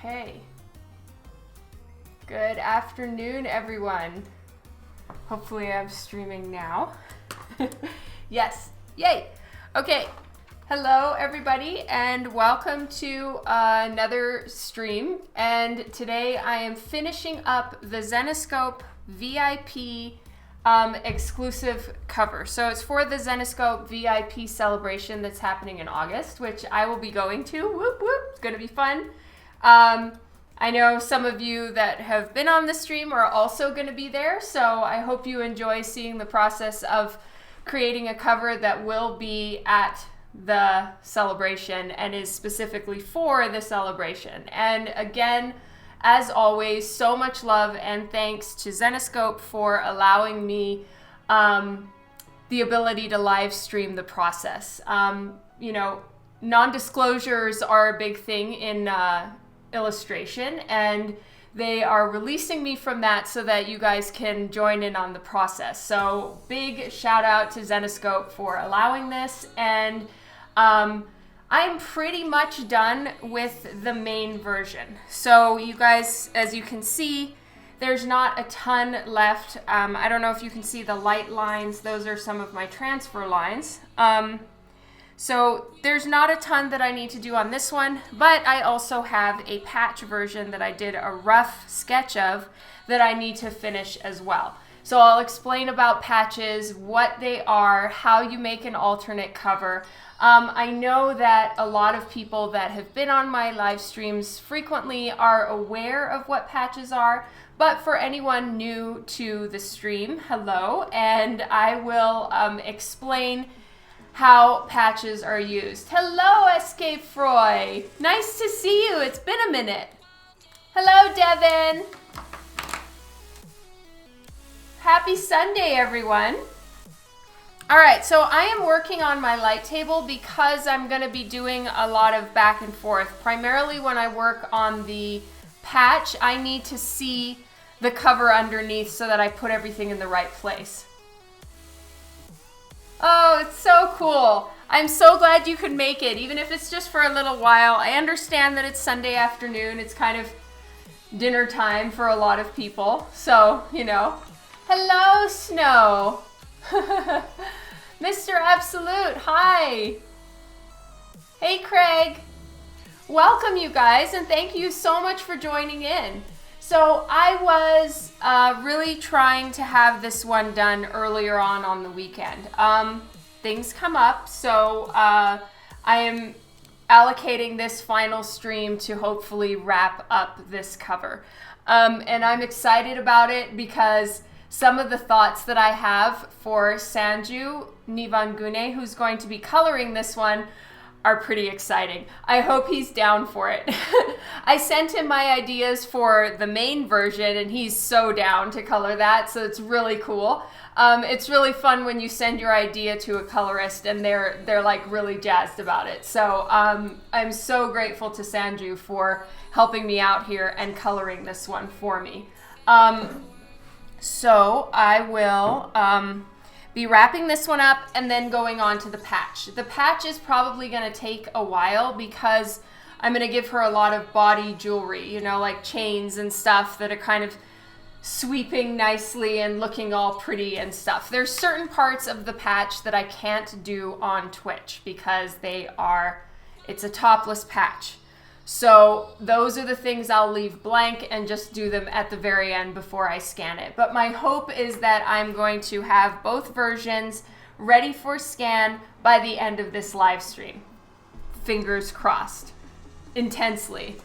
Okay. Good afternoon, everyone. Hopefully I'm streaming now. Yes, yay. Okay, hello everybody and welcome to another stream. And today I am finishing up the Zenescope VIP exclusive cover. So it's for the Zenescope VIP celebration that's happening in August, which I will be going to. Whoop whoop, it's gonna be fun. I know some of you that have been on the stream are also going to be there, so I hope you enjoy seeing the process of creating a cover that will be at the celebration and is specifically for the celebration. And again, as always, so much love and thanks to Zenescope for allowing me the ability to live stream the process. You know, non-disclosures are a big thing in illustration, and they are releasing me from that so that you guys can join in on the process. So big shout out to Zenescope for allowing this, and I'm pretty much done with the main version. So you guys, as you can see, there's not a ton left. I don't know if you can see the light lines. Those are some of my transfer lines. So there's not a ton that I need to do on this one, but I also have a patch version that I did a rough sketch of that I need to finish as well. So I'll explain about patches, what they are, how you make an alternate cover. I know that a lot of people that have been on my live streams frequently are aware of what patches are, but for anyone new to the stream, hello, and I will explain how patches are used. Hello, Escape Froy. Nice to see you. It's been a minute. Hello, Devin. Happy Sunday, everyone. All right, so I am working on my light table because I'm going to be doing a lot of back and forth. Primarily when I work on the patch, I need to see the cover underneath so that I put everything in the right place. Oh, it's so cool. I'm so glad you could make it, even if it's just for a little while. I understand that it's Sunday afternoon. It's kind of dinner time for a lot of people. So, you know. Hello, Snow. Mr. Absolute, hi. Hey, Craig. Welcome, you guys, and thank you so much for joining in. So I was really trying to have this one done earlier on the weekend. Things come up, so I am allocating this final stream to hopefully wrap up this cover. And I'm excited about it because some of the thoughts that I have for Sanju Nivangune, who's going to be coloring this one, are pretty exciting. I hope he's down for it. I sent him my ideas for the main version and he's so down to color that, so it's really cool. It's really fun when you send your idea to a colorist and they're like really jazzed about it. So I'm so grateful to Sanju for helping me out here and coloring this one for me. So I will be wrapping this one up and then going on to the patch. The patch is probably going to take a while because I'm going to give her a lot of body jewelry, you know, like chains and stuff that are kind of sweeping nicely and looking all pretty and stuff. There's certain parts of the patch that I can't do on Twitch because it's a topless patch. So those are the things I'll leave blank and just do them at the very end before I scan it. But my hope is that I'm going to have both versions ready for scan by the end of this live stream. Fingers crossed. Intensely.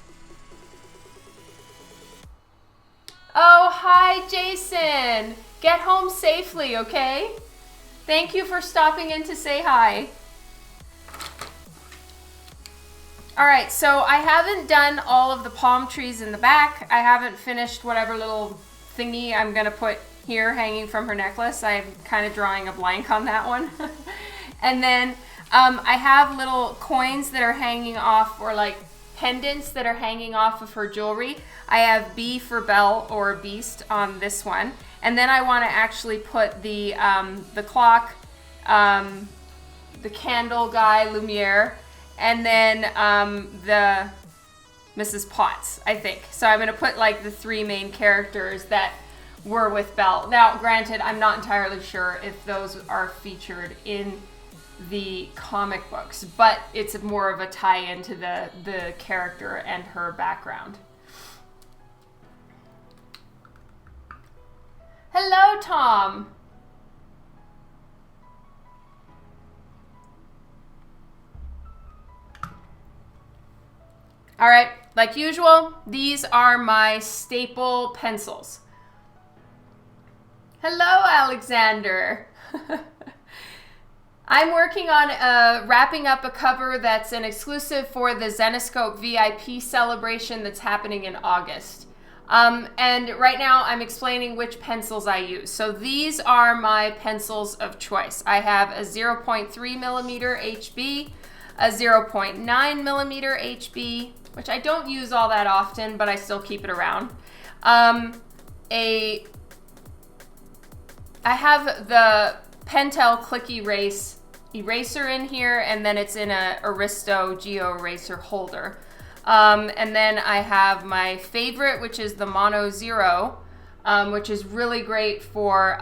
Oh, hi, Jason. Get home safely, okay? Thank you for stopping in to say hi. All right, so I haven't done all of the palm trees in the back. I haven't finished whatever little thingy I'm gonna put here hanging from her necklace. I'm kind of drawing a blank on that one. And then I have little coins that are hanging off, or like pendants that are hanging off of her jewelry. I have B for Belle or Beast on this one. And then I wanna actually put the clock, the candle guy, Lumiere, and then the Mrs. Potts, I think. So I'm going to put like the 3 main characters that were with Belle. Now, granted, I'm not entirely sure if those are featured in the comic books, but it's more of a tie-in to the character and her background. Hello, Tom. All right, like usual, these are my staple pencils. Hello, Alexander. I'm working on wrapping up a cover that's an exclusive for the Zenescope VIP celebration that's happening in August. And right now I'm explaining which pencils I use. So these are my pencils of choice. I have a 0.3 millimeter HB, a 0.9 millimeter HB, which I don't use all that often, but I still keep it around. I have the Pentel Click Erase eraser in here, and then it's in a Aristo Geo Eraser holder. And then I have my favorite, which is the Mono Zero, which is really great for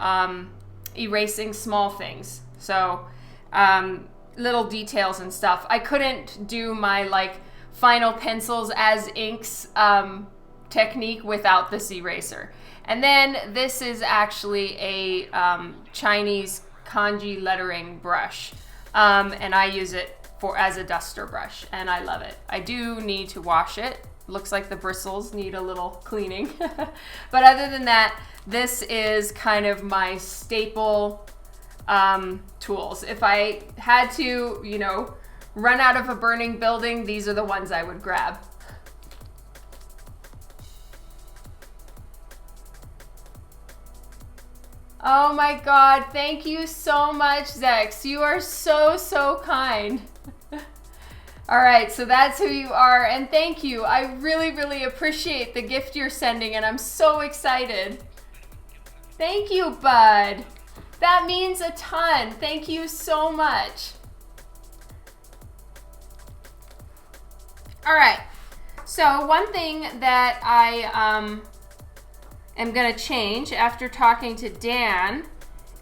erasing small things. So little details and stuff. I couldn't do my like final pencils as inks technique without this eraser. And then this is actually a Chinese kanji lettering brush, and I use it as a duster brush, and I love it. I do need to wash it. Looks like the bristles need a little cleaning. But other than that, this is kind of my staple tools. If I had to, you know, run out of a burning building, these are the ones I would grab. Oh my God, thank you so much, Zex. You are so, so kind. All right, so that's who you are, and thank you. I really, really appreciate the gift you're sending, and I'm so excited. Thank you, bud. That means a ton. Thank you so much. All right, so one thing that I am gonna change after talking to Dan,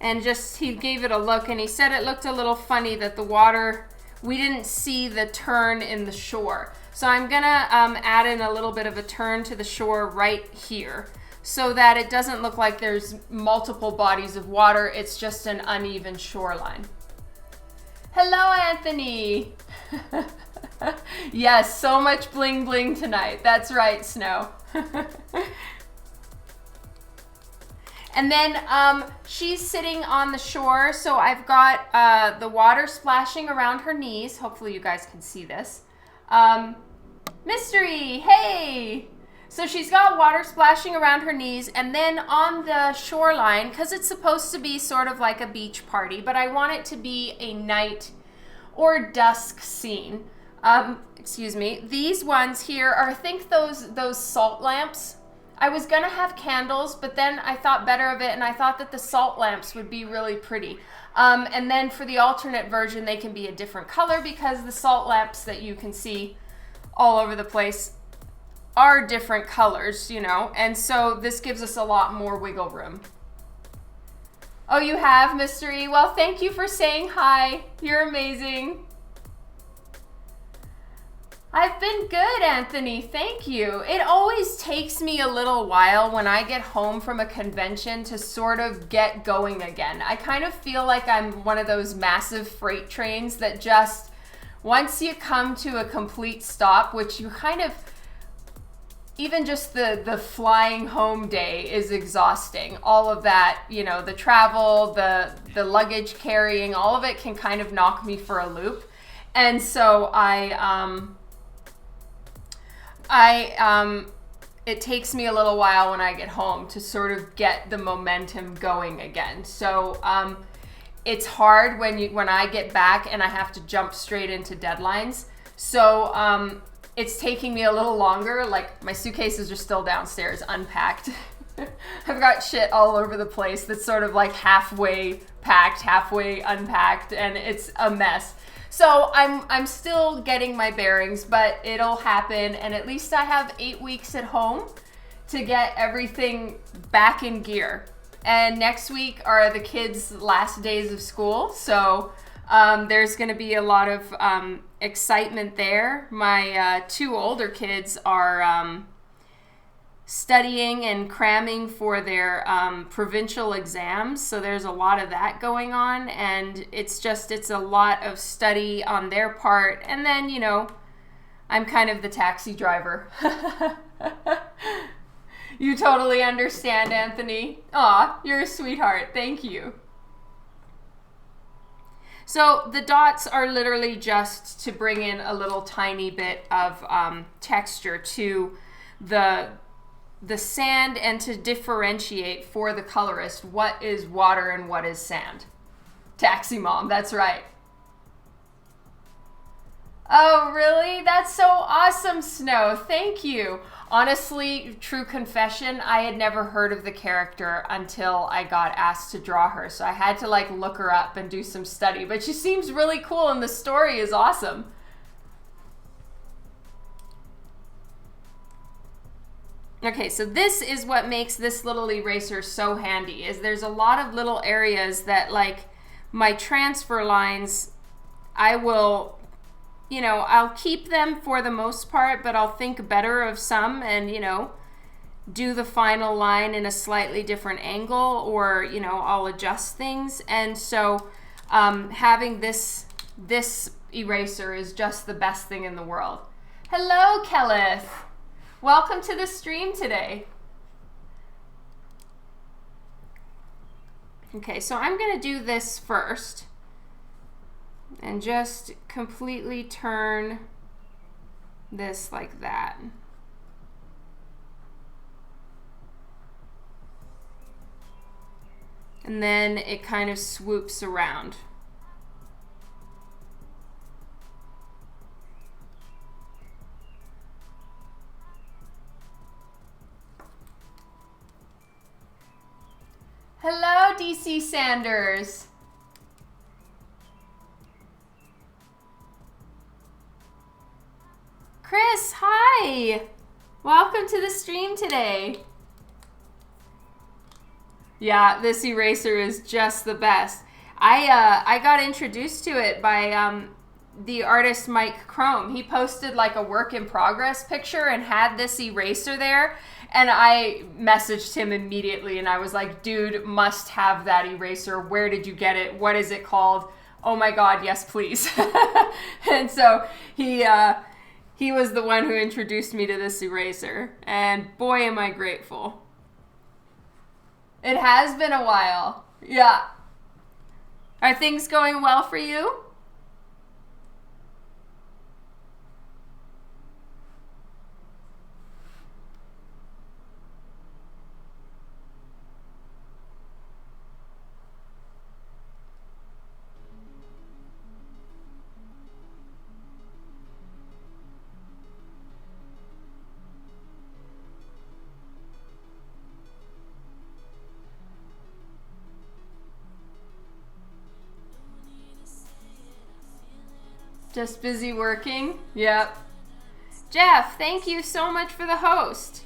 and just he gave it a look and he said it looked a little funny that the water, we didn't see the turn in the shore. So I'm gonna add in a little bit of a turn to the shore right here so that it doesn't look like there's multiple bodies of water, it's just an uneven shoreline. Hello, Anthony. Yes, so much bling bling tonight. That's right, Snow. And then she's sitting on the shore, so I've got the water splashing around her knees. Hopefully you guys can see this. Mystery, hey! So she's got water splashing around her knees, and then on the shoreline, because it's supposed to be sort of like a beach party, but I want it to be a night or dusk scene. Excuse me. These ones here are, I think, those salt lamps. I was gonna have candles, but then I thought better of it, and I thought that the salt lamps would be really pretty. And then for the alternate version, they can be a different color because the salt lamps that you can see all over the place are different colors, you know, and so this gives us a lot more wiggle room. Oh, you have, Mystery? Well, thank you for saying hi. You're amazing. I've been good, Anthony. Thank you. It always takes me a little while when I get home from a convention to sort of get going again. I kind of feel like I'm one of those massive freight trains that just, once you come to a complete stop, which you kind of, even just the flying home day is exhausting. All of that, you know, the travel, the luggage carrying, all of it can kind of knock me for a loop. And so it takes me a little while when I get home to sort of get the momentum going again. So it's hard when I get back and I have to jump straight into deadlines. So it's taking me a little longer. Like, my suitcases are still downstairs unpacked. I've got shit all over the place that's sort of like halfway packed, halfway unpacked, and it's a mess. So I'm still getting my bearings, but it'll happen. And at least I have 8 weeks at home to get everything back in gear. And next week are the kids' last days of school. So there's going to be a lot of excitement there. My 2 older kids are studying and cramming for their provincial exams. So there's a lot of that going on. And it's a lot of study on their part. And then, you know, I'm kind of the taxi driver. You totally understand, Anthony. Aw, you're a sweetheart. Thank you. So the dots are literally just to bring in a little tiny bit of texture to the sand and to differentiate for the colorist what is water and what is sand. Taxi mom, that's right. Oh, really? That's so awesome, Snow. Thank you. Honestly, true confession, I had never heard of the character until I got asked to draw her. So I had to like look her up and do some study. But she seems really cool and the story is awesome. Okay, so this is what makes this little eraser so handy, is there's a lot of little areas that like my transfer lines, I will, you know, I'll keep them for the most part, but I'll think better of some and, you know, do the final line in a slightly different angle, or, you know, I'll adjust things. And so having this eraser is just the best thing in the world. Hello, Kelleth. Welcome to the stream today. Okay, so I'm going to do this first and just completely turn this like that. And then it kind of swoops around. Hello, DC Sanders. Chris, hi. Welcome to the stream today. Yeah, this eraser is just the best. I got introduced to it by the artist Mike Chrome. He posted like a work in progress picture and had this eraser there. And I messaged him immediately and I was like, dude, must have that eraser. Where did you get it? What is it called? Oh my God, yes, please. And so he was the one who introduced me to this eraser. And boy, am I grateful. It has been a while. Yeah. Are things going well for you? Just busy working? Yep. Jeff, thank you so much for the host.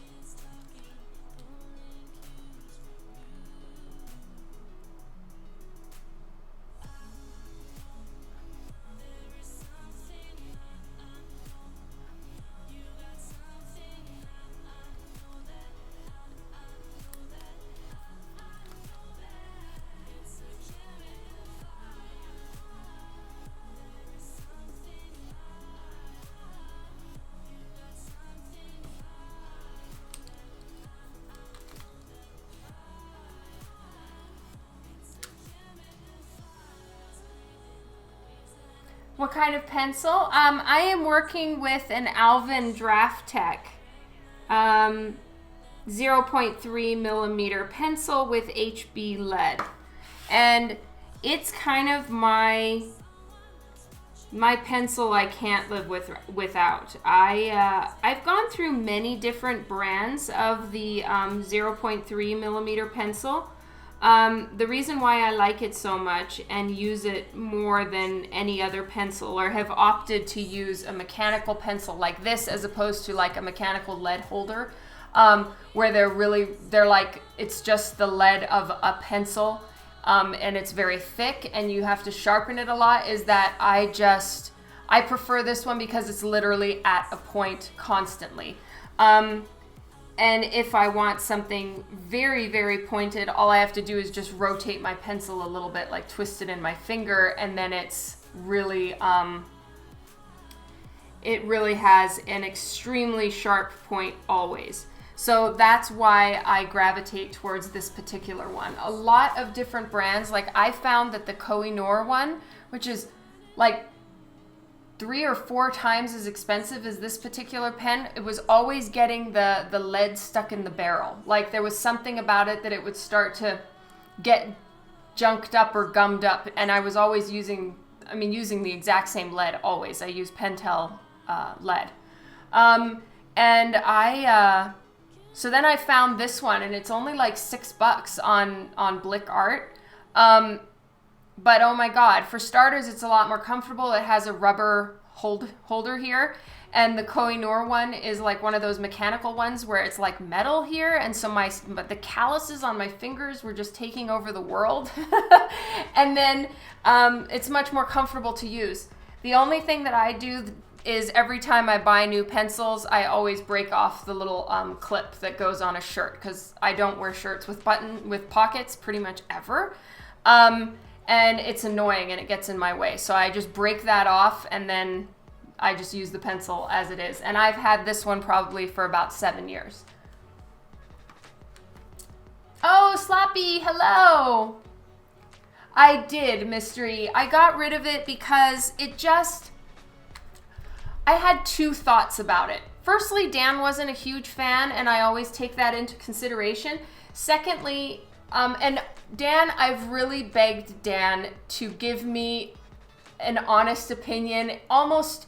What kind of pencil? I am working with an Alvin Draft Tech 0.3 millimeter pencil with HB lead. And it's kind of my pencil I can't live without. I've gone through many different brands of the 0.3 millimeter pencil. The reason why I like it so much and use it more than any other pencil, or have opted to use a mechanical pencil like this as opposed to like a mechanical lead holder, where they're like, it's just the lead of a pencil, and it's very thick and you have to sharpen it a lot, is that I prefer this one because it's literally at a point constantly. And if I want something very, very pointed, all I have to do is just rotate my pencil a little bit, like twist it in my finger, and then it's really, it really has an extremely sharp point always. So that's why I gravitate towards this particular one. A lot of different brands, like I found that the Koh-i-Noor one, which is like 3 or 4 times as expensive as this particular pen, it was always getting the lead stuck in the barrel. Like there was something about it that it would start to get junked up or gummed up, and I was always using the exact same lead always. I use Pentel lead. So then I found this one, and it's only like $6 on Blick Art. But oh my God, for starters, it's a lot more comfortable. It has a rubber holder here. And the Koh-i-Noor one is like one of those mechanical ones where it's like metal here. And so but the calluses on my fingers were just taking over the world. And then it's much more comfortable to use. The only thing that I do is every time I buy new pencils, I always break off the little clip that goes on a shirt, because I don't wear shirts with pockets pretty much ever. And it's annoying and it gets in my way. So I just break that off and then I just use the pencil as it is. And I've had this one probably for about 7 years. Oh, Sloppy, hello. I did, Mystery. I got rid of it because I had 2 thoughts about it. Firstly, Dan wasn't a huge fan, and I always take that into consideration. Secondly, and Dan, I've really begged Dan to give me an honest opinion, almost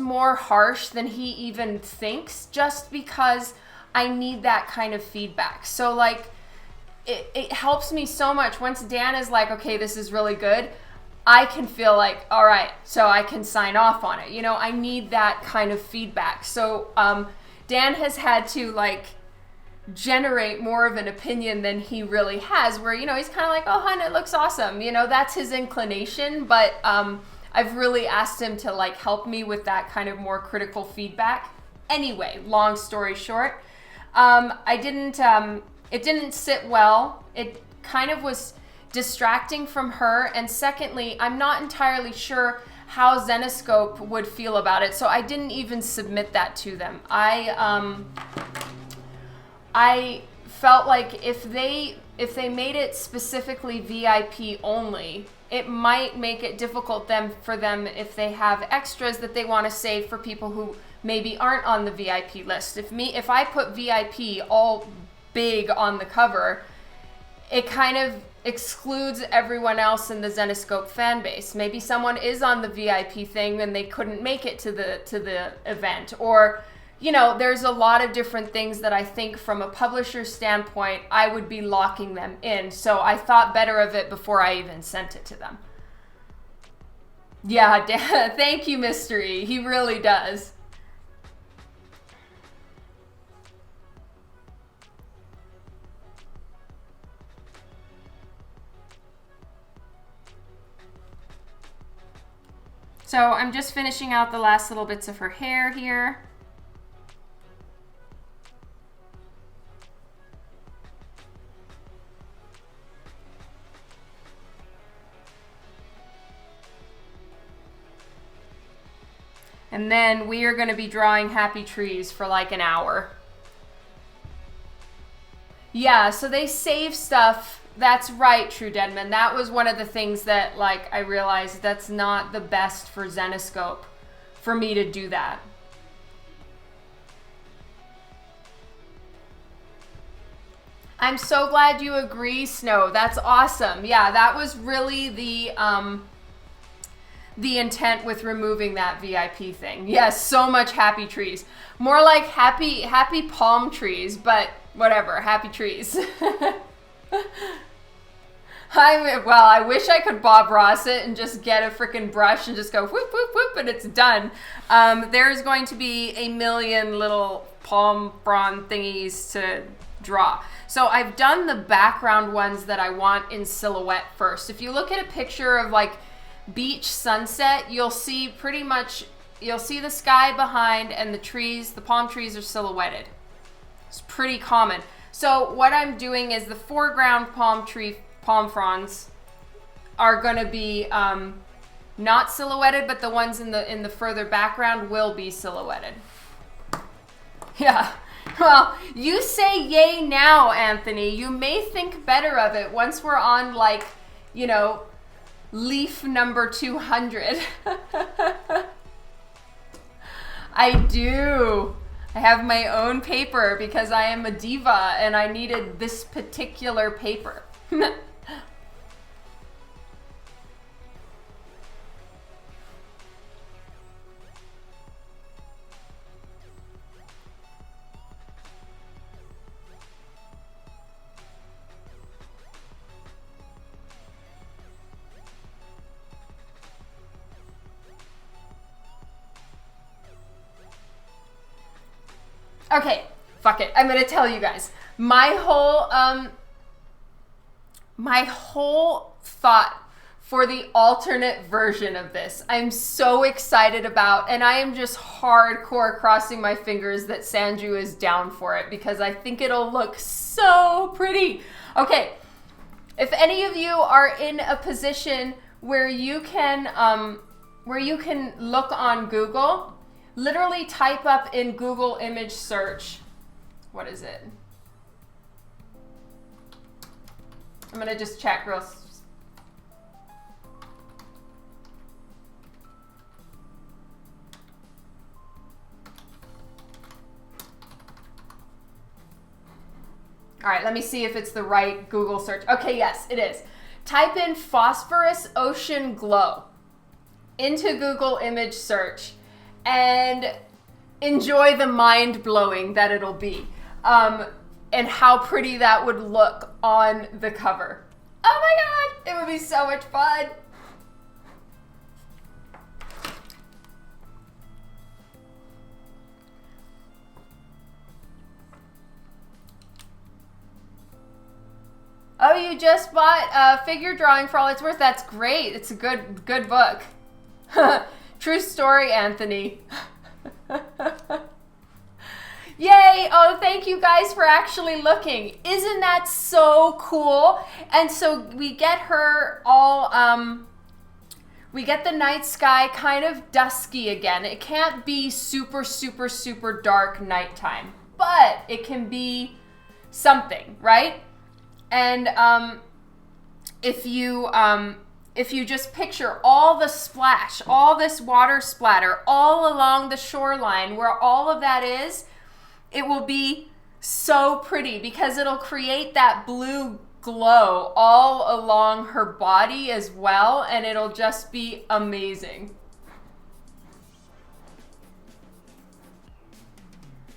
more harsh than he even thinks, just because I need that kind of feedback. So like, it helps me so much. Once Dan is like, okay, this is really good, I can feel like, all right, so I can sign off on it. You know, I need that kind of feedback. So Dan has had to like generate more of an opinion than he really has, where, you know, he's kind of like, oh, hun, it looks awesome. You know, that's his inclination. But I've really asked him to like help me with that kind of more critical feedback. Anyway, long story short, it didn't sit well. It kind of was distracting from her. And secondly, I'm not entirely sure how Zenescope would feel about it. So I didn't even submit that to them. I felt like if they made it specifically VIP only, it might make it difficult for them if they have extras that they want to save for people who maybe aren't on the VIP list. If I put VIP all big on the cover, it kind of excludes everyone else in the Zenescope fan base. Maybe someone is on the VIP thing and they couldn't make it to the event, or you know, there's a lot of different things that I think from a publisher's standpoint, I would be locking them in. So I thought better of it before I even sent it to them. Yeah, thank you, Mystery. He really does. So I'm just finishing out the last little bits of her hair here. And then we are going to be drawing happy trees for like an hour. Yeah, so they save stuff. That's right, True Deadman. That was one of the things that like I realized that's not the best for Zenescope for me to do that. I'm so glad you agree, Snow. That's awesome. Yeah, that was really the intent with removing that VIP thing. Yes, so much happy trees. More like happy palm trees, but whatever, happy trees. Well, I wish I could Bob Ross it and just get a freaking brush and just go whoop, whoop, whoop, and it's done. There's going to be a million little palm frond thingies to draw. So I've done the background ones that I want in silhouette first. If you look at a picture of like beach sunset, you'll see pretty much, you'll see the sky behind and the trees, the palm trees are silhouetted. It's pretty common. So what I'm doing is the foreground palm fronds are going to be not silhouetted, but the ones in the further background will be silhouetted. Yeah. Well, you say yay now, Anthony. You may think better of it once we're on, like, you know, leaf number 200. I do. I have my own paper because I am a diva and I needed this particular paper. Okay, fuck it. I'm gonna tell you guys. My whole thought for the alternate version of this, I'm so excited about, and I am just hardcore crossing my fingers that Sanju is down for it because I think it'll look so pretty. Okay, if any of you are in a position where you can look on Google, literally type up in Google image search, what is it? I'm gonna just check real. All right, let me see if it's the right Google search. Okay, yes, it is. Type in phosphorus ocean glow into Google image search and enjoy the mind-blowing that it'll be, and how pretty that would look on the cover. Oh my God, it would be so much fun. Oh, you just bought Figure Drawing for All It's Worth? That's great. It's a good book. True story, Anthony. Yay! Oh, thank you guys for actually looking. Isn't that so cool? And so we get her all, we get the night sky kind of dusky again. It can't be super, super, super dark nighttime, but it can be something, right? And if you just picture all the splash, all this water splatter all along the shoreline where all of that is, it will be so pretty because it'll create that blue glow all along her body as well, and it'll just be amazing.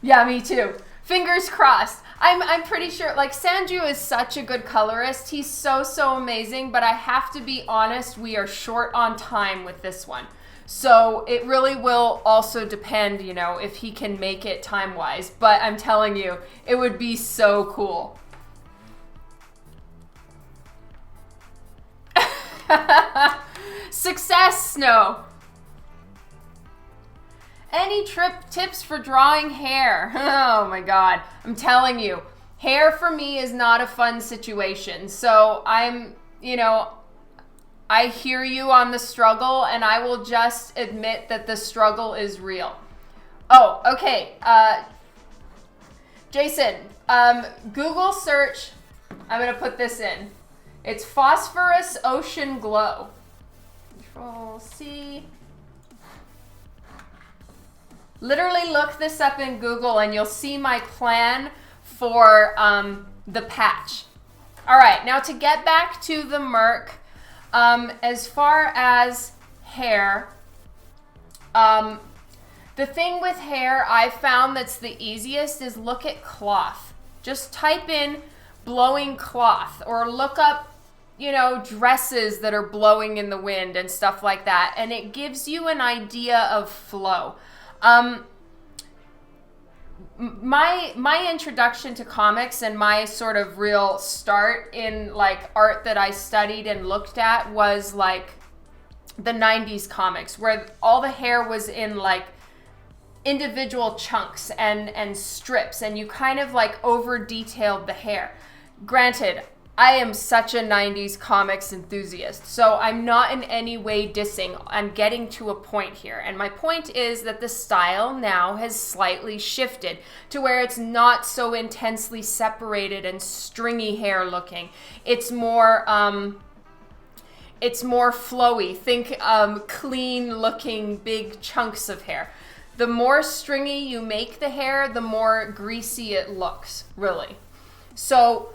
Yeah, me too. Fingers crossed. I'm pretty sure, like, Sanju is such a good colorist. He's so amazing, but I have to be honest, we are short on time with this one. So it really will also depend, you know, if he can make it time-wise. But I'm telling you, it would be so cool. Success, Snow. Any tips for drawing hair? Oh my God, I'm telling you, hair for me is not a fun situation. So I'm, you know, I hear you on the struggle, and I will just admit that the struggle is real. Oh, okay. Jason, Google search, I'm gonna put this in. It's phosphorus ocean glow. Control C. Literally look this up in Google and you'll see my plan for the patch. All right, now to get back to the Merc, as far as hair, the thing with hair I found that's the easiest is look at cloth. Just type in blowing cloth, or look up, you know, dresses that are blowing in the wind and stuff like that. And it gives you an idea of flow. My introduction to comics and my sort of real start in like art that I studied and looked at was like the 90s comics, where all the hair was in like individual chunks and strips, and you kind of like over detailed the hair. Granted, I am such a 90s comics enthusiast, so I'm not in any way dissing. I'm getting to a point here. And my point is that the style now has slightly shifted to where it's not so intensely separated and stringy hair looking. It's more flowy. Think clean looking big chunks of hair. The more stringy you make the hair, the more greasy it looks, really. So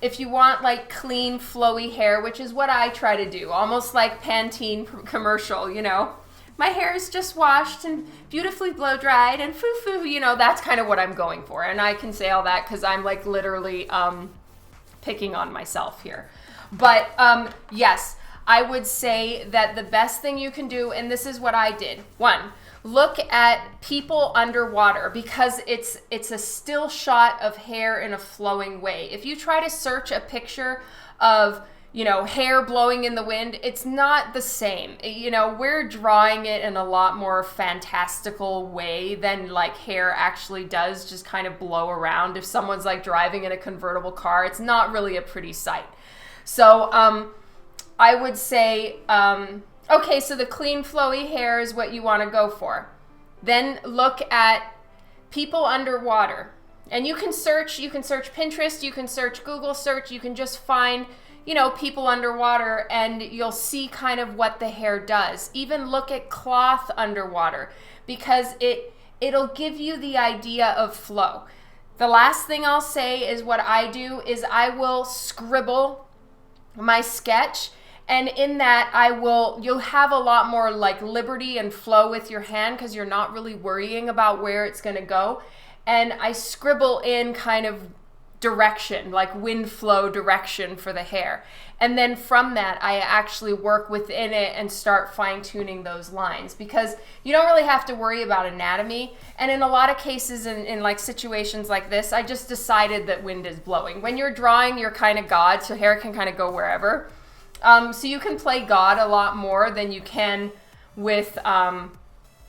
if you want like clean, flowy hair, which is what I try to do, almost like Pantene commercial, you know, my hair is just washed and beautifully blow dried and foo-foo, you know, that's kind of what I'm going for. And I can say all that because I'm like literally picking on myself here. But yes, I would say that the best thing you can do, and this is what I did. One, look at people underwater, because it's a still shot of hair in a flowing way. If you try to search a picture of, you know, hair blowing in the wind, it's not the same. You know, we're drawing it in a lot more fantastical way than like hair actually does just kind of blow around. If someone's like driving in a convertible car, it's not really a pretty sight. So I would say, okay, so the clean, flowy hair is what you want to go for. Then look at people underwater. And you can search Pinterest, you can search Google search, you can just find, you know, people underwater, and you'll see kind of what the hair does. Even look at cloth underwater, because it'll give you the idea of flow. The last thing I'll say is what I do is I will scribble my sketch. And in that, you'll have a lot more like liberty and flow with your hand, because you're not really worrying about where it's going to go. And I scribble in kind of direction, like wind flow direction for the hair. And then from that, I actually work within it and start fine tuning those lines, because you don't really have to worry about anatomy. And in a lot of cases, in like situations like this, I just decided that wind is blowing. When you're drawing, you're kind of God, so hair can kind of go wherever. So you can play God a lot more than you can with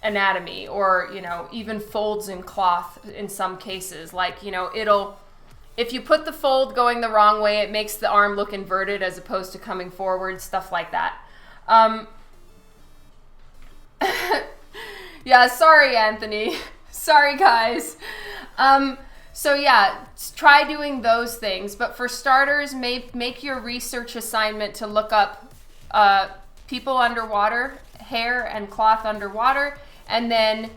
anatomy, or, you know, even folds in cloth in some cases. Like, you know, if you put the fold going the wrong way, it makes the arm look inverted as opposed to coming forward, stuff like that. Yeah, sorry, Anthony. Sorry, guys. So yeah, try doing those things. But for starters, make your research assignment to look up people underwater, hair and cloth underwater, and then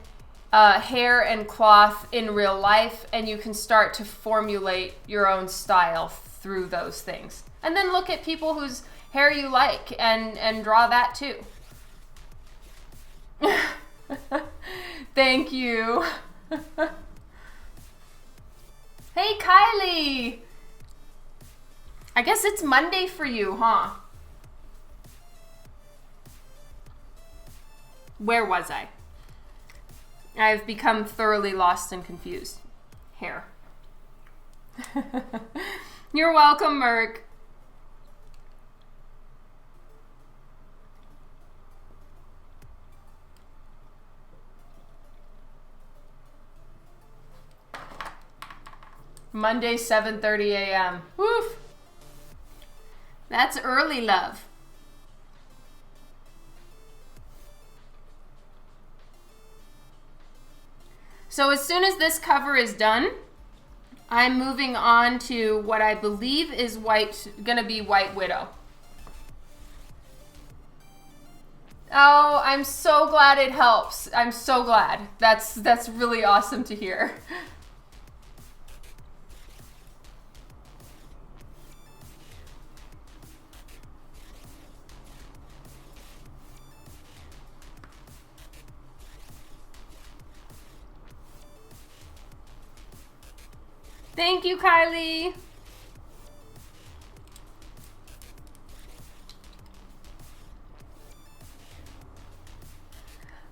hair and cloth in real life, and you can start to formulate your own style through those things. And then look at people whose hair you like and draw that too. Thank you. Hey, Kylie! I guess it's Monday for you, huh? Where was I? I've become thoroughly lost and confused. Hair. You're welcome, Merc. Monday, 7:30 a.m. Woof. That's early, love. So as soon as this cover is done, I'm moving on to what I believe is gonna be White Widow. Oh, I'm so glad it helps. I'm so glad. That's really awesome to hear. Thank you, Kylie.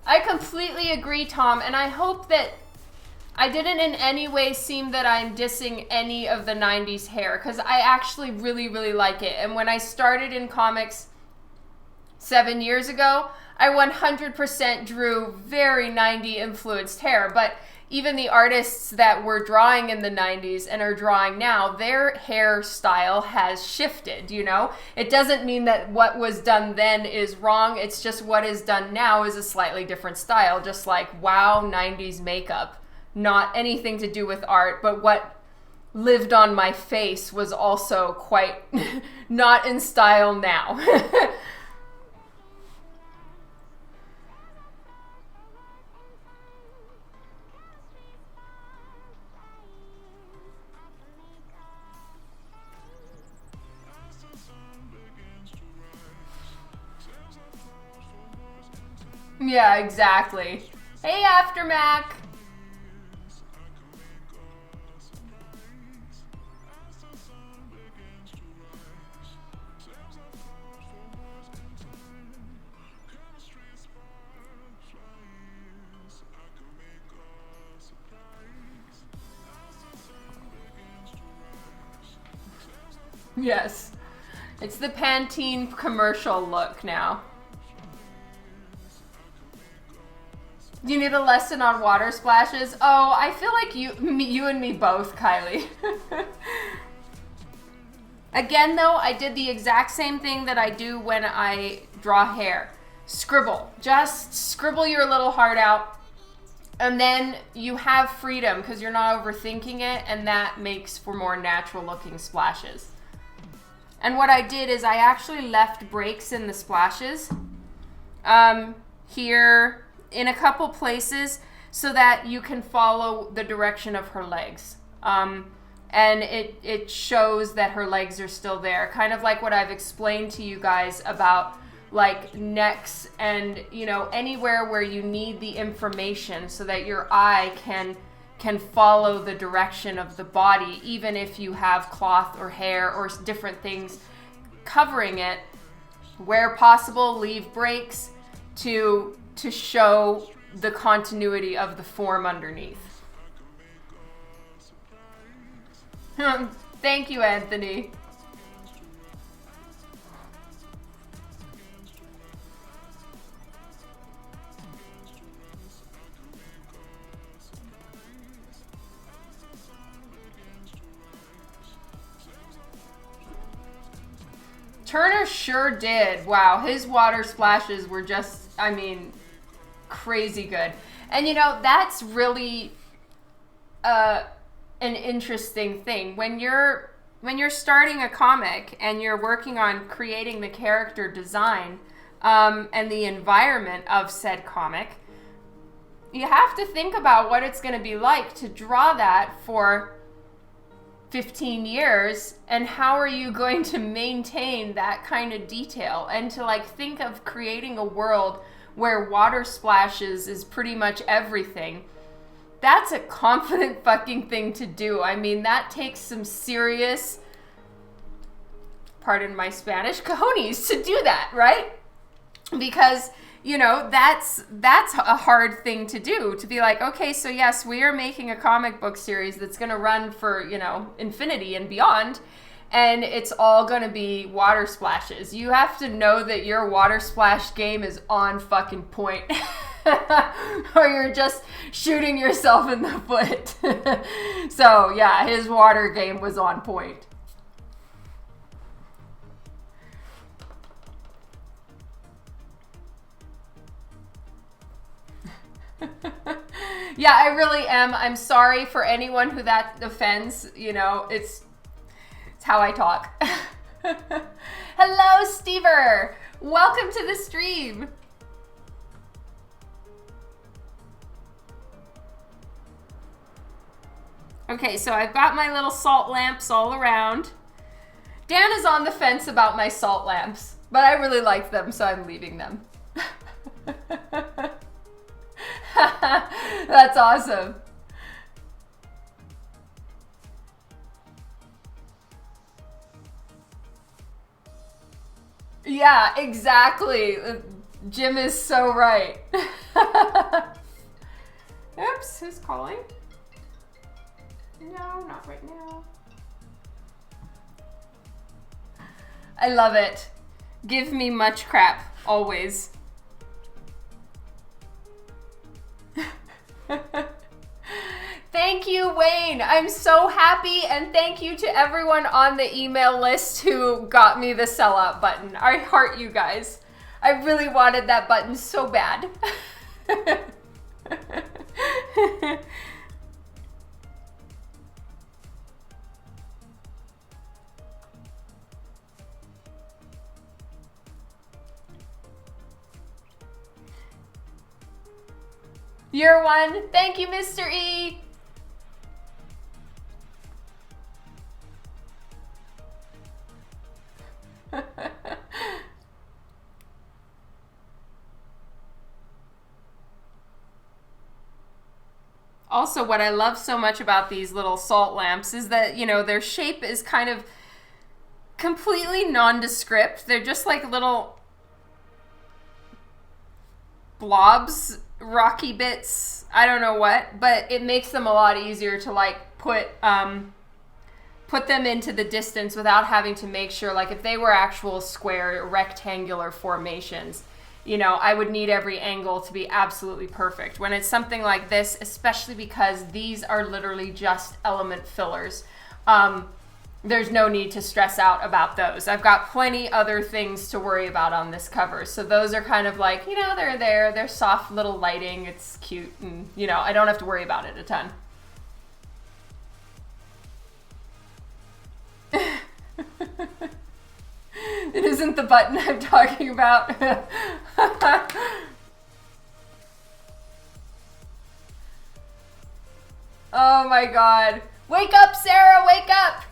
I completely agree, Tom, and I hope that I didn't in any way seem that I'm dissing any of the 90s hair, because I actually really, really like it. And when I started in comics 7 years ago, I 100% drew very 90 influenced hair, but even the artists that were drawing in the 90s and are drawing now, their hairstyle has shifted, you know? It doesn't mean that what was done then is wrong, it's just what is done now is a slightly different style, just like, wow, 90s makeup. Not anything to do with art, but what lived on my face was also quite not in style now. Yeah, exactly. Hey, Aftermath. Yes. It's the Pantene commercial look now. You need a lesson on water splashes? Oh, I feel like you and me both, Kylie. Again, though, I did the exact same thing that I do when I draw hair. Scribble. Just scribble your little heart out. And then you have freedom because you're not overthinking it, and that makes for more natural looking splashes. And what I did is I actually left breaks in the splashes here in a couple places so that you can follow the direction of her legs. And it shows that her legs are still there. Kind of like what I've explained to you guys about like necks and, you know, anywhere where you need the information so that your eye can follow the direction of the body, even if you have cloth or hair or different things covering it. Where possible, leave breaks to show the continuity of the form underneath. Thank you, Anthony. Turner sure did. Wow, his water splashes were just, I mean, crazy good. And you know, that's really an interesting thing. When you're starting a comic and you're working on creating the character design and the environment of said comic, you have to think about what it's going to be like to draw that for 15 years, and how are you going to maintain that kind of detail, and to like think of creating a world where water splashes is pretty much everything. That's a confident fucking thing to do. I mean, that takes some serious, pardon my Spanish, cojones to do that, right? Because, you know, that's a hard thing to do, to be like, okay, so yes, we are making a comic book series that's going to run for, you know, infinity and beyond, and it's all going to be water splashes. You have to know that your water splash game is on fucking point, or you're just shooting yourself in the foot. So yeah, his water game was on point. Yeah, I really am. I'm sorry for anyone who that offends. You know, it's how I talk. Hello, Stever. Welcome to the stream. Okay, so I've got my little salt lamps all around. Dan is on the fence about my salt lamps, but I really like them, so I'm leaving them. That's awesome. Yeah, exactly. Jim is so right. calling? No, not right now. I love it. Give me much crap, always. Thank you, Wayne. I'm so happy, and thank you to everyone on the email list who got me the sellout button. I heart you guys. I really wanted that button so bad. You're one. Thank you, Mr. E. Also, what I love so much about these little salt lamps is that, you know, their shape is kind of completely nondescript. They're just like little blobs, rocky bits, I don't know what, but it makes them a lot easier to like put them into the distance without having to make sure, like if they were actual square rectangular formations, you know, I would need every angle to be absolutely perfect. When it's something like this, especially because these are literally just element fillers, there's no need to stress out about those. I've got plenty other things to worry about on this cover. So those are kind of like, you know, they're there, they're soft little lighting, it's cute, and, you know, I don't have to worry about it a ton. It isn't the button I'm talking about. Oh my God. Wake up, Sarah, wake up.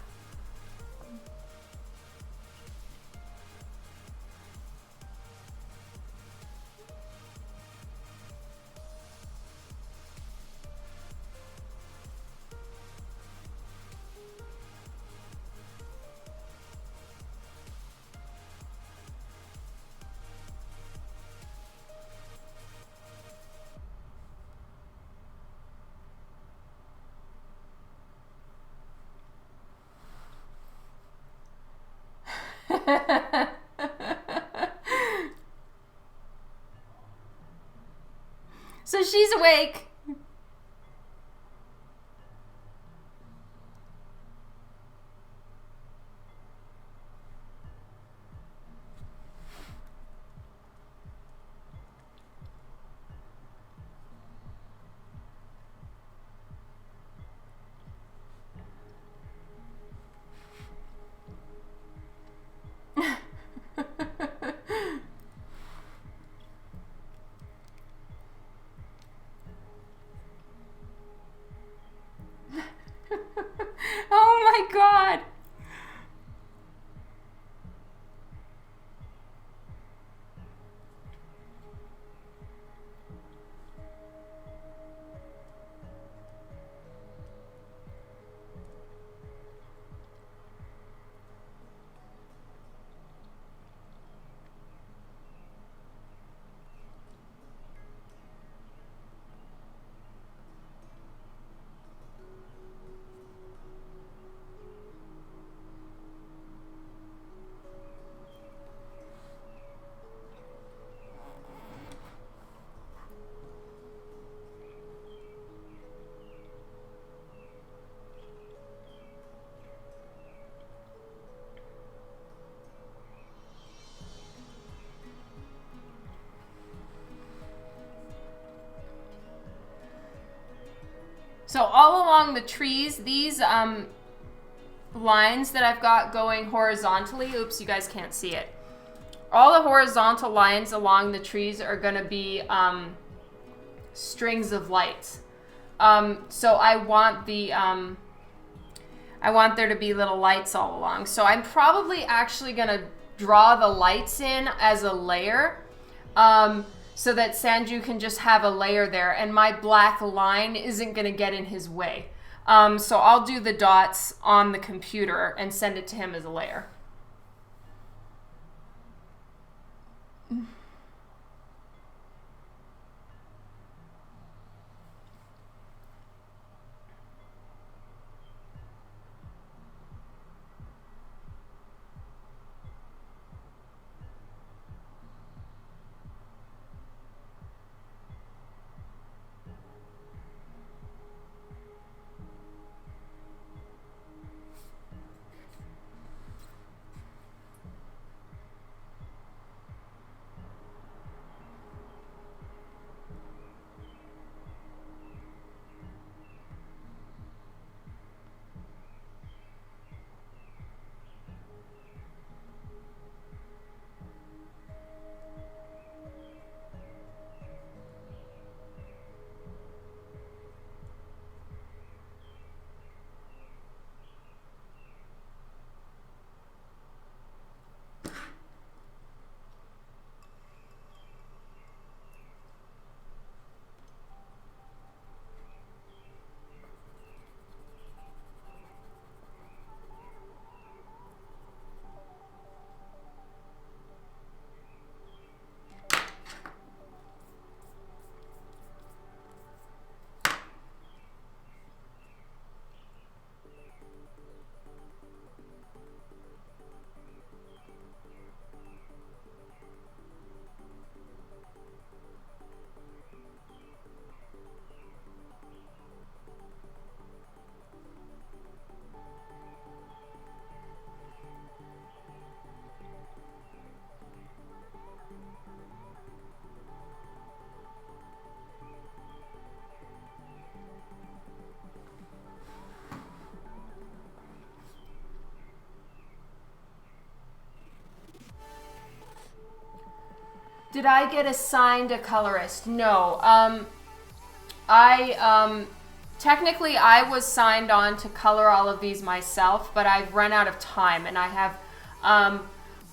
So she's awake. Oh my God. So all along the trees, these lines that I've got going horizontally, oops, you guys can't see it. All the horizontal lines along the trees are gonna be strings of lights. So I want there to be little lights all along. So I'm probably actually gonna draw the lights in as a layer. So that Sanju can just have a layer there and my black line isn't gonna get in his way. So I'll do the dots on the computer and send it to him as a layer. Did I get assigned a colorist? No. Technically I was signed on to color all of these myself, but I've run out of time, and I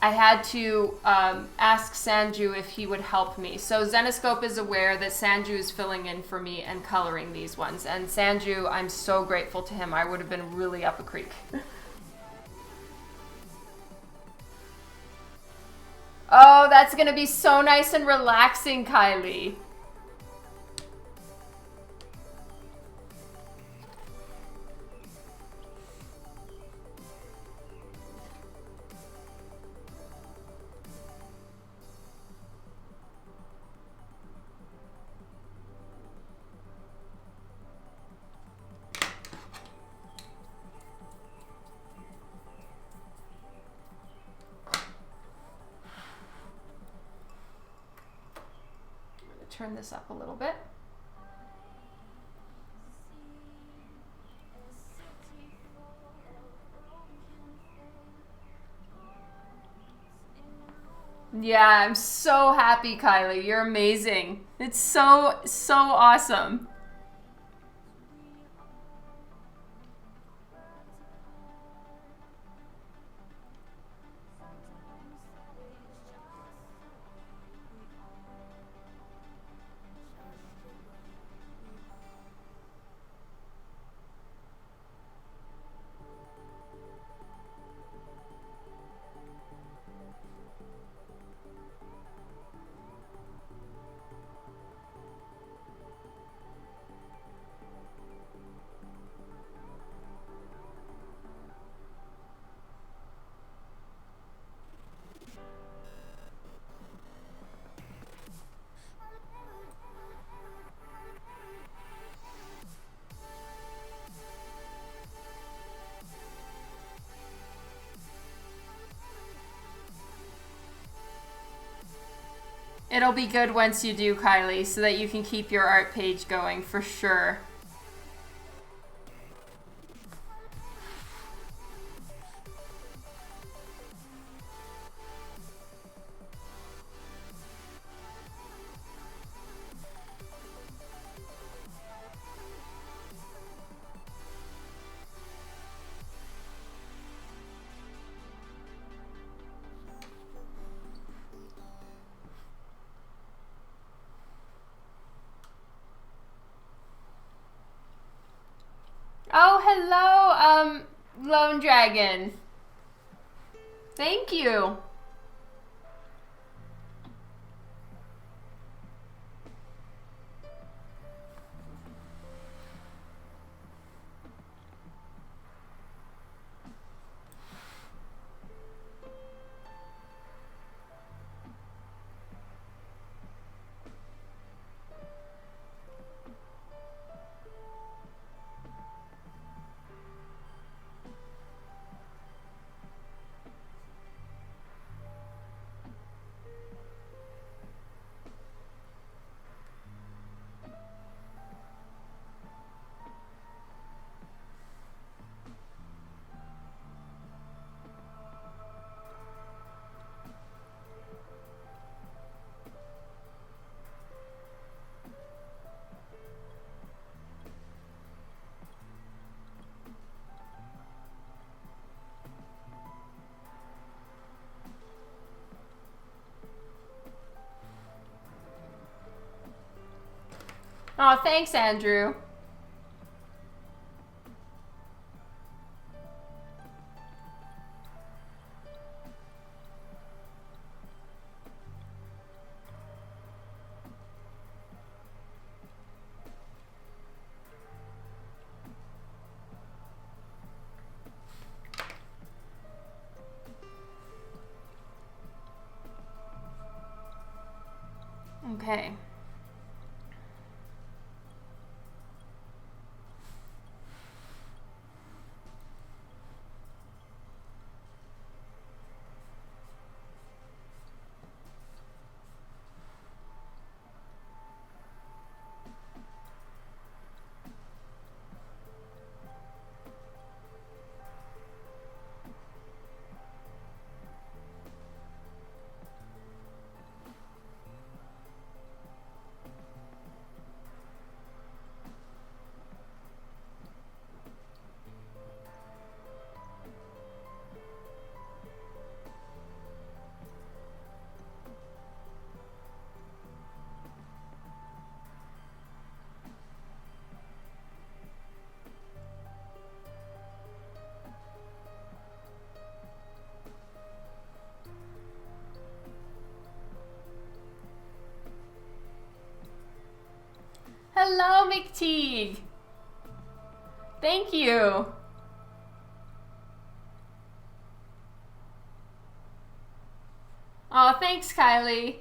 had to ask Sanju if he would help me. So Zenescope is aware that Sanju is filling in for me and coloring these ones. And Sanju, I'm so grateful to him. I would have been really up a creek. Oh, that's gonna be so nice and relaxing, Kylie. Turn this up a little bit. Yeah, I'm so happy, Kylie. You're amazing. It's so awesome. It'll be good once you do, Kylie, so that you can keep your art page going for sure. Oh, hello, Lone Dragon. Thank you. Oh, thanks, Andrew. Okay. Hello, McTeigue. Thank you. Oh, thanks, Kylie.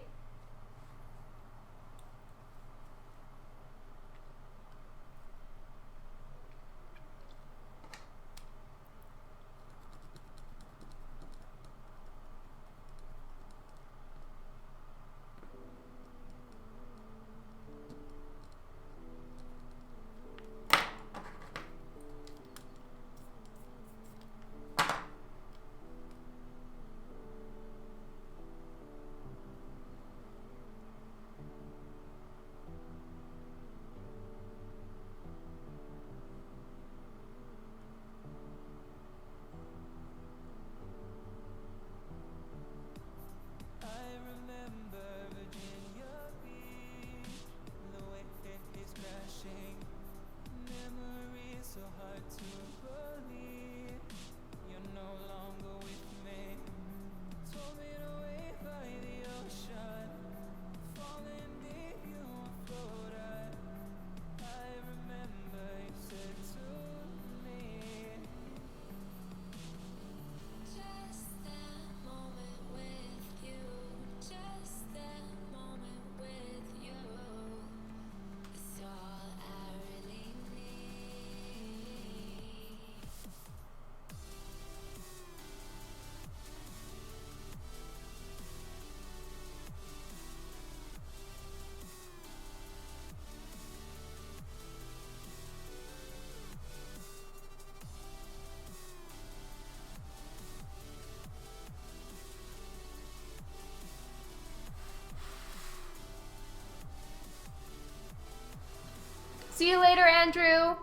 See you later, Andrew.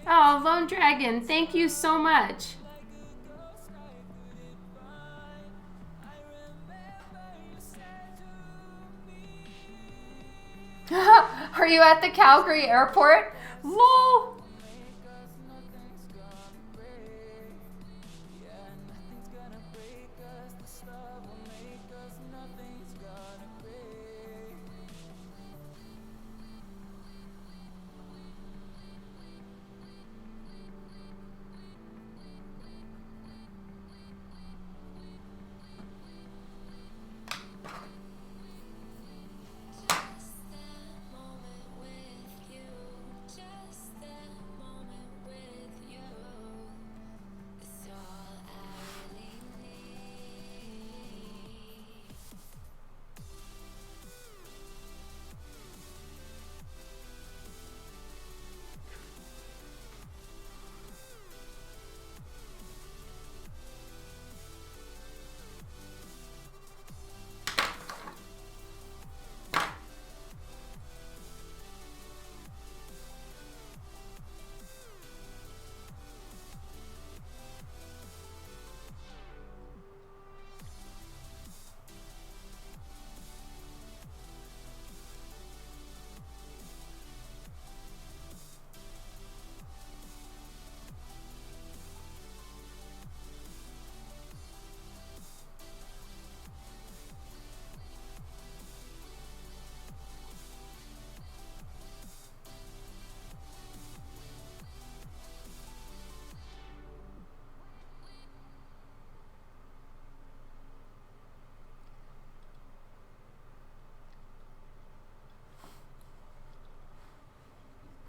Oh, Lone Dragon, thank you so much. Are you at the Calgary airport? Lol.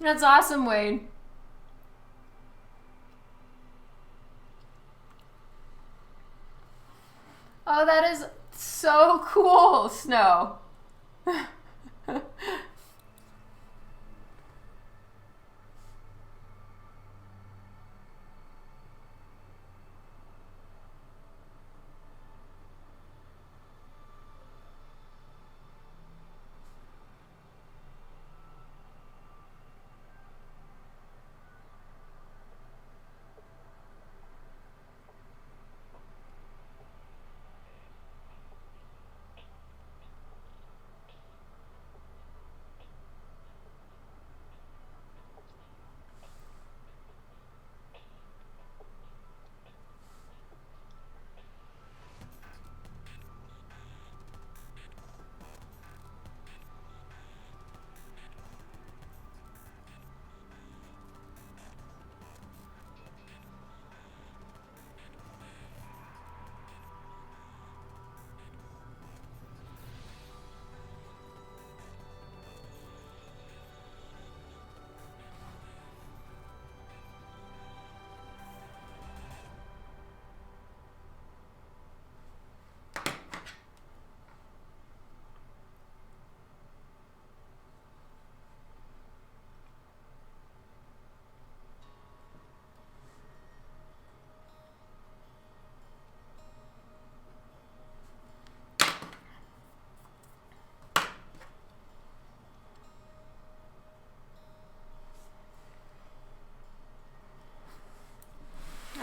That's awesome, Wayne. Oh, that is so cool, Snow.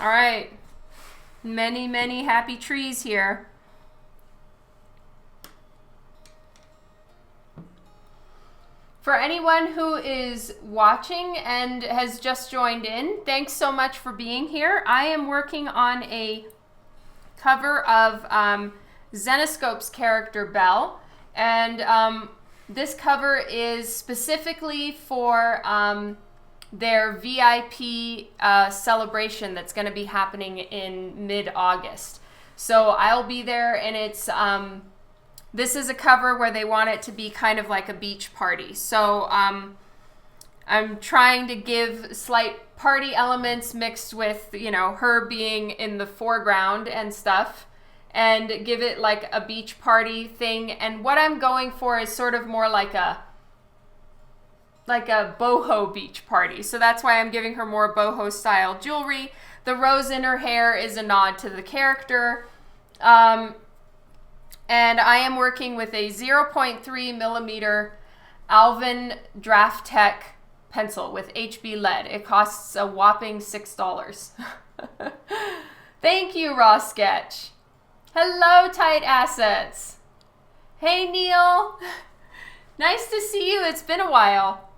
All right. Many, many happy trees here. For anyone who is watching and has just joined in, thanks so much for being here. I am working on a cover of Zenescope's character Belle, and this cover is specifically for their VIP celebration that's going to be happening in mid-August. So I'll be there, and it's this is a cover where they want it to be kind of like a beach party. So I'm trying to give slight party elements mixed with, you know, her being in the foreground and stuff, and give it like a beach party thing. And what I'm going for is sort of more like a boho beach party. So that's why I'm giving her more boho style jewelry. The rose in her hair is a nod to the character. And I am working with a 0.3 millimeter Alvin Draft Tech pencil with HB lead. It costs a whopping $6. Thank you, Raw Sketch. Hello, Tight Assets. Hey, Neil. Nice to see you. It's been a while.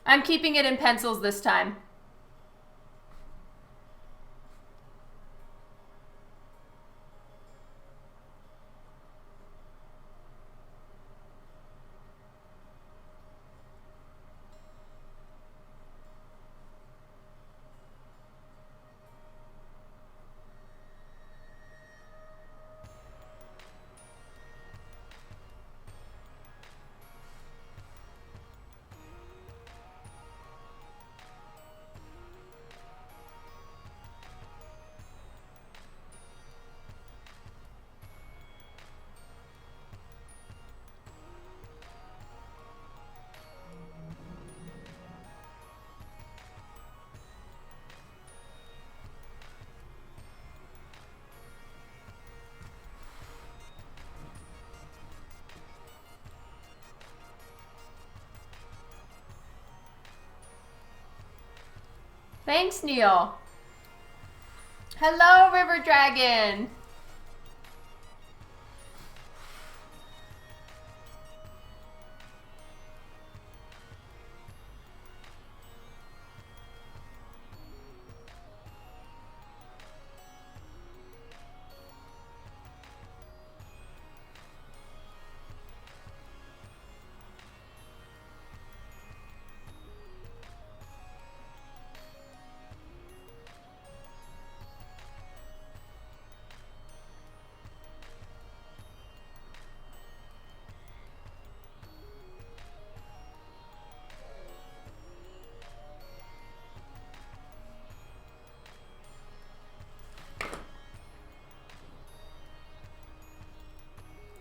I'm keeping it in pencils this time. Thanks, Neil. Hello, River Dragon.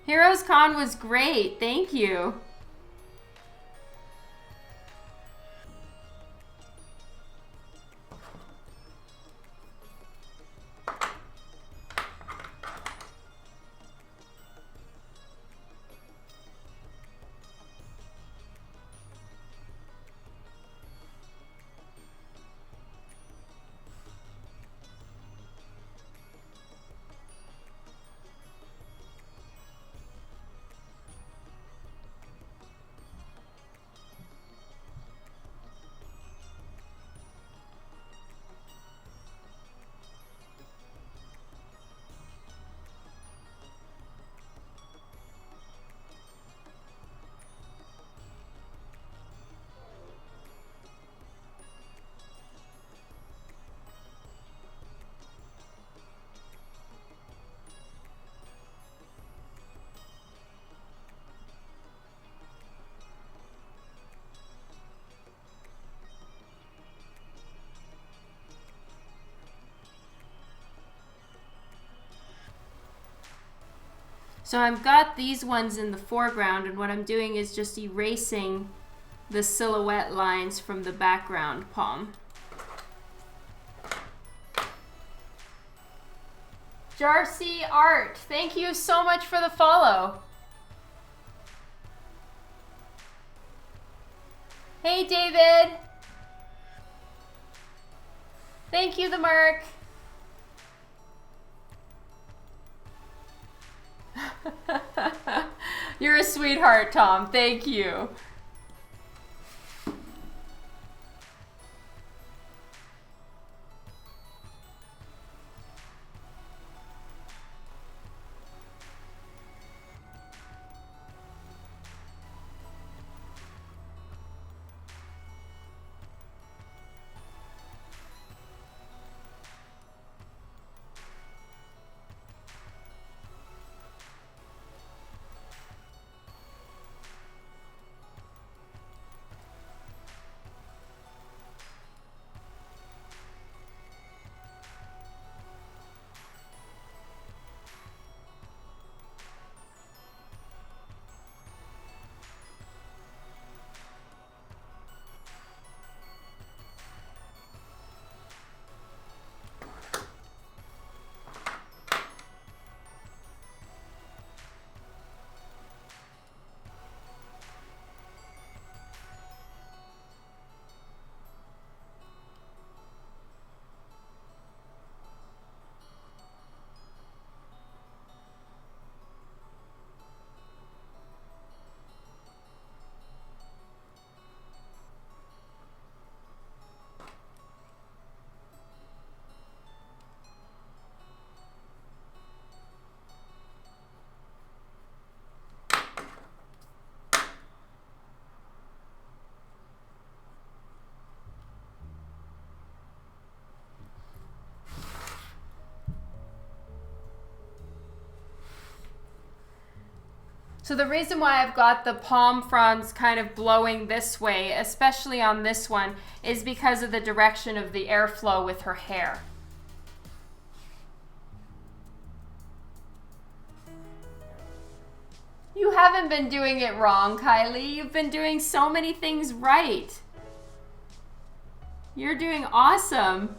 Heroes Con was great. Thank you. So I've got these ones in the foreground, and what I'm doing is just erasing the silhouette lines from the background palm. Jarcy Art, thank you so much for the follow. Hey, David. Thank you, the Mark. You're a sweetheart, Tom. Thank you. So the reason why I've got the palm fronds kind of blowing this way, especially on this one, is because of the direction of the airflow with her hair. You haven't been doing it wrong, Kylie. You've been doing so many things right. You're doing awesome.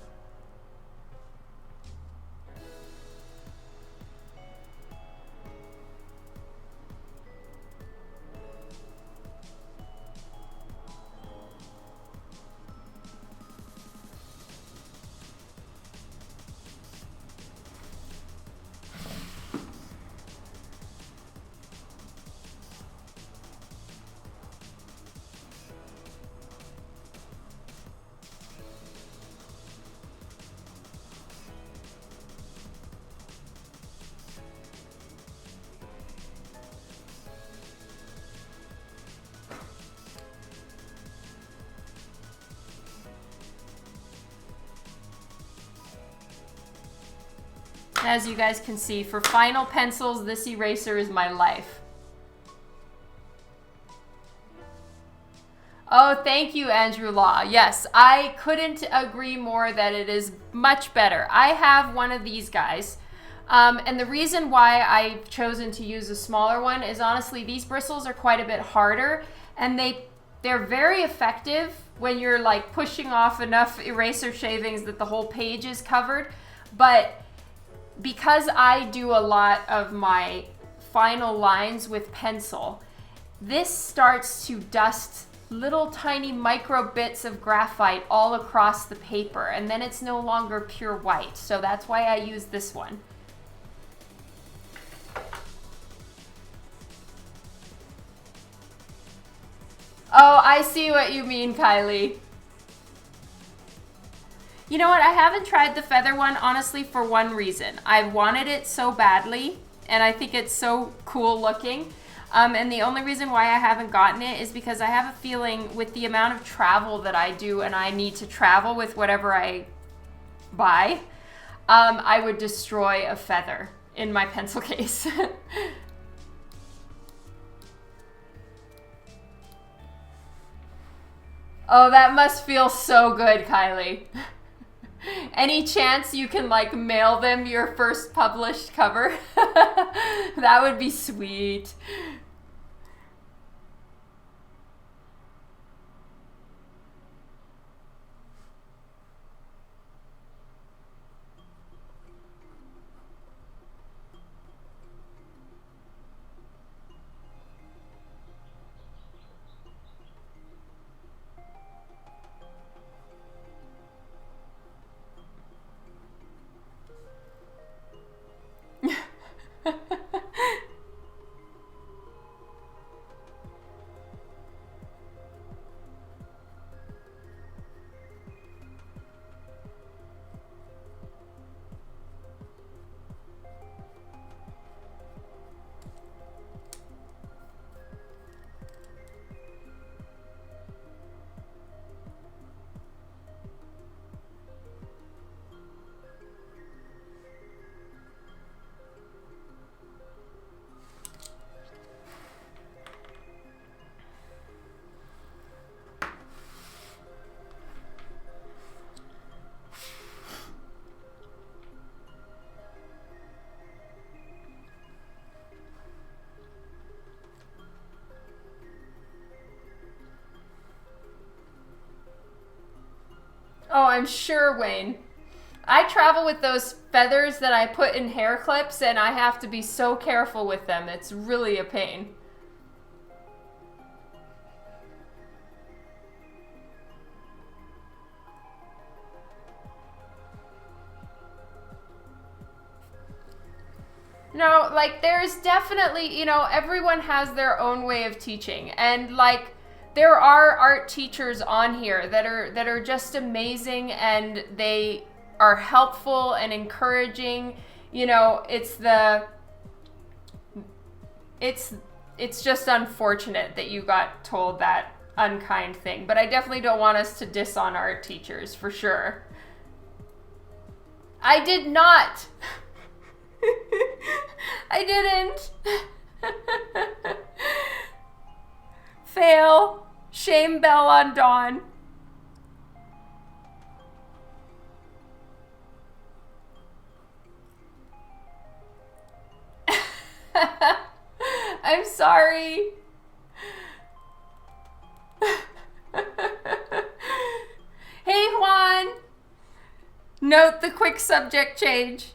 As you guys can see, for final pencils, this eraser is my life. Oh, thank you, Andrew Law. Yes, I couldn't agree more that it is much better. I have one of these guys. And the reason why I've chosen to use a smaller one is honestly, these bristles are quite a bit harder, and they're very effective when you're like pushing off enough eraser shavings that the whole page is covered. But because I do a lot of my final lines with pencil, this starts to dust little tiny micro bits of graphite all across the paper, and then it's no longer pure white. So that's why I use this one. Oh, I see what you mean, Kylie. You know what? I haven't tried the feather one, honestly, for one reason. I wanted it so badly, and I think it's so cool looking. And the only reason why I haven't gotten it is because I have a feeling with the amount of travel that I do, and I need to travel with whatever I buy, I would destroy a feather in my pencil case. Oh, that must feel so good, Kylie. Any chance you can like mail them your first published cover? That would be sweet. Oh, I'm sure, Wayne. I travel with those feathers that I put in hair clips, and I have to be so careful with them. It's really a pain. No, like there's definitely, everyone has their own way of teaching. And like there are art teachers on here that are just amazing, and they are helpful and encouraging. It's just unfortunate that you got told that unkind thing. But I definitely don't want us to diss on art teachers, for sure. I did not. I didn't. Fail. Shame bell on Dawn. I'm sorry. Hey, Juan. Note the quick subject change.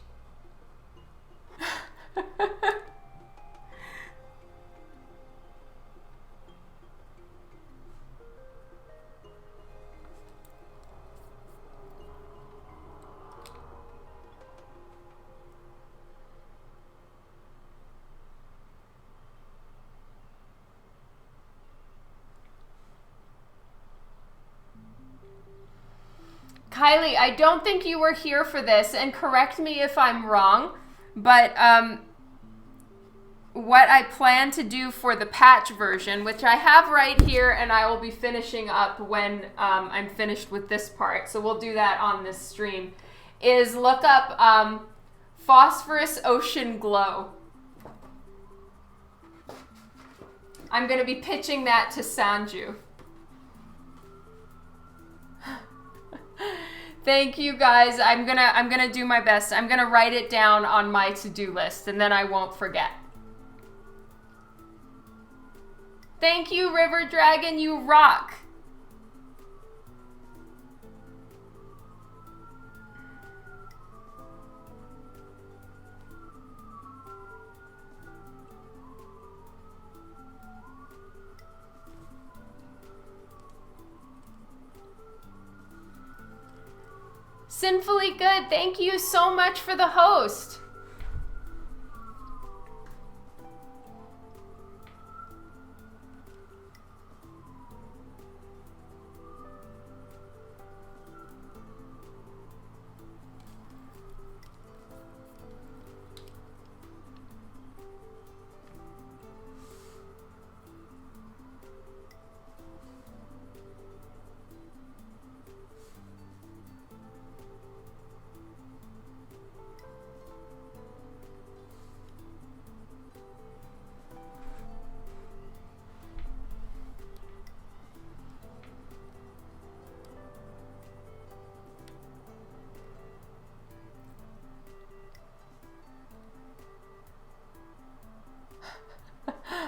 Kylie, I don't think you were here for this, and correct me if I'm wrong, but what I plan to do for the patch version, which I have right here, and I will be finishing up when I'm finished with this part, so we'll do that on this stream, is look up phosphorus ocean glow. I'm going to be pitching that to Sanju. Thank you guys. I'm gonna do my best. I'm gonna write it down on my to-do list, and then I won't forget. Thank you, River Dragon. You rock. Sinfully Good, thank you so much for the host.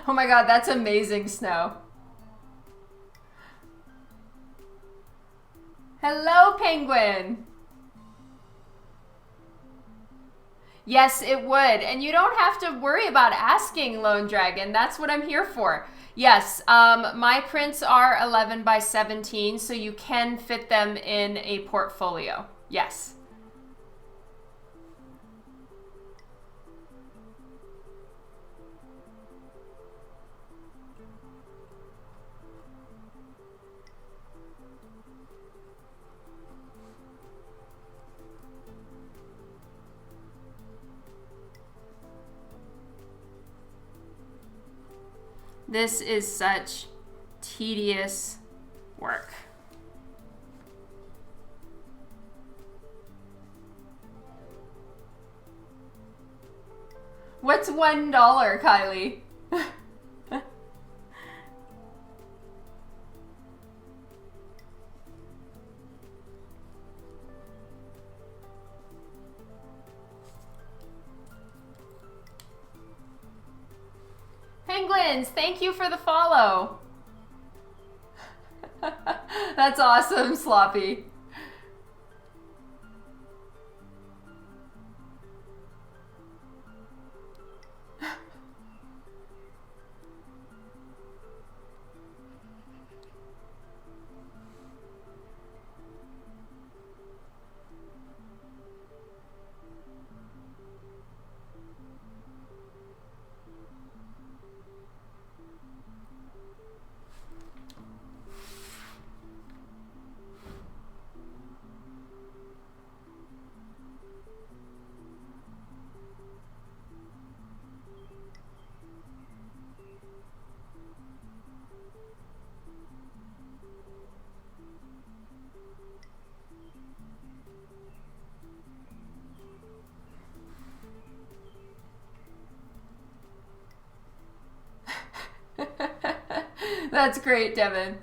Oh my god, that's amazing, Snow. Hello, Penguin. Yes, it would. And you don't have to worry about asking, Lone Dragon. That's what I'm here for. Yes, my prints are 11 by 17, so you can fit them in a portfolio. Yes. This is such tedious work. What's $1, Kylie? Penguins, thank you for the follow. That's awesome, Sloppy. That's great, Devin.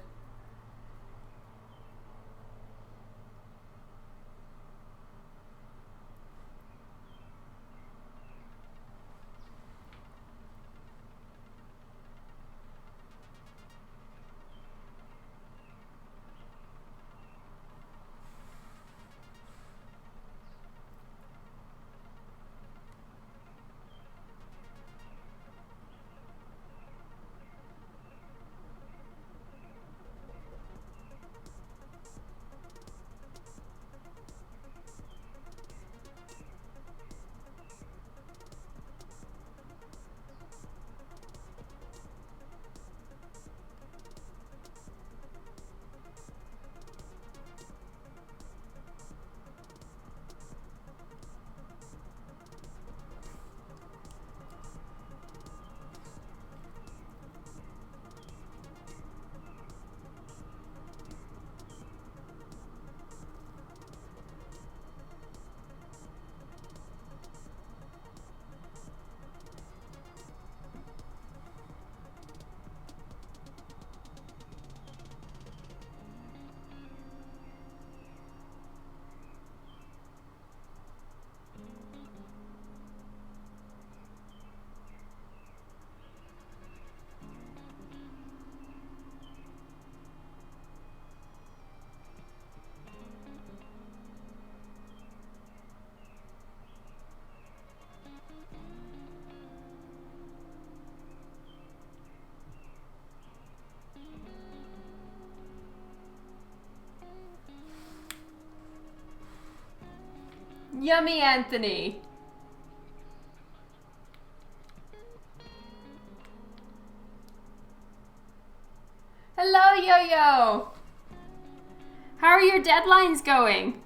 Yummy, Anthony. Hello, Yo-Yo. How are your deadlines going?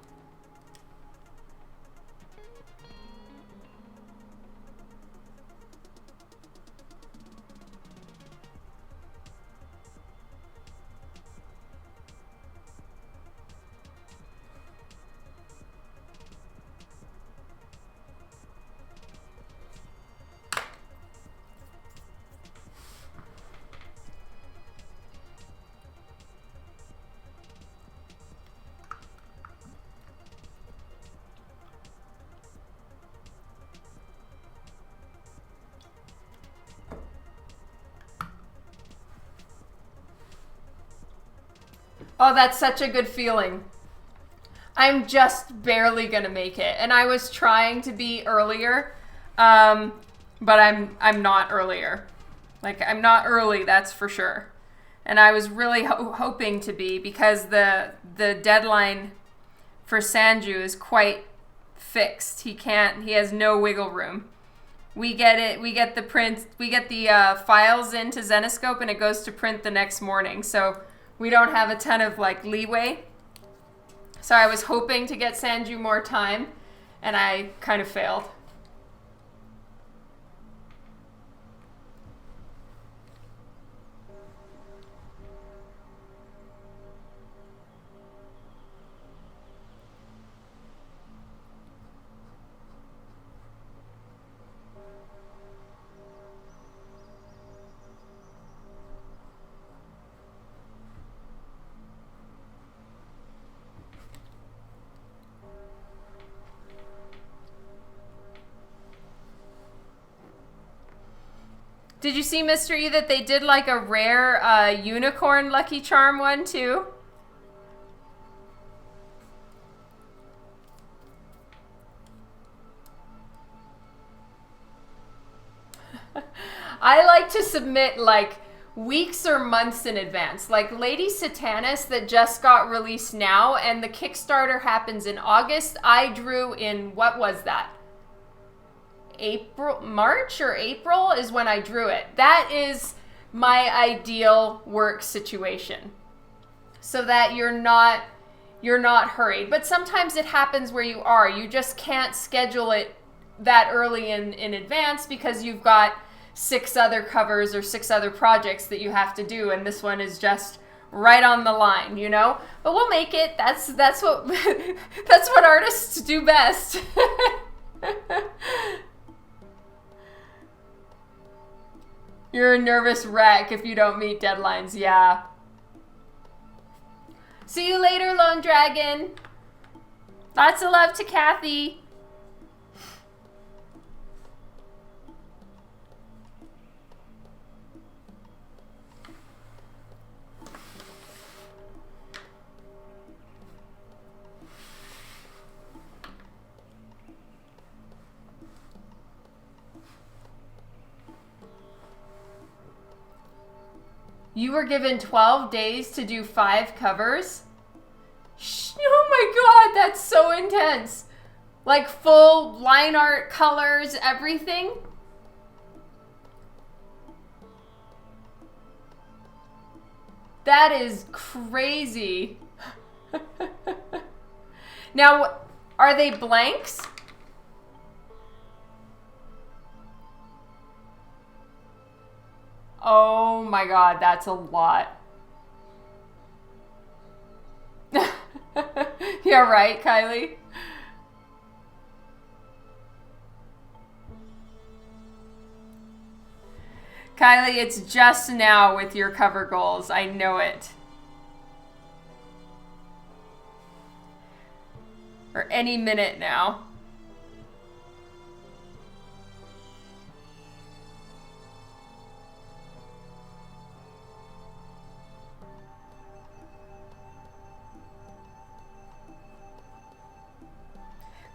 Oh, that's such a good feeling. I'm just barely gonna make it, and I was trying to be earlier, but I'm not earlier. Like, I'm not early, that's for sure. And I was really hoping to be, because the deadline for Sanju is quite fixed. He has no wiggle room. We get the files into Zenescope, and it goes to print the next morning. So we don't have a ton of like leeway. So I was hoping to get Sanju more time, and I kind of failed. Did you see, Mr. E, that they did like a rare unicorn Lucky Charm one too? I like to submit like weeks or months in advance. Like Lady Satanas that just got released now, and the Kickstarter happens in August. I drew in, what was that? March or April is when I drew it. That is my ideal work situation, so that you're not hurried. But sometimes it happens where you are. You just can't schedule it that early in advance because you've got 6 other covers or 6 other projects that you have to do, and this one is just right on the line, you know? But we'll make it. That's what that's what artists do best. You're a nervous wreck if you don't meet deadlines, yeah. See you later, Lone Dragon. Lots of love to Kathy. You were given 12 days to do 5 covers? Oh my god, that's so intense. Like full line art, colors, everything? That is crazy. Now, are they blanks? Oh my god, that's a lot. Yeah, right, Kylie? Kylie, it's just now with your cover goals. I know it. Or any minute now.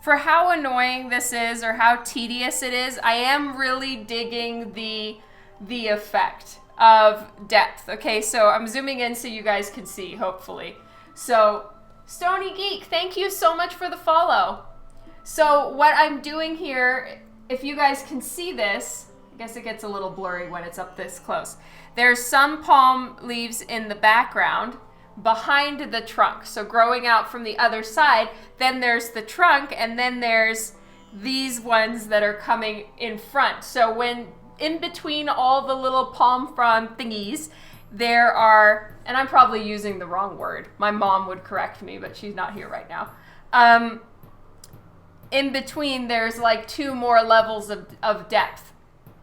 For how annoying this is or how tedious it is, I am really digging the effect of depth. Okay, so I'm zooming in so you guys can see, hopefully. So, Stony Geek, thank you so much for the follow. So what I'm doing here, if you guys can see this, I guess it gets a little blurry when it's up this close. There's some palm leaves in the background behind the trunk, so growing out from the other side. Then there's the trunk, and then there's these ones that are coming in front. So when in between all the little palm frond thingies, there are, and I'm probably using the wrong word. My mom would correct me, but she's not here right now. In between, there's like 2 more levels of depth.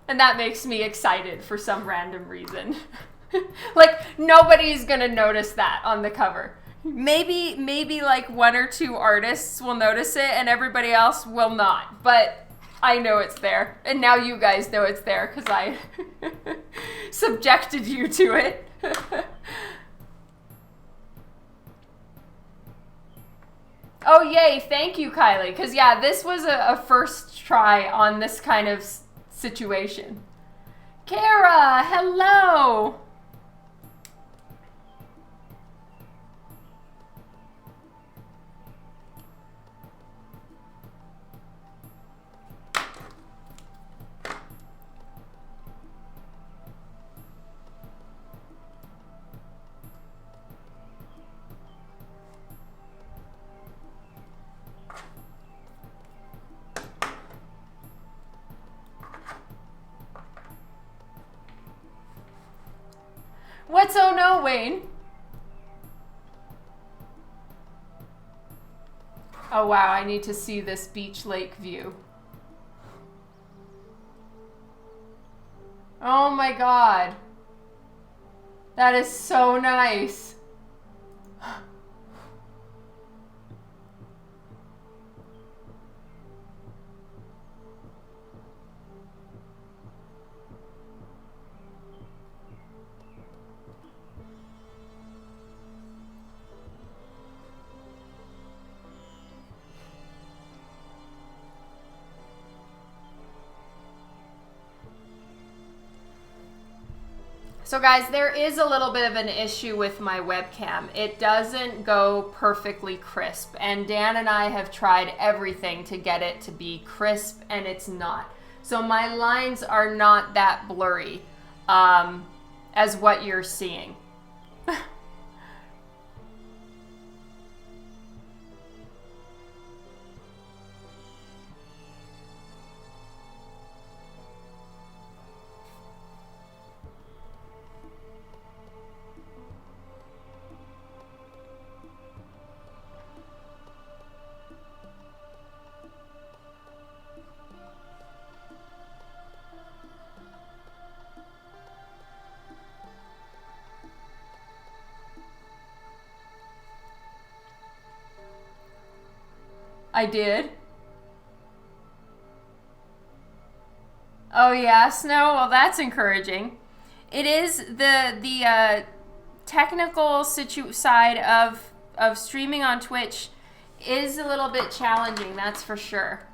And that makes me excited for some random reason. Like, nobody's gonna notice that on the cover. Maybe like 1 or 2 artists will notice it and everybody else will not. But I know it's there. And now you guys know it's there because I subjected you to it. Oh, yay. Thank you, Kylie. Because, yeah, this was a first try on this kind of situation. Kara, hello. What's oh no, Wayne? Oh wow, I need to see this beach lake view. Oh my god. That is so nice. So guys, there is a little bit of an issue with my webcam. It doesn't go perfectly crisp, and Dan and I have tried everything to get it to be crisp, and it's not. So my lines are not that blurry as what you're seeing. I did. Oh yeah, Snow. Well, that's encouraging. It is the technical side of streaming on Twitch is a little bit challenging. That's for sure.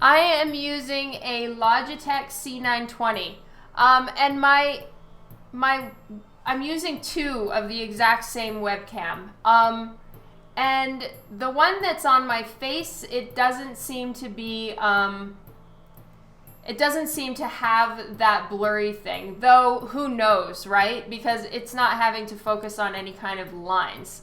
I am using a Logitech C920, and I'm using two of the exact same webcam. And the one that's on my face, it doesn't seem to be, it doesn't seem to have that blurry thing, though who knows, right? Because it's not having to focus on any kind of lines.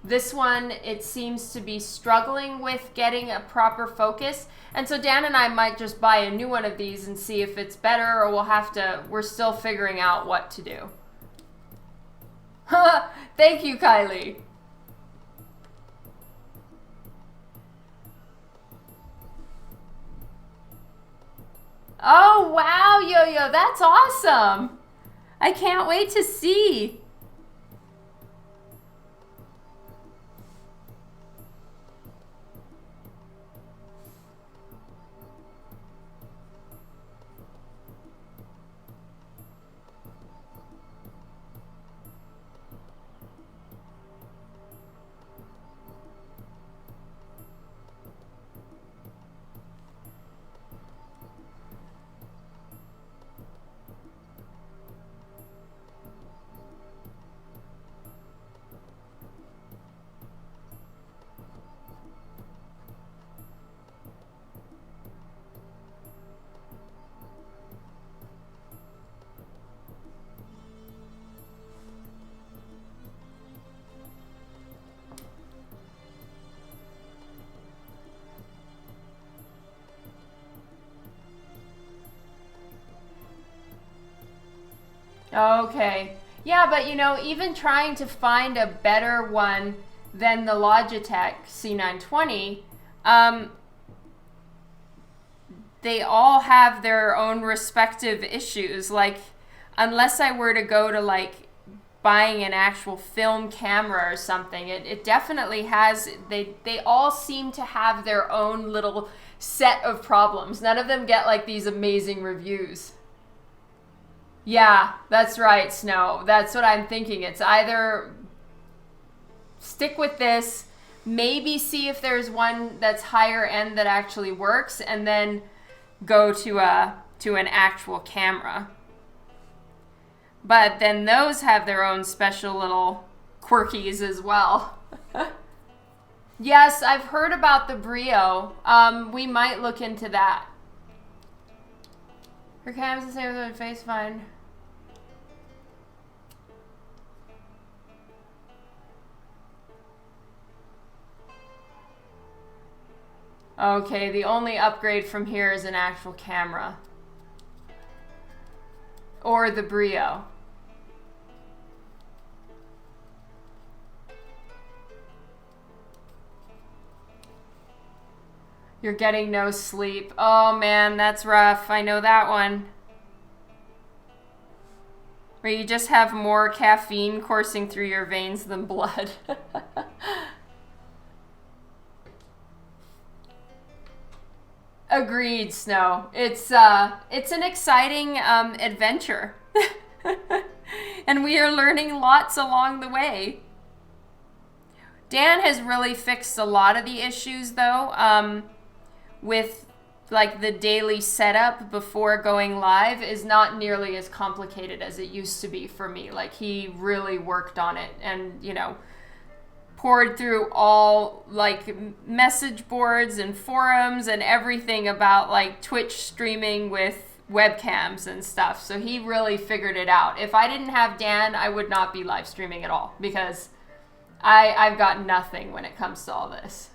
This one, it seems to be struggling with getting a proper focus. And so Dan and I might just buy a new one of these and see if it's better, or we're still figuring out what to do. Thank you, Kylie. Oh, wow, Yo-Yo, that's awesome. I can't wait to see. Okay. Yeah, but you know, even trying to find a better one than the Logitech C920, they all have their own respective issues. Like, unless I were to go to like buying an actual film camera or something, it definitely has, they all seem to have their own little set of problems. None of them get like these amazing reviews. Yeah, that's right, Snow. That's what I'm thinking. It's either stick with this, maybe see if there's one that's higher end that actually works, and then go to an actual camera. But then those have their own special little quirkies as well. Yes, I've heard about the Brio. We might look into that. Her cam's the same as my face, fine. Okay, the only upgrade from here is an actual camera. Or the Brio. You're getting no sleep. Oh man, that's rough. I know that one. Where you just have more caffeine coursing through your veins than blood. Agreed, Snow. It's an exciting adventure. And we are learning lots along the way. Dan has really fixed a lot of the issues though. With like the daily setup before going live is not nearly as complicated as it used to be for me. Like he really worked on it and, you know, poured through all like message boards and forums and everything about like Twitch streaming with webcams and stuff. So he really figured it out. If I didn't have Dan, I would not be live streaming at all, because I've got nothing when it comes to all this.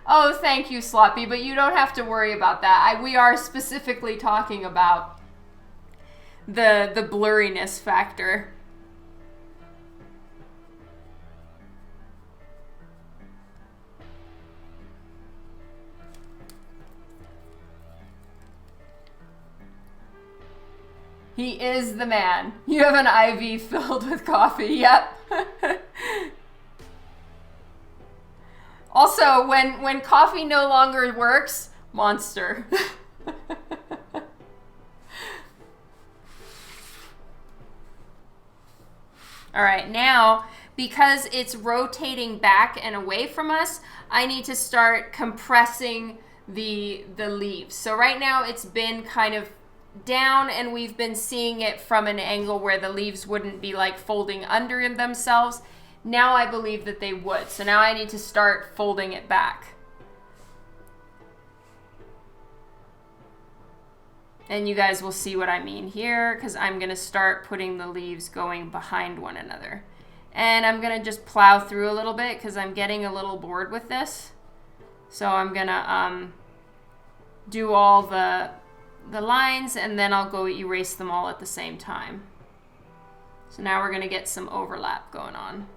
Oh, thank you, Sloppy, but you don't have to worry about that. We are specifically talking about the blurriness factor. He is the man. You have an IV filled with coffee. Yep. Also, when coffee no longer works, Monster. All right, now, because it's rotating back and away from us, I need to start compressing the leaves. So right now it's been kind of down, and we've been seeing it from an angle where the leaves wouldn't be like folding under themselves. Now I believe that they would. So now I need to start folding it back. And you guys will see what I mean here, because I'm going to start putting the leaves going behind one another. And I'm going to just plow through a little bit because I'm getting a little bored with this. So I'm going to do all the lines, and then I'll go erase them all at the same time. So now we're going to get some overlap going on.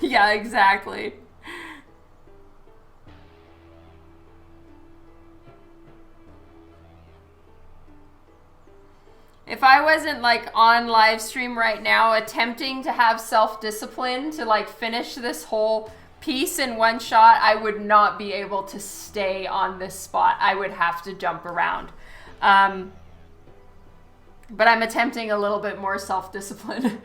Yeah, exactly. If I wasn't like on live stream right now attempting to have self-discipline to like finish this whole piece in one shot, I would not be able to stay on this spot. I would have to jump around. But I'm attempting a little bit more self-discipline.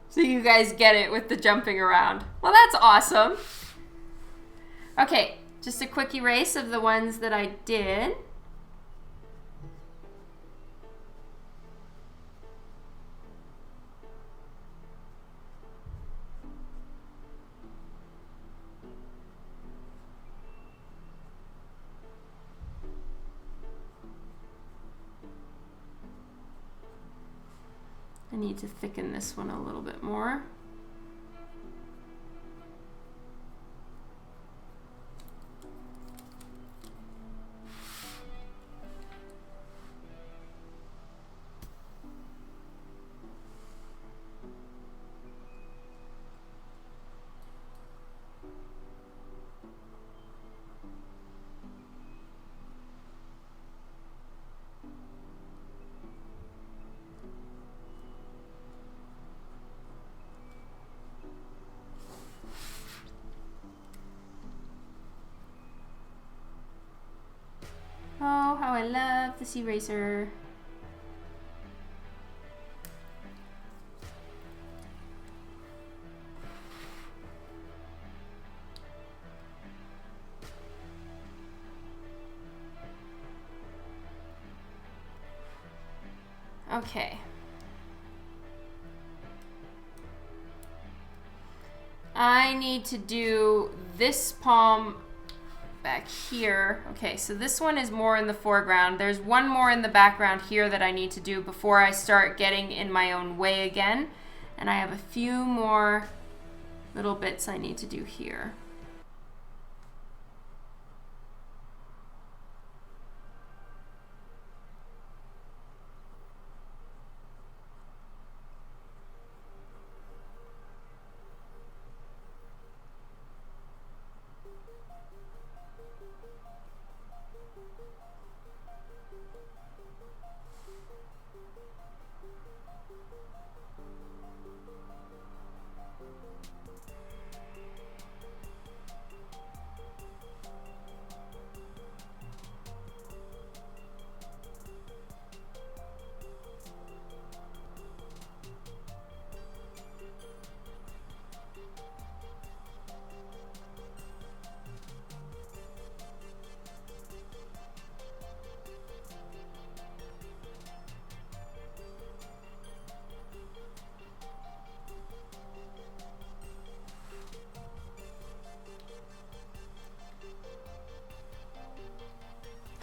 So you guys get it with the jumping around. Well, that's awesome. Okay, just a quick erase of the ones that I did. I need to thicken this one a little bit more. Oh, how I love this eraser. Okay. I need to do this palm back here. Okay, so this one is more in the foreground. There's one more in the background here that I need to do before I start getting in my own way again. And I have a few more little bits I need to do here.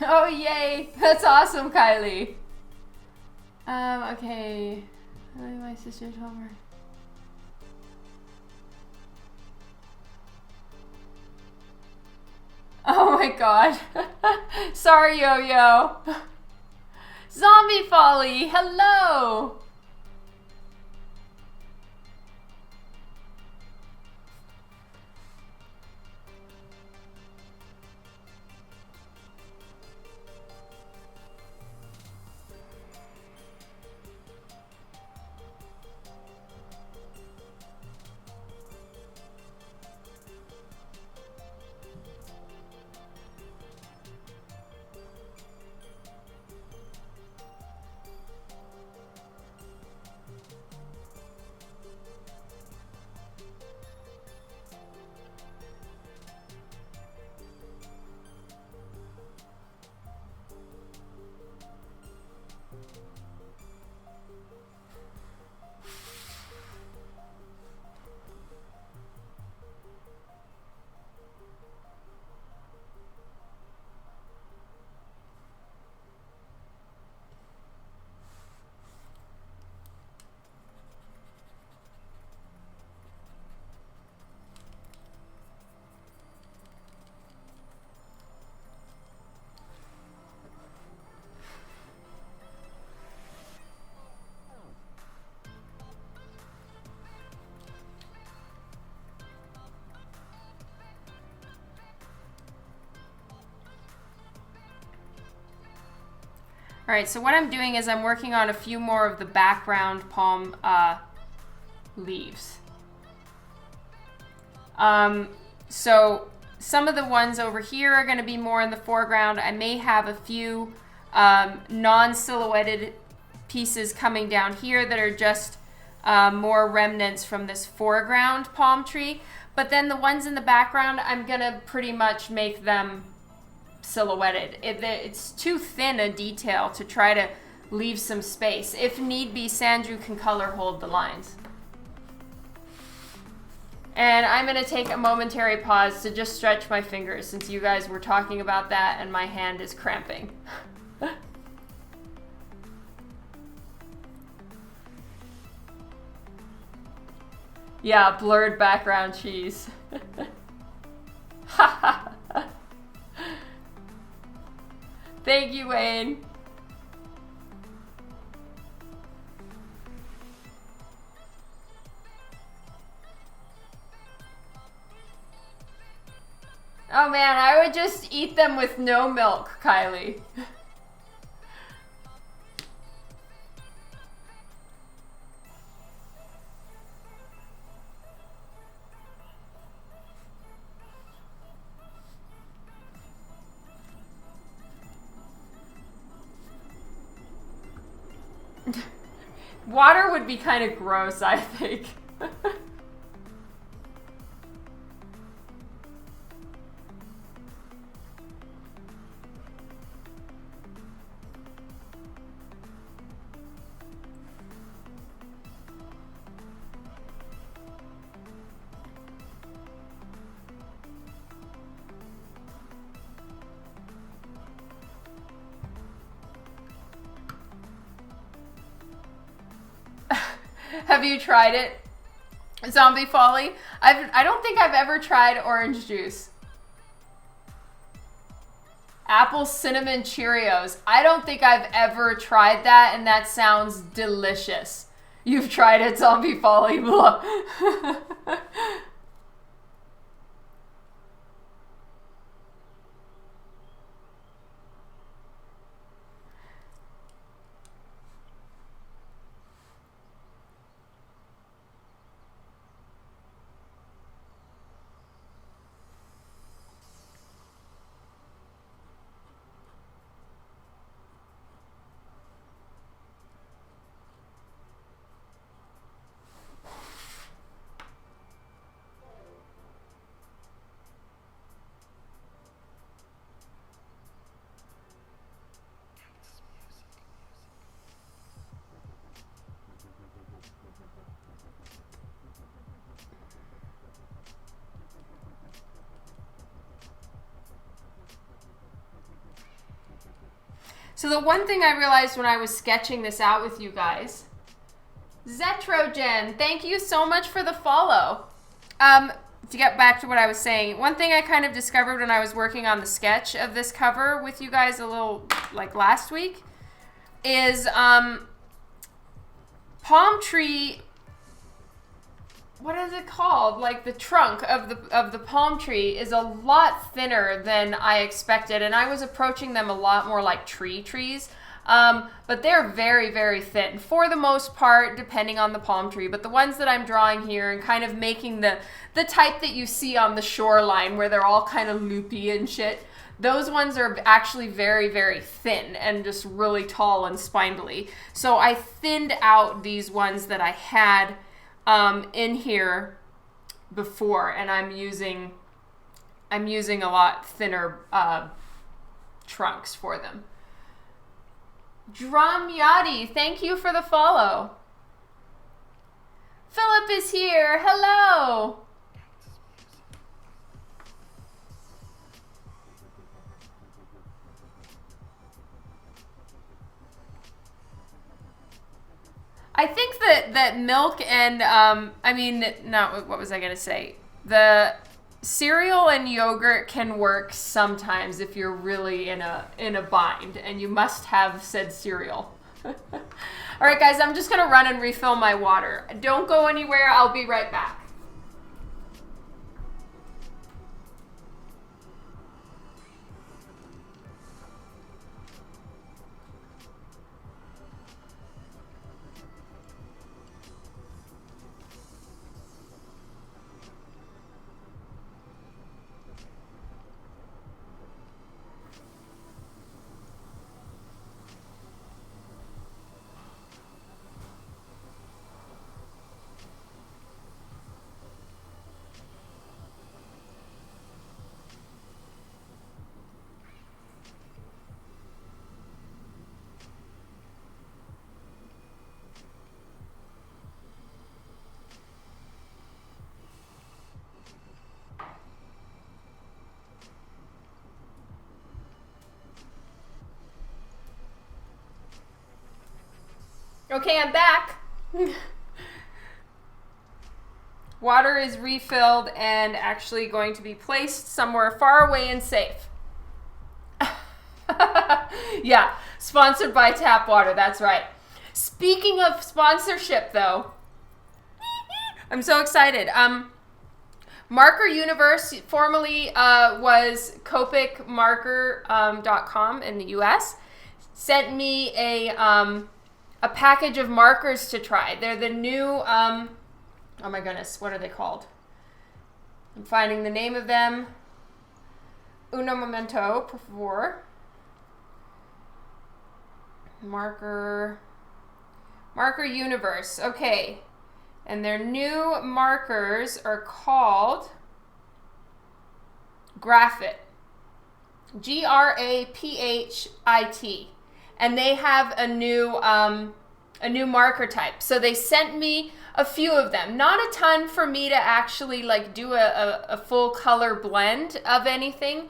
Oh, yay! That's awesome, Kylie. Okay. My sister's homework. Oh my god. Sorry, Yo-Yo. Zombie Folly, hello! All right, so what I'm doing is I'm working on a few more of the background palm leaves. So some of the ones over here are going to be more in the foreground. I may have a few non-silhouetted pieces coming down here that are just more remnants from this foreground palm tree. But then the ones in the background, I'm going to pretty much make them silhouetted. It's too thin a detail to try to leave some space. If need be, Sandru can color hold the lines. And I'm going to take a momentary pause to just stretch my fingers since you guys were talking about that and my hand is cramping. Yeah, blurred background cheese. Thank you, Wayne. Oh man, I would just eat them with no milk, Kylie. Water would be kind of gross, I think. Have you tried it? Zombie Folly? I don't think I've ever tried orange juice. Apple Cinnamon Cheerios. I don't think I've ever tried that, and that sounds delicious. You've tried it, Zombie Folly. So the one thing I realized when I was sketching this out with you guys, Zetrogen, thank you so much for the follow. To get back to what I was saying, one thing I kind of discovered when I was working on the sketch of this cover with you guys a little like last week is palm tree, what is it called? Like the trunk of the palm tree is a lot thinner than I expected, and I was approaching them a lot more like trees. But they're very, very thin for the most part, depending on the palm tree. But the ones that I'm drawing here and kind of making the type that you see on the shoreline where they're all kind of loopy and shit, those ones are actually very, very thin and just really tall and spindly. So I thinned out these ones that I had in here before, and I'm using a lot thinner trunks for them. Drum Yadi, thank you for the follow. Philip is here. Hello. I think that milk and what was I gonna say? The cereal and yogurt can work sometimes if you're really in a bind and you must have said cereal. All right, guys, I'm just gonna run and refill my water. Don't go anywhere. I'll be right back. Okay, I'm back. Water is refilled and actually going to be placed somewhere far away and safe. Yeah, sponsored by Tap Water, that's right. Speaking of sponsorship, though, I'm so excited. Marker Universe formerly was CopicMarker.com in the US, sent me a package of markers to try. They're the new, oh my goodness, what are they called? I'm finding the name of them. Uno momento, por favor. Marker Universe, okay. And their new markers are called Graphit. Graphit. And they have a new marker type. So they sent me a few of them. Not a ton for me to actually like do a full color blend of anything.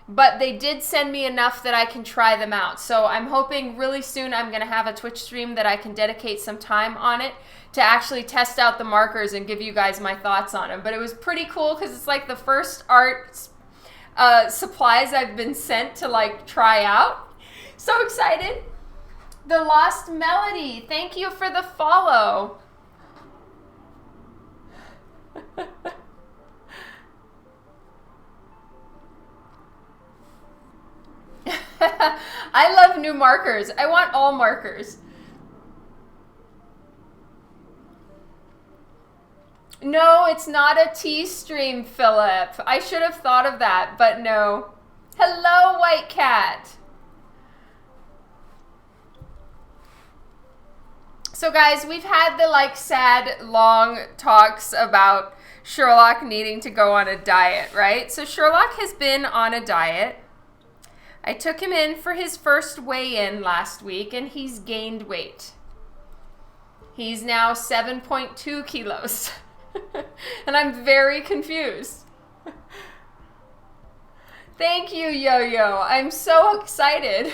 But they did send me enough that I can try them out. So I'm hoping really soon I'm going to have a Twitch stream that I can dedicate some time on it to actually test out the markers and give you guys my thoughts on them. But it was pretty cool because it's like the first art supplies I've been sent to like try out. So excited. The Lost Melody, thank you for the follow. I love new markers. I want all markers. No, it's not a tea stream, Philip. I should have thought of that, but no. Hello, White Cat. So guys, we've had the like sad, long talks about Sherlock needing to go on a diet, right? So Sherlock has been on a diet. I took him in for his first weigh-in last week, and he's gained weight. He's now 7.2 kilos. And I'm very confused. Thank you, Yo-Yo. I'm so excited.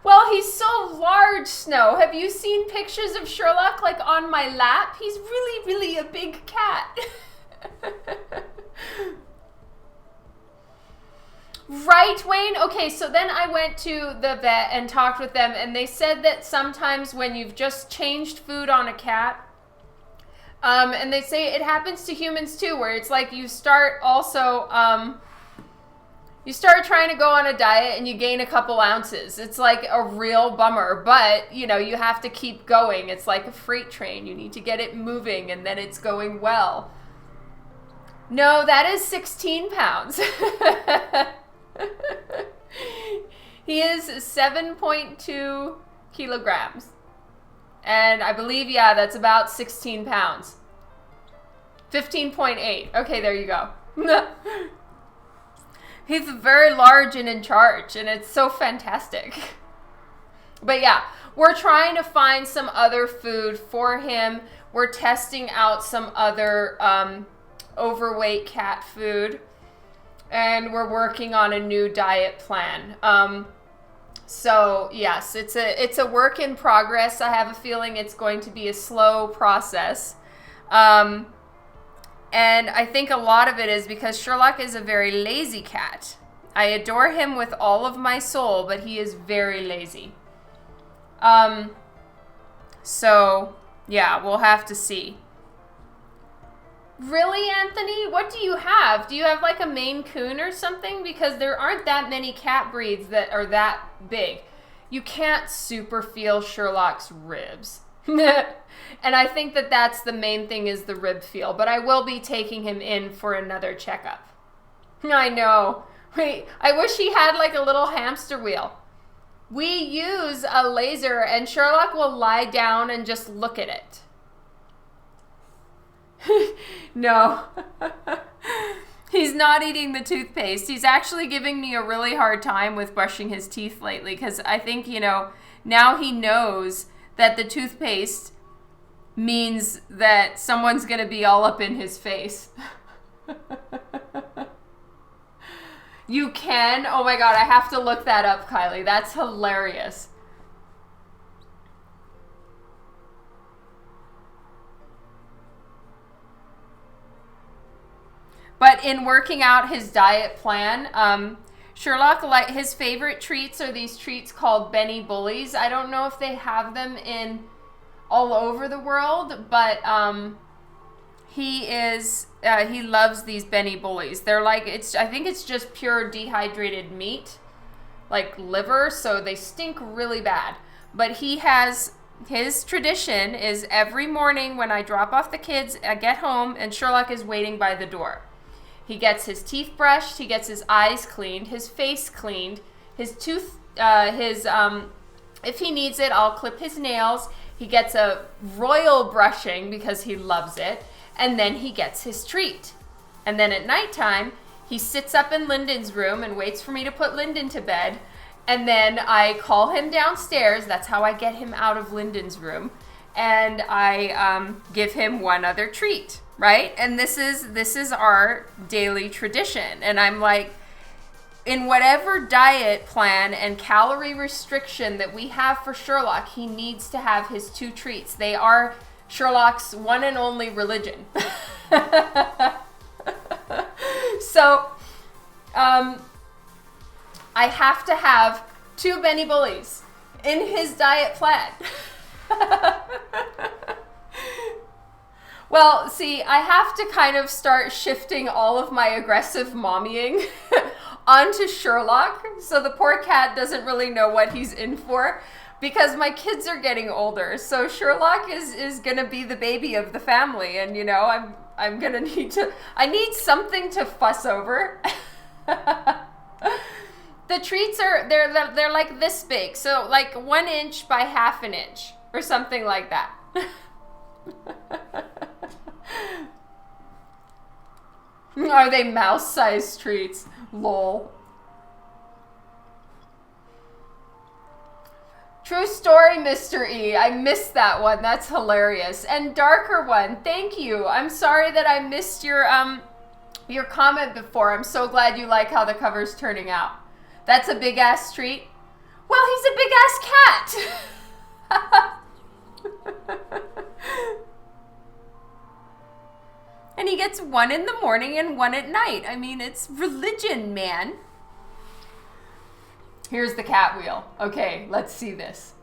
Well, he's so large, Snow. Have you seen pictures of Sherlock like on my lap? He's really, really a big cat. Right, Wayne? Okay, so then I went to the vet and talked with them, and they said that sometimes when you've just changed food on a cat, and they say it happens to humans too, where it's like you start also... you start trying to go on a diet and you gain a couple ounces. It's like a real bummer, but you know, you have to keep going. It's like a freight train. You need to get it moving and then it's going well. No, that is 16 pounds. He is 7.2 kilograms. And I believe, yeah, that's about 16 pounds. 15.8. Okay, there you go. He's very large and in charge, and it's so fantastic. But yeah, we're trying to find some other food for him. We're testing out some other overweight cat food, and we're working on a new diet plan. So yes, it's a work in progress. I have a feeling it's going to be a slow process. And I think a lot of it is because Sherlock is a very lazy cat. I adore him with all of my soul, but he is very lazy. So, yeah, we'll have to see. Really, Anthony? What do you have? Do you have like a Maine Coon or something? Because there aren't that many cat breeds that are that big. You can't super feel Sherlock's ribs. And I think that that's the main thing is the rib feel. But I will be taking him in for another checkup. I know. Wait, I wish he had like a little hamster wheel. We use a laser and Sherlock will lie down and just look at it. No. He's not eating the toothpaste. He's actually giving me a really hard time with brushing his teeth lately because I think, you know, now he knows that the toothpaste means that someone's going to be all up in his face. You can? Oh my God, I have to look that up, Kylie. That's hilarious. But in working out his diet plan, Sherlock, like his favorite treats are these treats called Benny Bullies. I don't know if they have them in all over the world, but he loves these Benny Bullies. They're like, I think it's just pure dehydrated meat, like liver, so they stink really bad. But his tradition is every morning when I drop off the kids, I get home and Sherlock is waiting by the door. He gets his teeth brushed, he gets his eyes cleaned, his face cleaned, his tooth, if he needs it, I'll clip his nails. He gets a royal brushing because he loves it, and then he gets his treat. And then at nighttime, he sits up in Lyndon's room and waits for me to put Lyndon to bed, and then I call him downstairs. That's how I get him out of Lyndon's room. and I give him one other treat, right? And this is our daily tradition. And I'm like, in whatever diet plan and calorie restriction that we have for Sherlock, he needs to have his 2 treats. They are Sherlock's one and only religion. So, I have to have 2 Benny Bullies in his diet plan. Well, see, I have to kind of start shifting all of my aggressive mommying onto Sherlock, so the poor cat doesn't really know what he's in for, because my kids are getting older. So Sherlock is gonna be the baby of the family, and you know, I'm gonna I need something to fuss over. The treats they're like this big, so like 1 inch by ½ an inch or something like that. Are they mouse-sized treats? Lol. True story, Mr. E. I missed that one. That's hilarious. And darker one. Thank you. I'm sorry that I missed your comment before. I'm so glad you like how the cover's turning out. That's a big-ass treat. Well, he's a big-ass cat. And he gets 1 in the morning and 1 at night. I mean, it's religion, man. Here's the cat wheel. Okay, let's see this.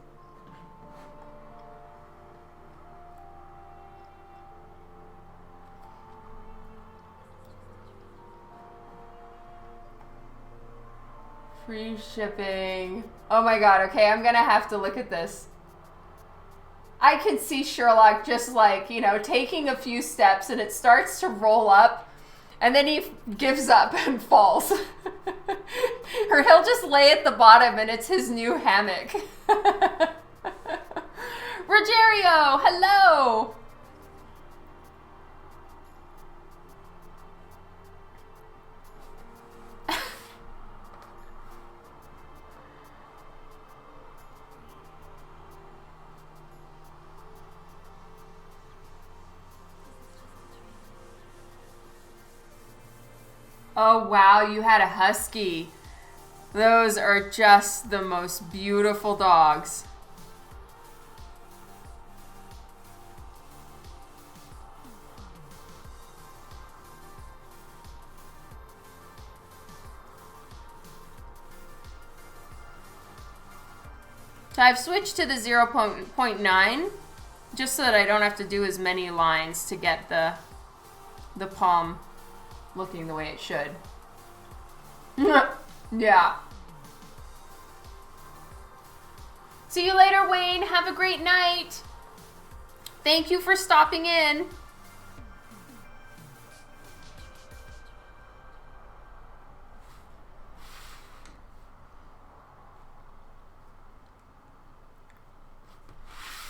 Free shipping. Oh my God, okay, I'm gonna have to look at this. I can see Sherlock just like, you know, taking a few steps and it starts to roll up and then he gives up and falls. Or he'll just lay at the bottom and it's his new hammock. Rogerio, hello. Oh wow, you had a husky. Those are just the most beautiful dogs. So I've switched to the 0.9 just so that I don't have to do as many lines to get the palm looking the way it should. Yeah. See you later, Wayne. Have a great night. Thank you for stopping in.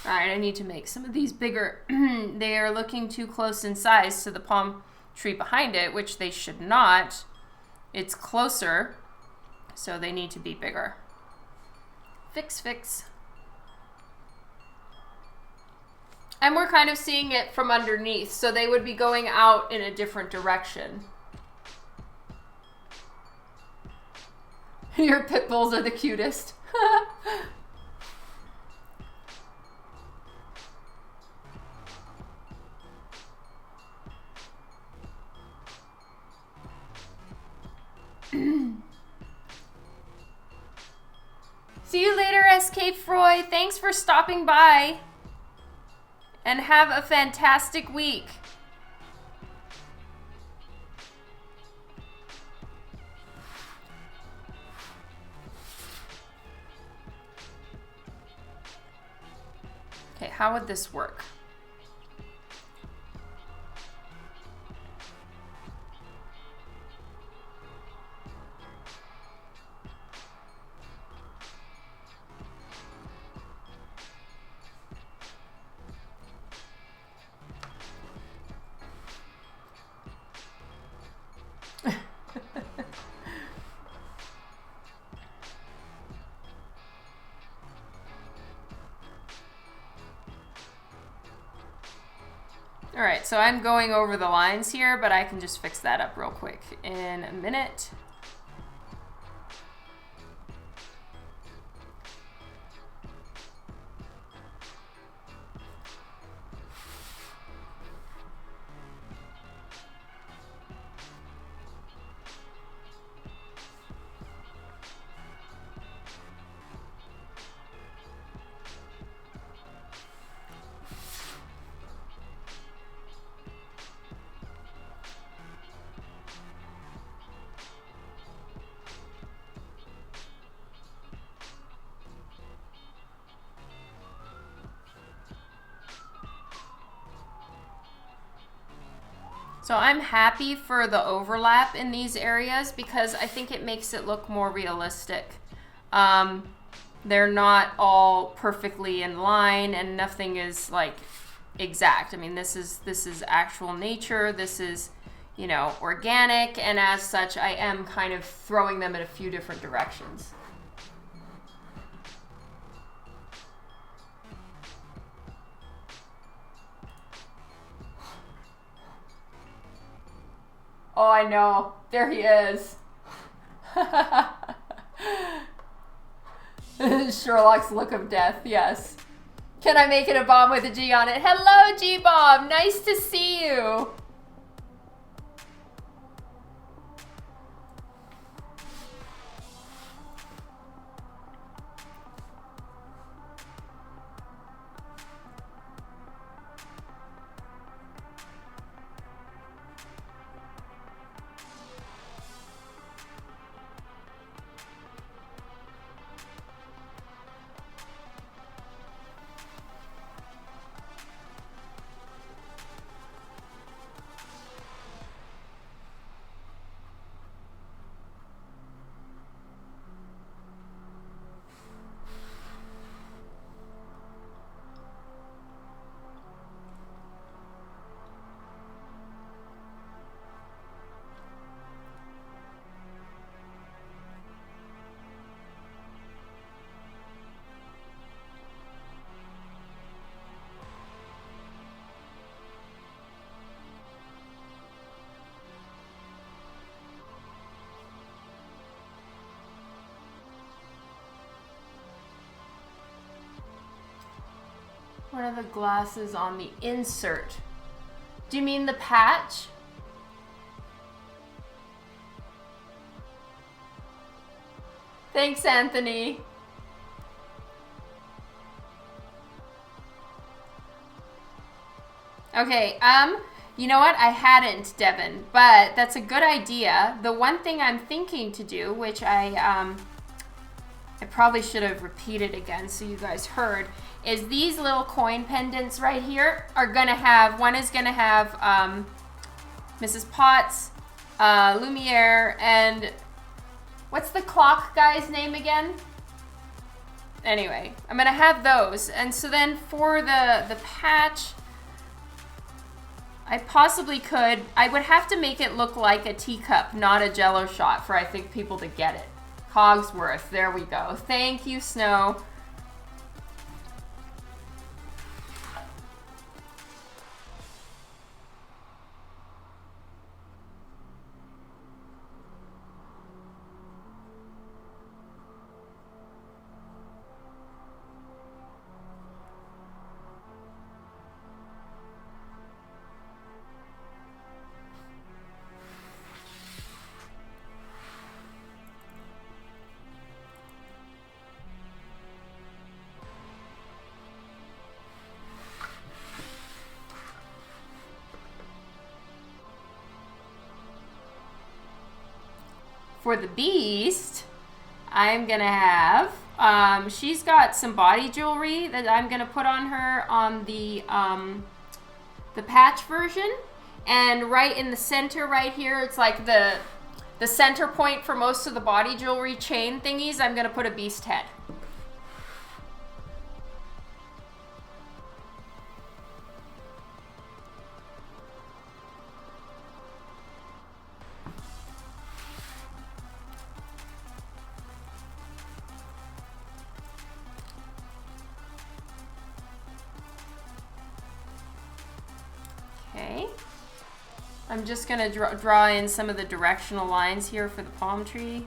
All right, I need to make some of these bigger. They are looking too close in size to the palm tree behind it, which they should not. It's closer, so they need to be bigger. Fix, fix. And we're kind of seeing it from underneath, so they would be going out in a different direction. Your pit bulls are the cutest. See you later, SK Froy. Thanks for stopping by. And have a fantastic week. Okay, how would this work? All right, so I'm going over the lines here, but I can just fix that up real quick in a minute. So I'm happy for the overlap in these areas because I think it makes it look more realistic. They're not all perfectly in line and nothing is like exact. I mean, this is actual nature. This is, you know, organic, and as such, I am kind of throwing them in a few different directions. Oh, I know. There he is. Sherlock's look of death, yes. Can I make it a bomb with a G on it? Hello, G-Bomb. Nice to see you. What are the glasses on the insert? Do you mean the patch? Thanks, Anthony. Okay, you know what? I hadn't, Devin, but that's a good idea. The one thing I'm thinking to do, which I probably should have repeated again so you guys heard, is these little coin pendants right here are gonna have, one is gonna have Mrs. Potts, Lumiere, and what's the clock guy's name again? Anyway, I'm gonna have those. And so then for the patch, I possibly could, I would have to make it look like a teacup, not a Jello shot for I think people to get it. Cogsworth, there we go. Thank you, Snow. For the beast, I'm gonna have, she's got some body jewelry that I'm gonna put on her on the patch version. And right in the center right here, it's like the center point for most of the body jewelry chain thingies, I'm gonna put a beast head. I'm just gonna draw in some of the directional lines here for the palm tree.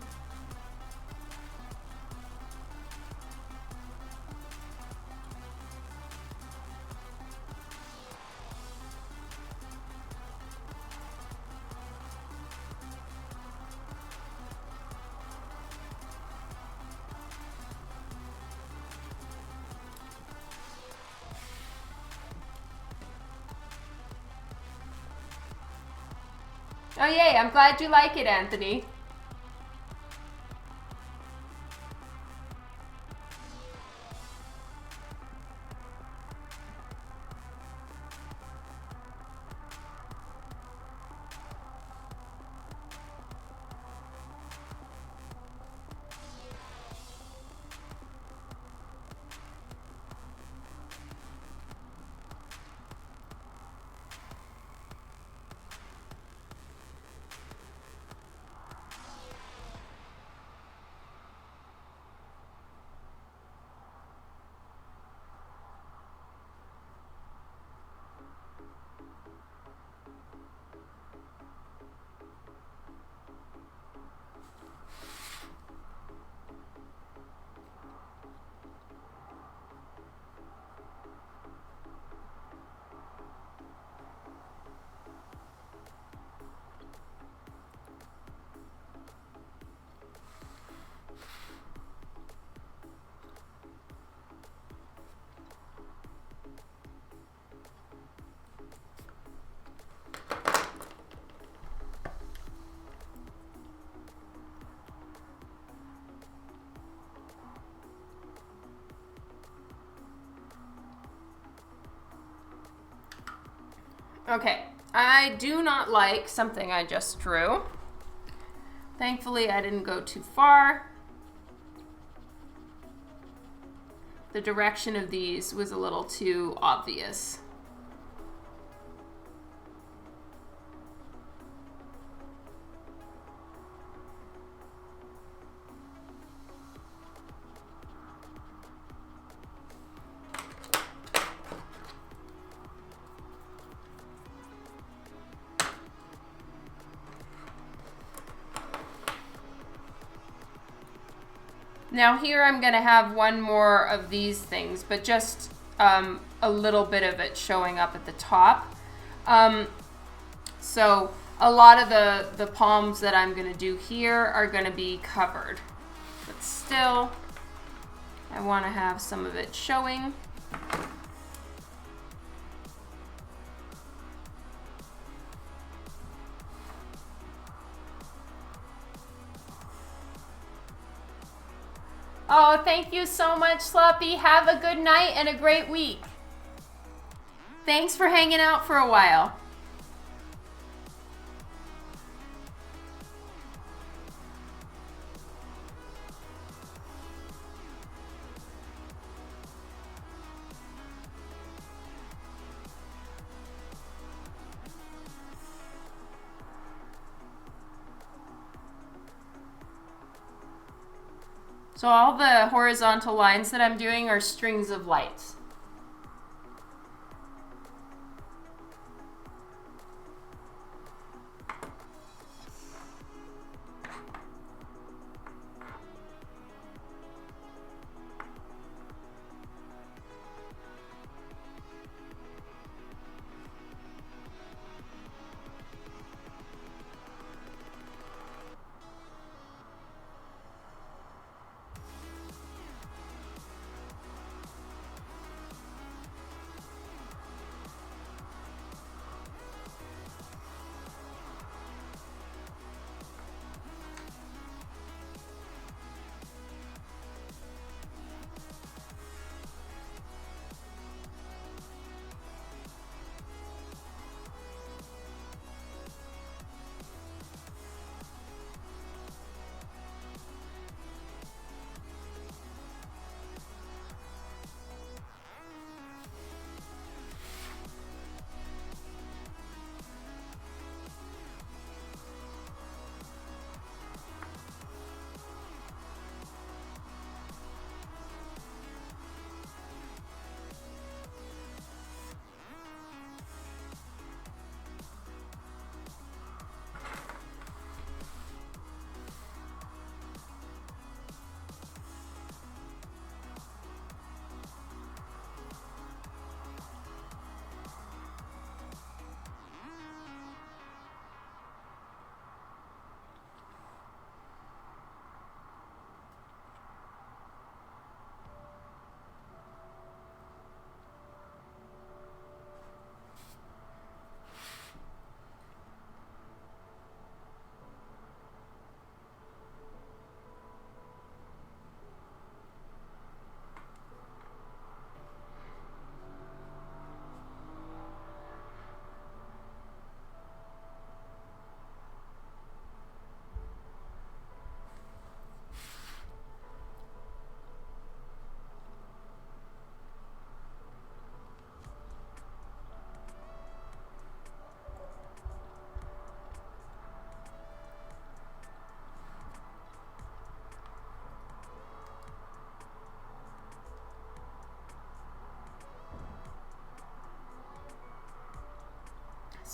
Oh yay, I'm glad you like it, Anthony. Okay, I do not like something I just drew. Thankfully, I didn't go too far. The direction of these was a little too obvious. Now here I'm going to have one more of these things, but just a little bit of it showing up at the top. So a lot of the palms that I'm going to do here are going to be covered. But still, I want to have some of it showing. Oh, thank you so much, Sloppy. Have a good night and a great week. Thanks for hanging out for a while. So all the horizontal lines that I'm doing are strings of lights.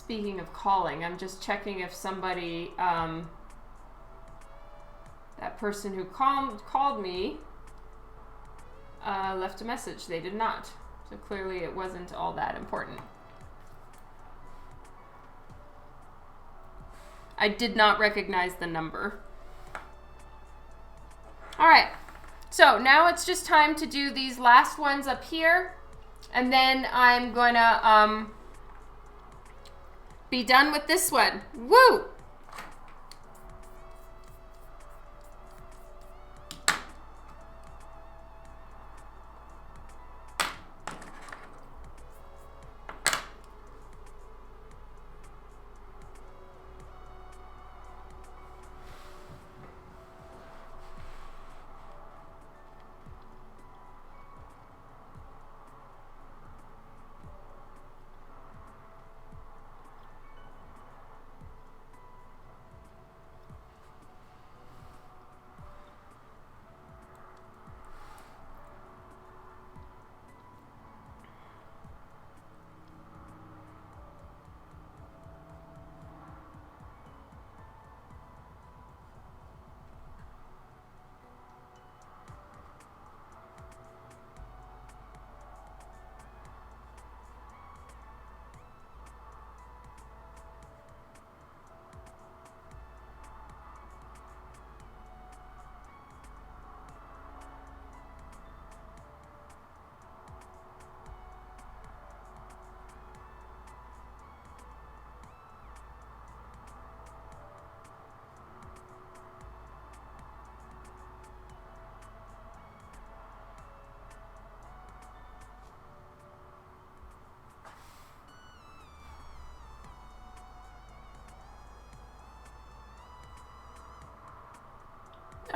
Speaking of calling, I'm just checking if somebody, that person who called me left a message. They did not. So clearly it wasn't all that important. I did not recognize the number. All right, so now it's just time to do these last ones up here, and then I'm going to be done with this one. Woo!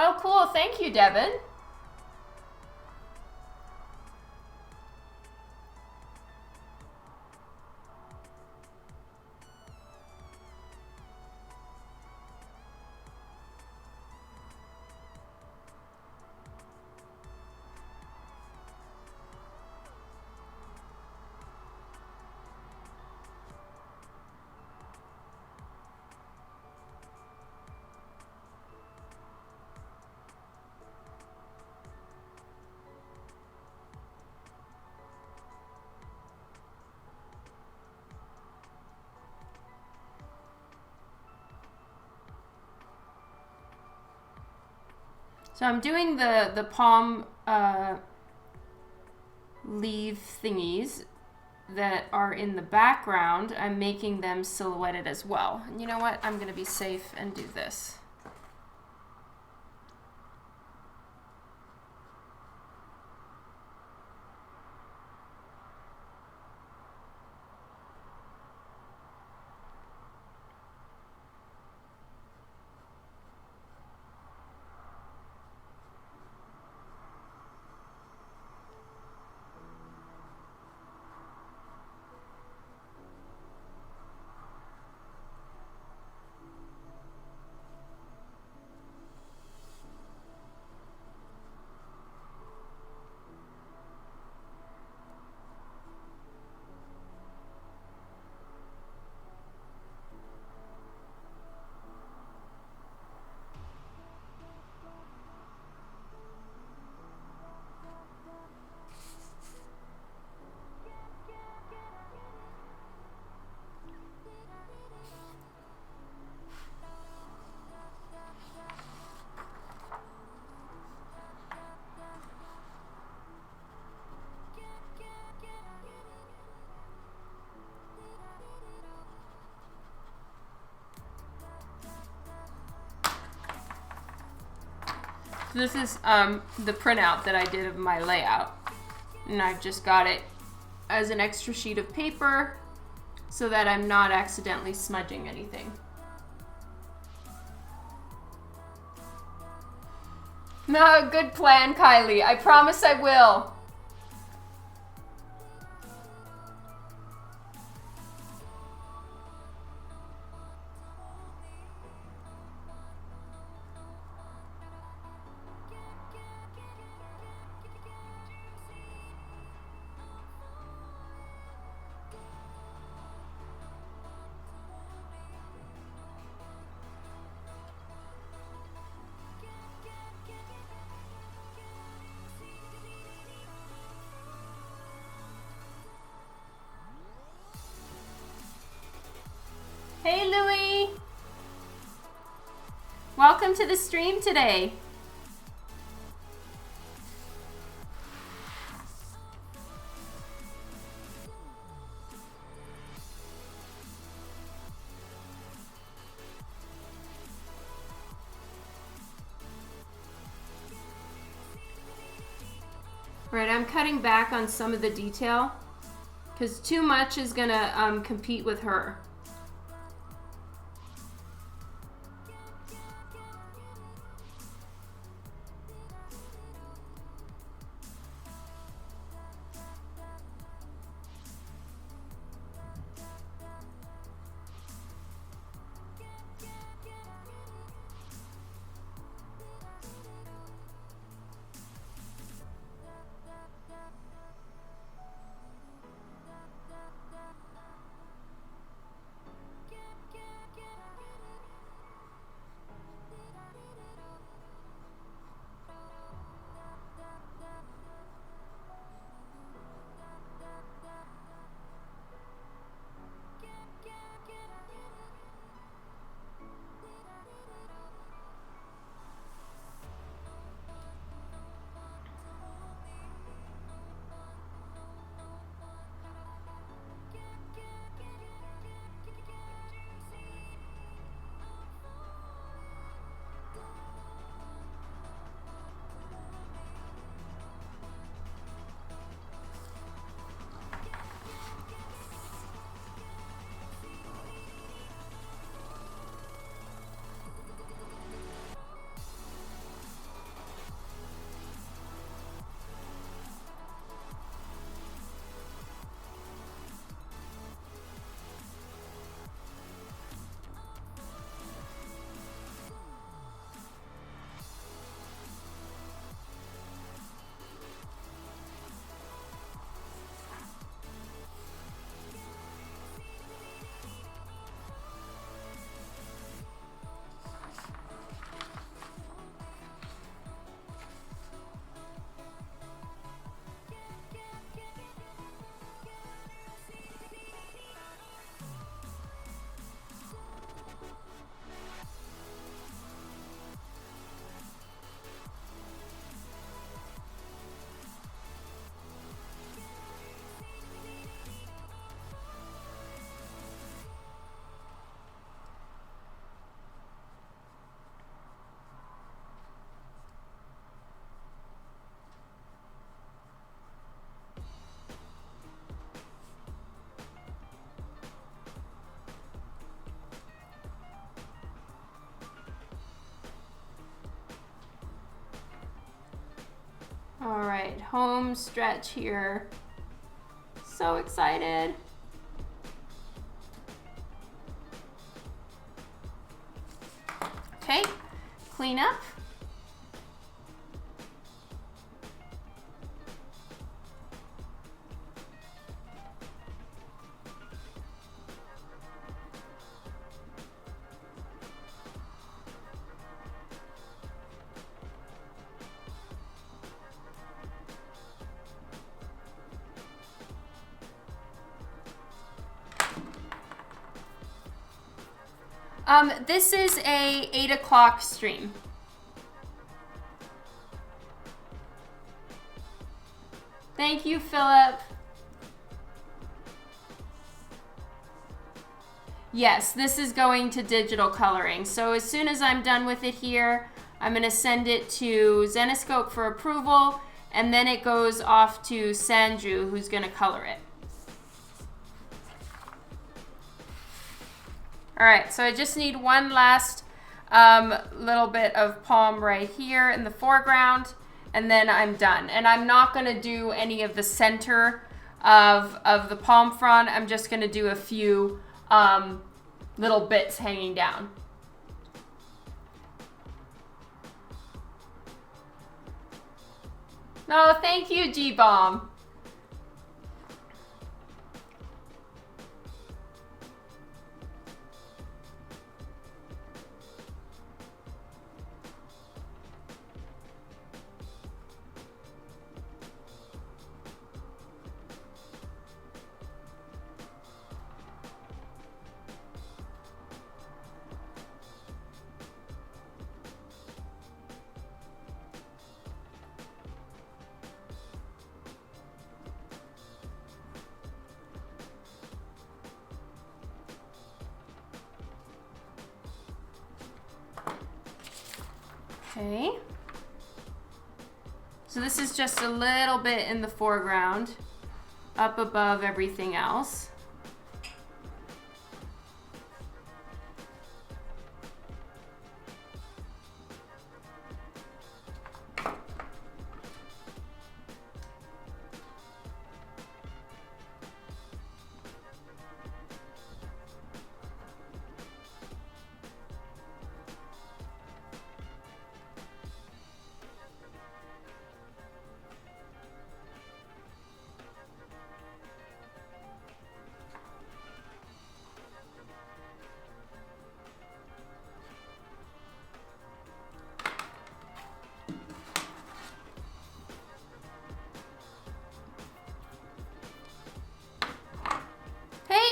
Oh, cool. Thank you, Devin. So I'm doing the palm leaf thingies that are in the background. I'm making them silhouetted as well. And you know what? I'm going to be safe and do this. This is the printout that I did of my layout, and I've just got it as an extra sheet of paper so that I'm not accidentally smudging anything. No, good plan, Kylie. I promise I will. Welcome to the stream today. All right, I'm cutting back on some of the detail because too much is gonna compete with her. All right, home stretch here. So excited. Okay, clean up. This is a 8 o'clock stream. Thank you, Philip. Yes, this is going to digital coloring. So as soon as I'm done with it here, I'm going to send it to Zenescope for approval, and then it goes off to Sanju, who's going to color it. All right, so I just need one last little bit of palm right here in the foreground, and then I'm done. And I'm not gonna do any of the center of the palm frond. I'm just gonna do a few little bits hanging down. No, thank you, G-Bomb. Okay. So this is just a little bit in the foreground, up above everything else.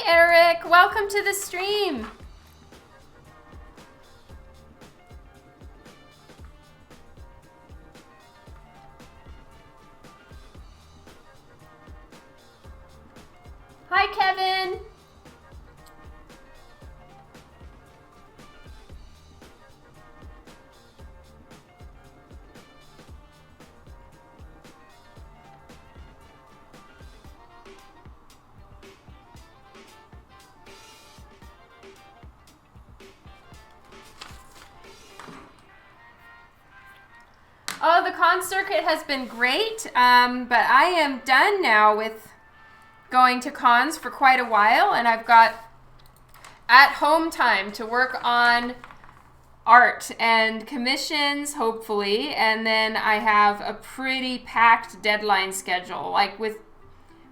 Eric, welcome to the stream. Hi, Kevin. Oh, the con circuit has been great, but I am done now with going to cons for quite a while, and I've got at-home time to work on art and commissions, hopefully, and then I have a pretty packed deadline schedule, like with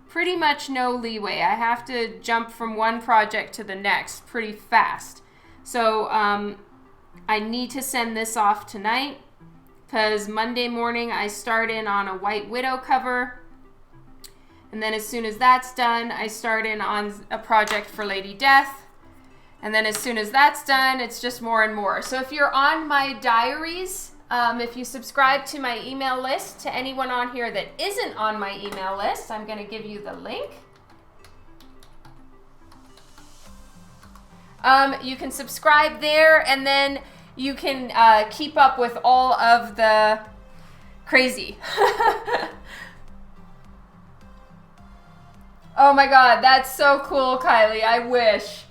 pretty much no leeway. I have to jump from one project to the next pretty fast. So I need to send this off tonight, because Monday morning I start in on a White Widow cover, and then as soon as that's done, I start in on a project for Lady Death, and then as soon as that's done, it's just more and more. So if you're on my diaries, if you subscribe to my email list, to anyone on here that isn't on my email list, I'm going to give you the link. You can subscribe there, and then you can keep up with all of the crazy. Oh my god, that's so cool, Kylie. I wish.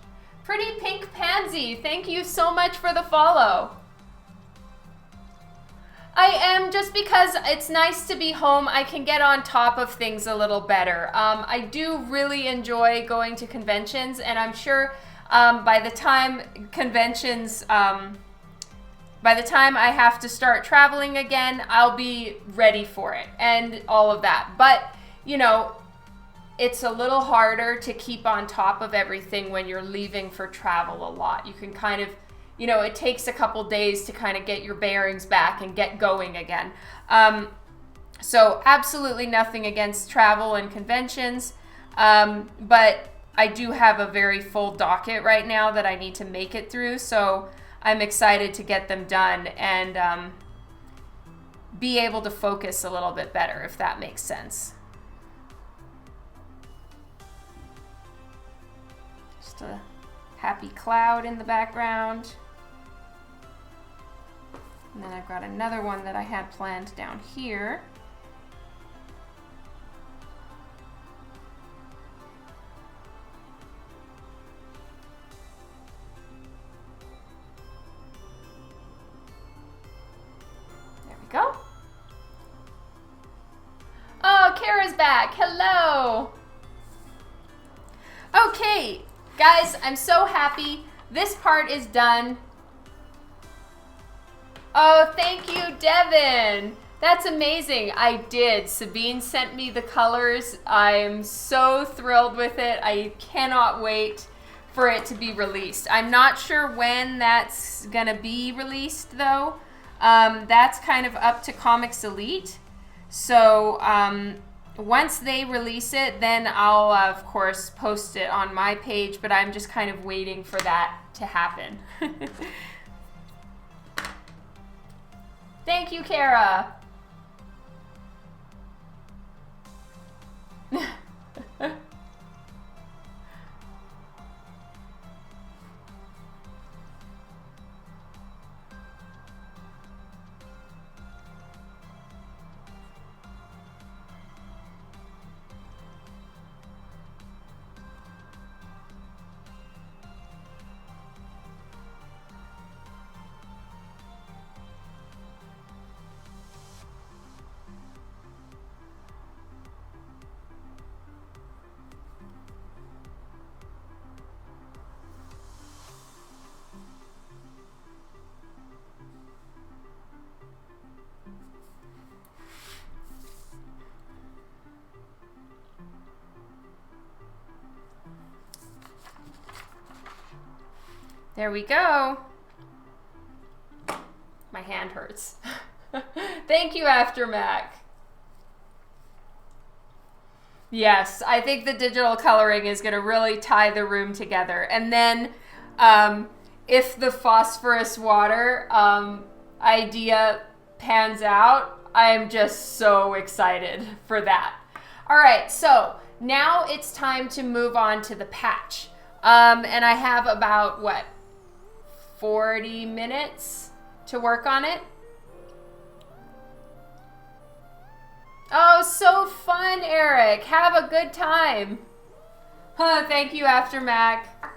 Pretty Pink Pansy, thank you so much for the follow. I am, just because it's nice to be home. I can get on top of things a little better. I do really enjoy going to conventions, and I'm sure by the time conventions... by the time I have to start traveling again, I'll be ready for it and all of that. But, you know, it's a little harder to keep on top of everything when you're leaving for travel a lot. You can kind of, you know, it takes a couple days to kind of get your bearings back and get going again. So absolutely nothing against travel and conventions. But I do have a very full docket right now that I need to make it through. So I'm excited to get them done and be able to focus a little bit better, if that makes sense. Just a happy cloud in the background. And then I've got another one that I had planned down here. Go. Oh, Kara's back. Hello. Okay, guys, I'm so happy. This part is done. Oh, thank you, Devin. That's amazing. I did. Sabine sent me the colors. I'm so thrilled with it. I cannot wait for it to be released. I'm not sure when that's gonna be released, though. That's kind of up to Comics Elite. So once they release it, then I'll, of course, post it on my page, but I'm just kind of waiting for that to happen. Thank you, Kara. There we go. My hand hurts. Thank you, After Mac. Yes, I think the digital coloring is going to really tie the room together. And then if the phosphorus water idea pans out, I'm just so excited for that. All right, so now it's time to move on to the patch. And I have about, what, 40 minutes to work on it? Oh, so fun, Eric. Have a good time. Huh, thank you, After Mac.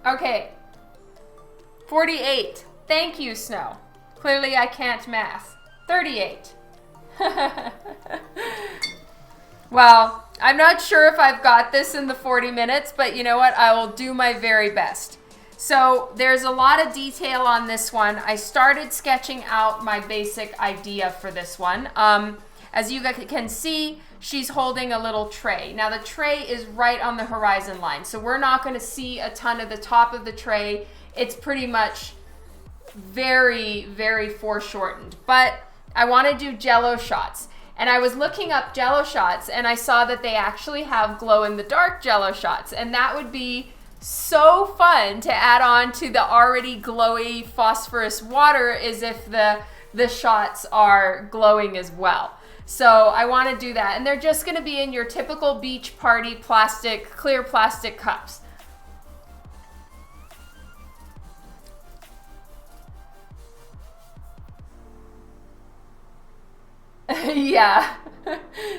Okay. 48. Thank you, Snow. Clearly I can't math. 38. Well, I'm not sure if I've got this in the 40 minutes, but you know what? I will do my very best. So there's a lot of detail on this one. I started sketching out my basic idea for this one. As you can see, she's holding a little tray. Now the tray is right on the horizon line, so we're not going to see a ton of the top of the tray. It's pretty much very, very foreshortened. But I want to do Jello shots. And I was looking up Jello shots, and I saw that they actually have glow-in-the-dark Jello shots. And that would be so fun to add on to the already glowy phosphorus water, as if the shots are glowing as well. So I want to do that, and they're just going to be in your typical beach party plastic, clear plastic cups. Yeah.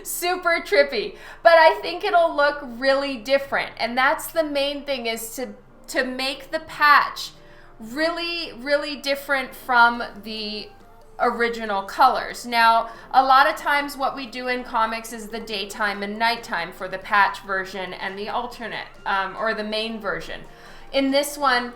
Super trippy, but I think it'll look really different, and that's the main thing, is to make the patch really, really different from the original colors. Now, a lot of times what we do in comics is the daytime and nighttime for the patch version and the alternate or the main version. In this one,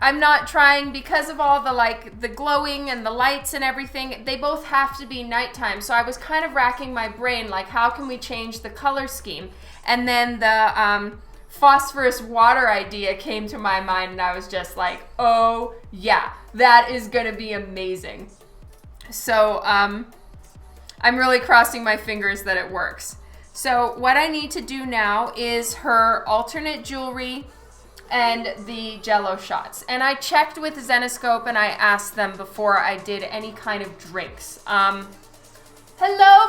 I'm not trying, because of all the glowing and the lights and everything, they both have to be nighttime. So I was kind of racking my brain, like, how can we change the color scheme? And then the phosphorus water idea came to my mind, and I was just like, oh yeah, that is gonna be amazing. So I'm really crossing my fingers that it works. So what I need to do now is her alternate jewelry and the Jello shots. And I checked with Zenescope, and I asked them before I did any kind of drinks. Hello,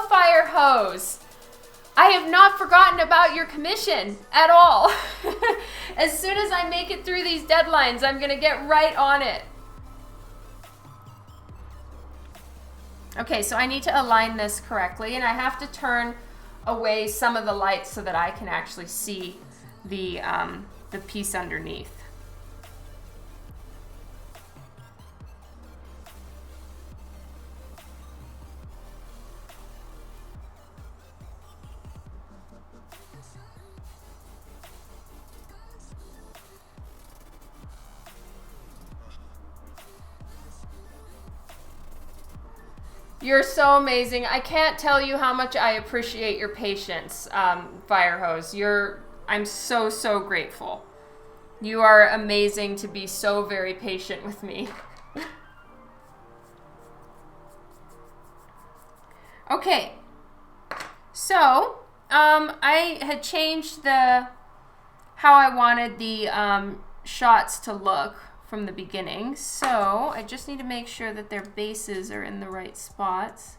Fire Hose. I have not forgotten about your commission at all. As soon as I make it through these deadlines, I'm gonna get right on it. Okay, so I need to align this correctly, and I have to turn away some of the lights so that I can actually see the piece underneath. You're so amazing. I can't tell you how much I appreciate your patience, Firehose. I'm so, so grateful. You are amazing to be so very patient with me. Okay, so I had changed how I wanted the shots to look from the beginning, so I just need to make sure that their bases are in the right spots.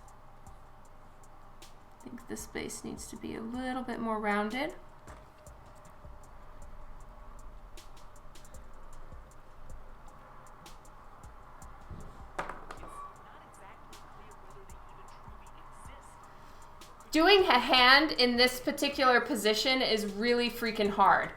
I think this base needs to be a little bit more rounded. Doing a hand in this particular position is really freaking hard.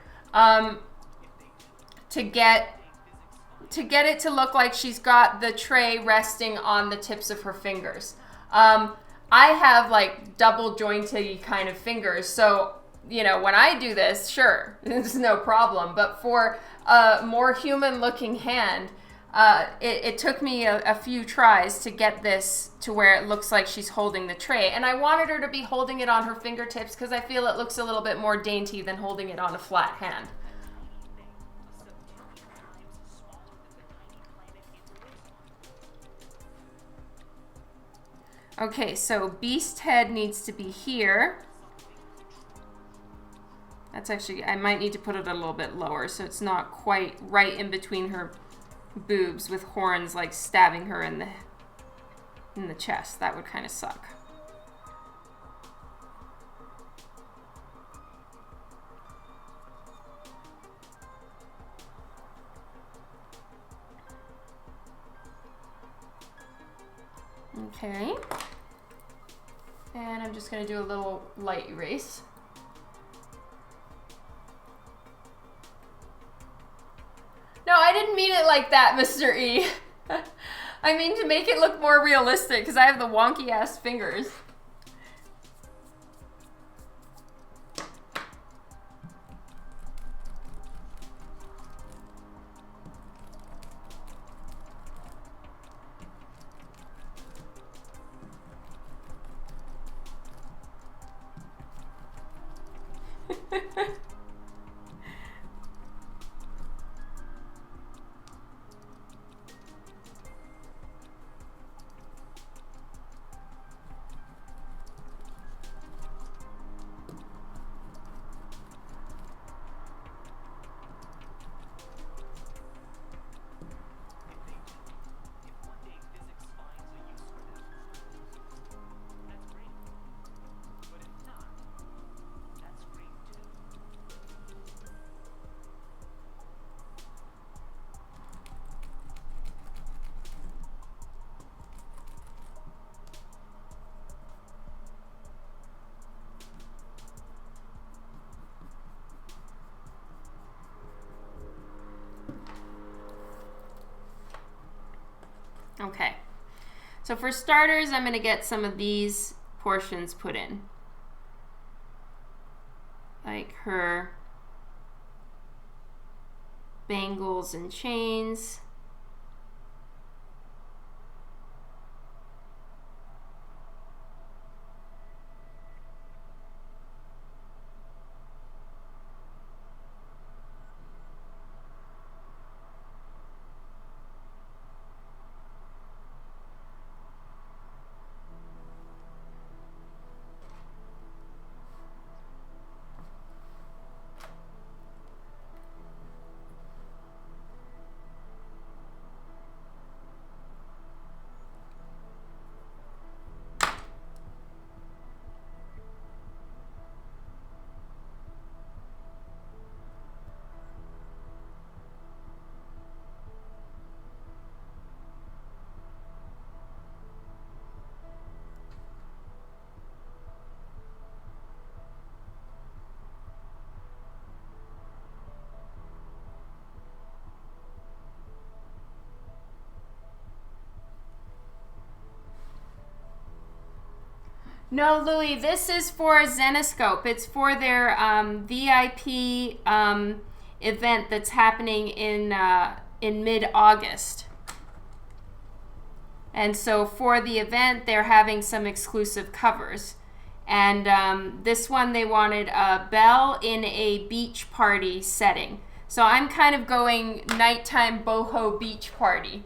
To get it to look like she's got the tray resting on the tips of her fingers. I have like double jointy kind of fingers, so you know, when I do this, sure, it's no problem. But for a more human looking hand, it took me a few tries to get this to where it looks like she's holding the tray. And I wanted her to be holding it on her fingertips because I feel it looks a little bit more dainty than holding it on a flat hand. Okay, so beast head needs to be here. That's actually, I might need to put it a little bit lower so it's not quite right in between her boobs with horns like stabbing her in the chest. That would kind of suck. Okay. And I'm just going to do a little light erase. No, I didn't mean it like that, Mr. E. I mean to make it look more realistic because I have the wonky ass fingers. Okay, so for starters, I'm going to get some of these portions put in. Like her bangles and chains. No, Louie, this is for Zenescope. It's for their VIP event that's happening in mid-August. And so for the event, they're having some exclusive covers. And this one, they wanted Belle in a beach party setting. So I'm kind of going nighttime boho beach party.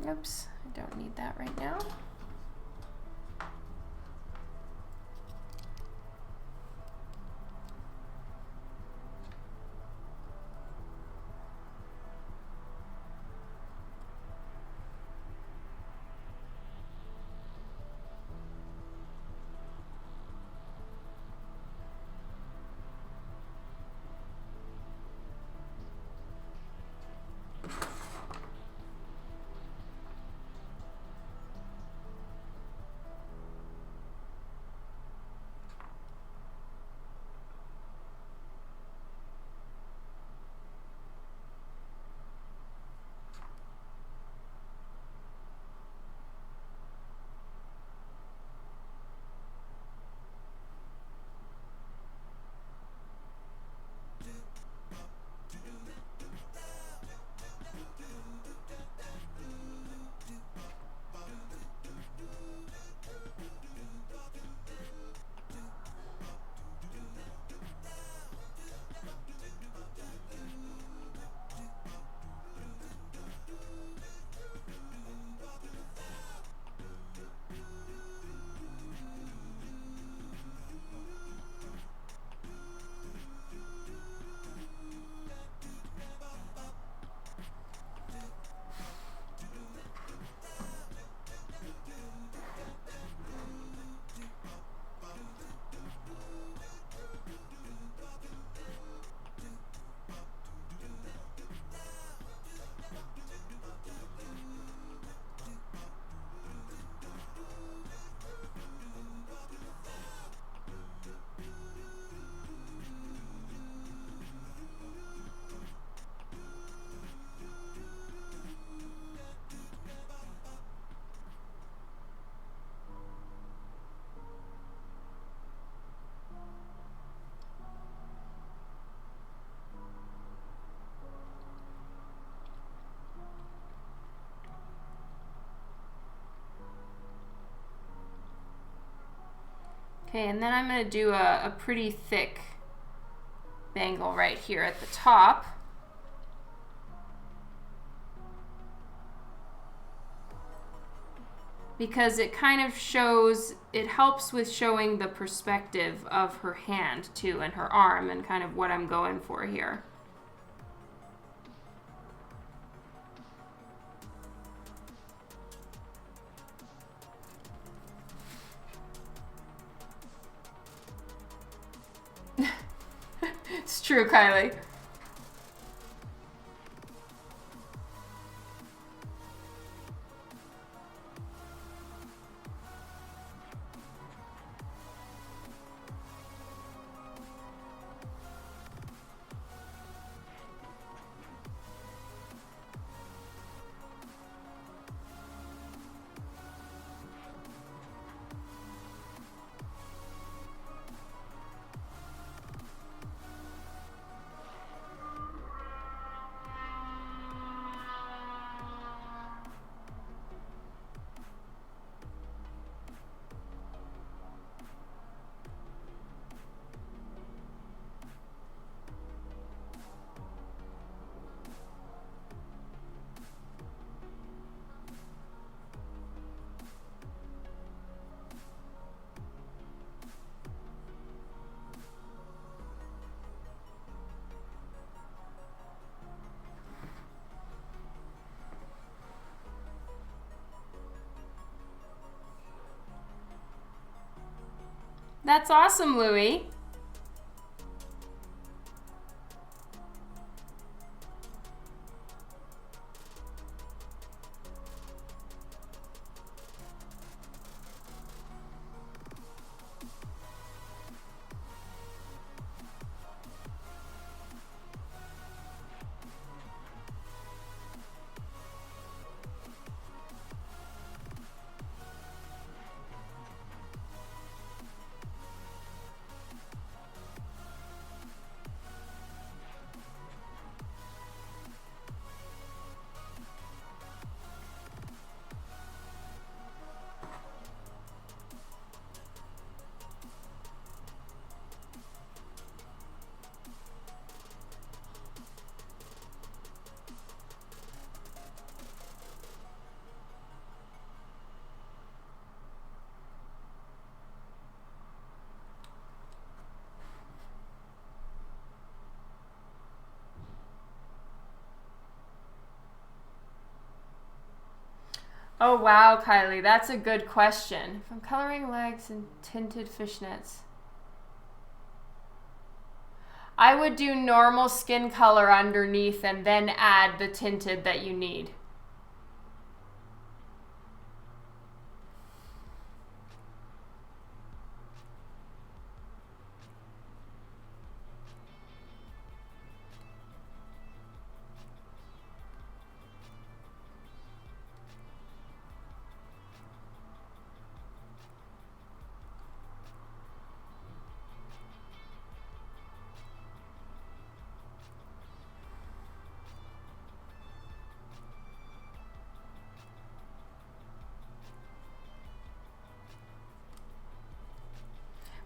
Oops, I don't need that right now. Okay, and then I'm going to do a pretty thick bangle right here at the top. Because it kind of shows, it helps with showing the perspective of her hand too and her arm and kind of what I'm going for here. It's true, Kylie. That's awesome, Louie. Oh wow, Kylie, that's a good question. If I'm coloring legs in tinted fishnets, I would do normal skin color underneath and then add the tinted that you need.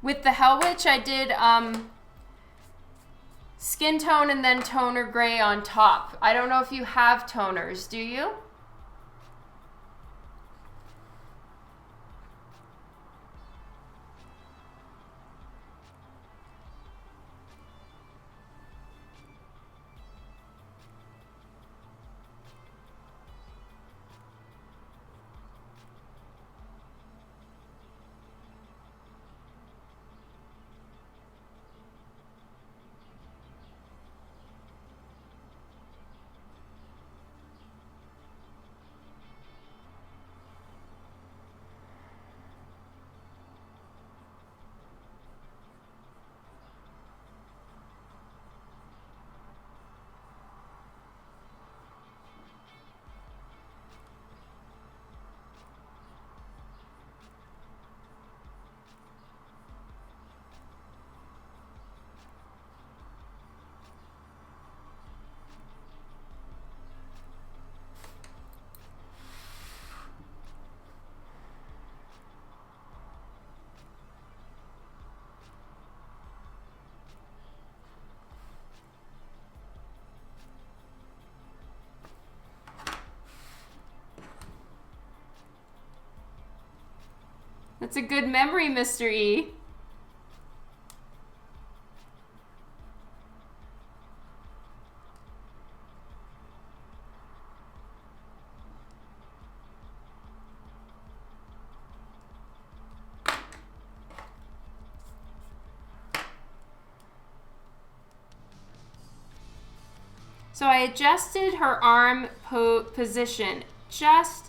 With the Hell Witch, I did skin tone and then toner gray on top. I don't know if you have toners, do you? That's a good memory, Mr. E. So I adjusted her arm position just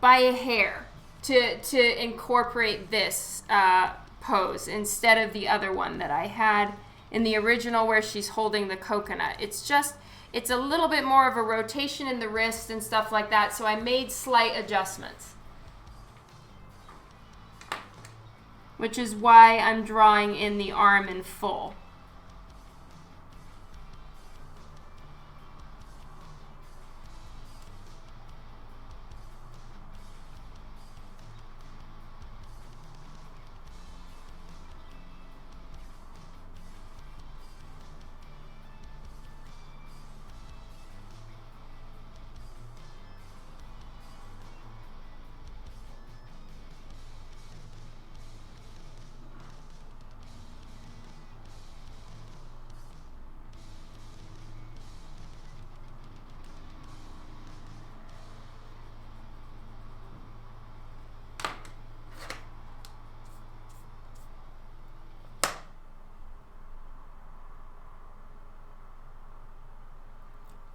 by a hair to incorporate this pose instead of the other one that I had in the original where she's holding the coconut. It's a little bit more of a rotation in the wrist and stuff like that, so I made slight adjustments. Which is why I'm drawing in the arm in full.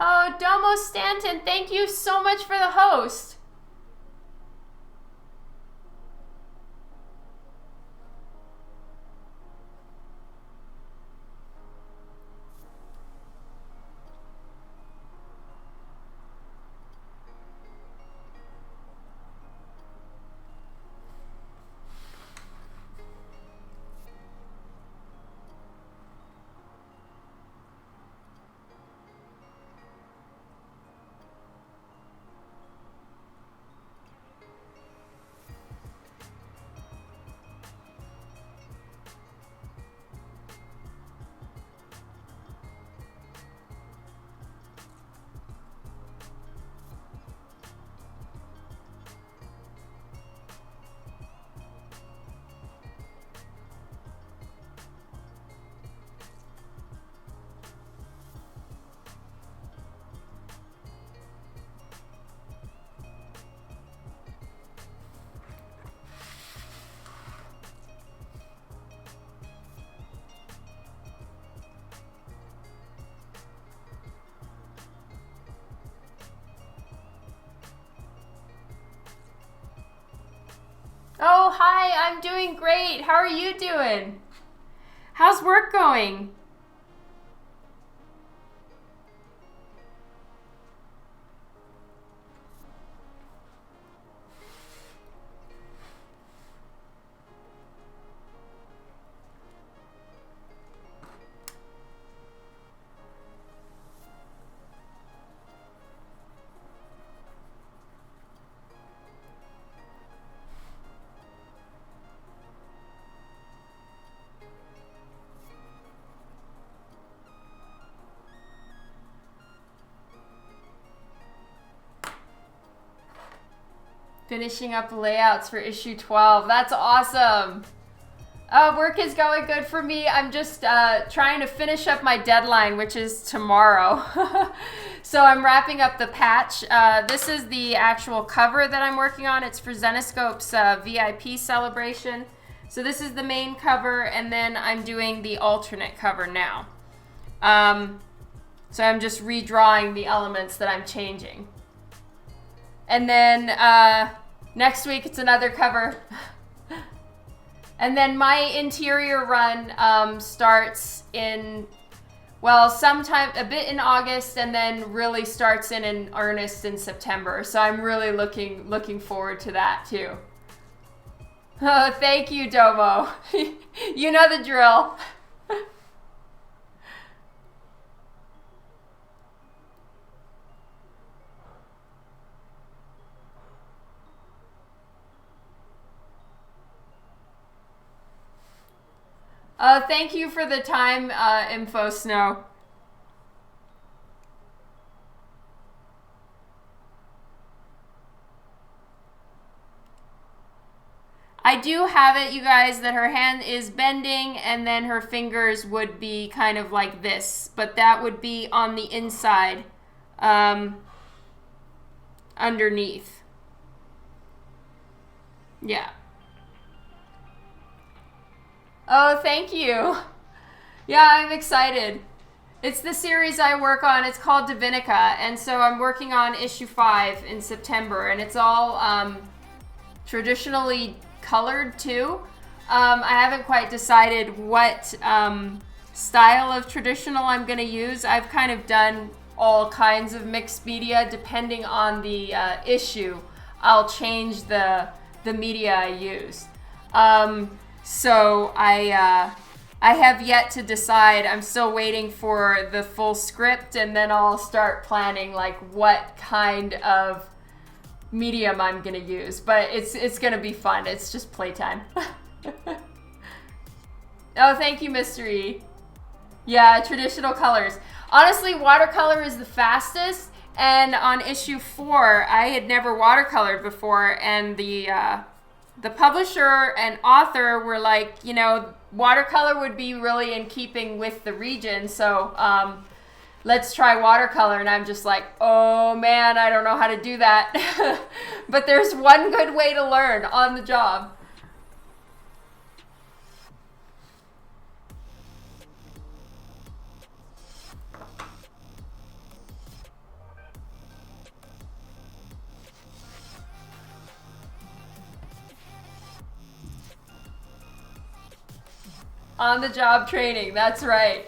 Oh, Domo Stanton, thank you so much for the host. Oh, hi, I'm doing great. How are you doing? How's work going? Finishing up layouts for issue 12. That's awesome. Work is going good for me. I'm just trying to finish up my deadline, which is tomorrow. So I'm wrapping up the patch. This is the actual cover that I'm working on. It's for Zenescope's VIP celebration. So this is the main cover, and then I'm doing the alternate cover now. So I'm just redrawing the elements that I'm changing. And then next week it's another cover. And then my interior run starts in, well, sometime a bit in August, and then really starts in earnest in September. So I'm really looking forward to that too. Oh, thank you, Domo. You know the drill. Thank you for the time info, Snow. I do have it, you guys, that her hand is bending and then her fingers would be kind of like this, but that would be on the inside, underneath. Yeah. Oh, thank you. Yeah, I'm excited. It's the series I work on. It's called Divinica, and so I'm working on issue 5 in September, and it's all traditionally colored too. I haven't quite decided what style of traditional I'm going to use. I've kind of done all kinds of mixed media depending on the issue. I'll change the media I use. So I have yet to decide. I'm still waiting for the full script, and then I'll start planning like what kind of medium I'm gonna use, but it's gonna be fun. It's just playtime. Oh, thank you, Mystery. Yeah, traditional colors. Honestly, watercolor is the fastest, and on issue 4, I had never watercolored before, and the publisher and author were like, you know, watercolor would be really in keeping with the region, so let's try watercolor. And I'm just like, oh man, I don't know how to do that. But there's one good way to learn on the job. On the job training, that's right.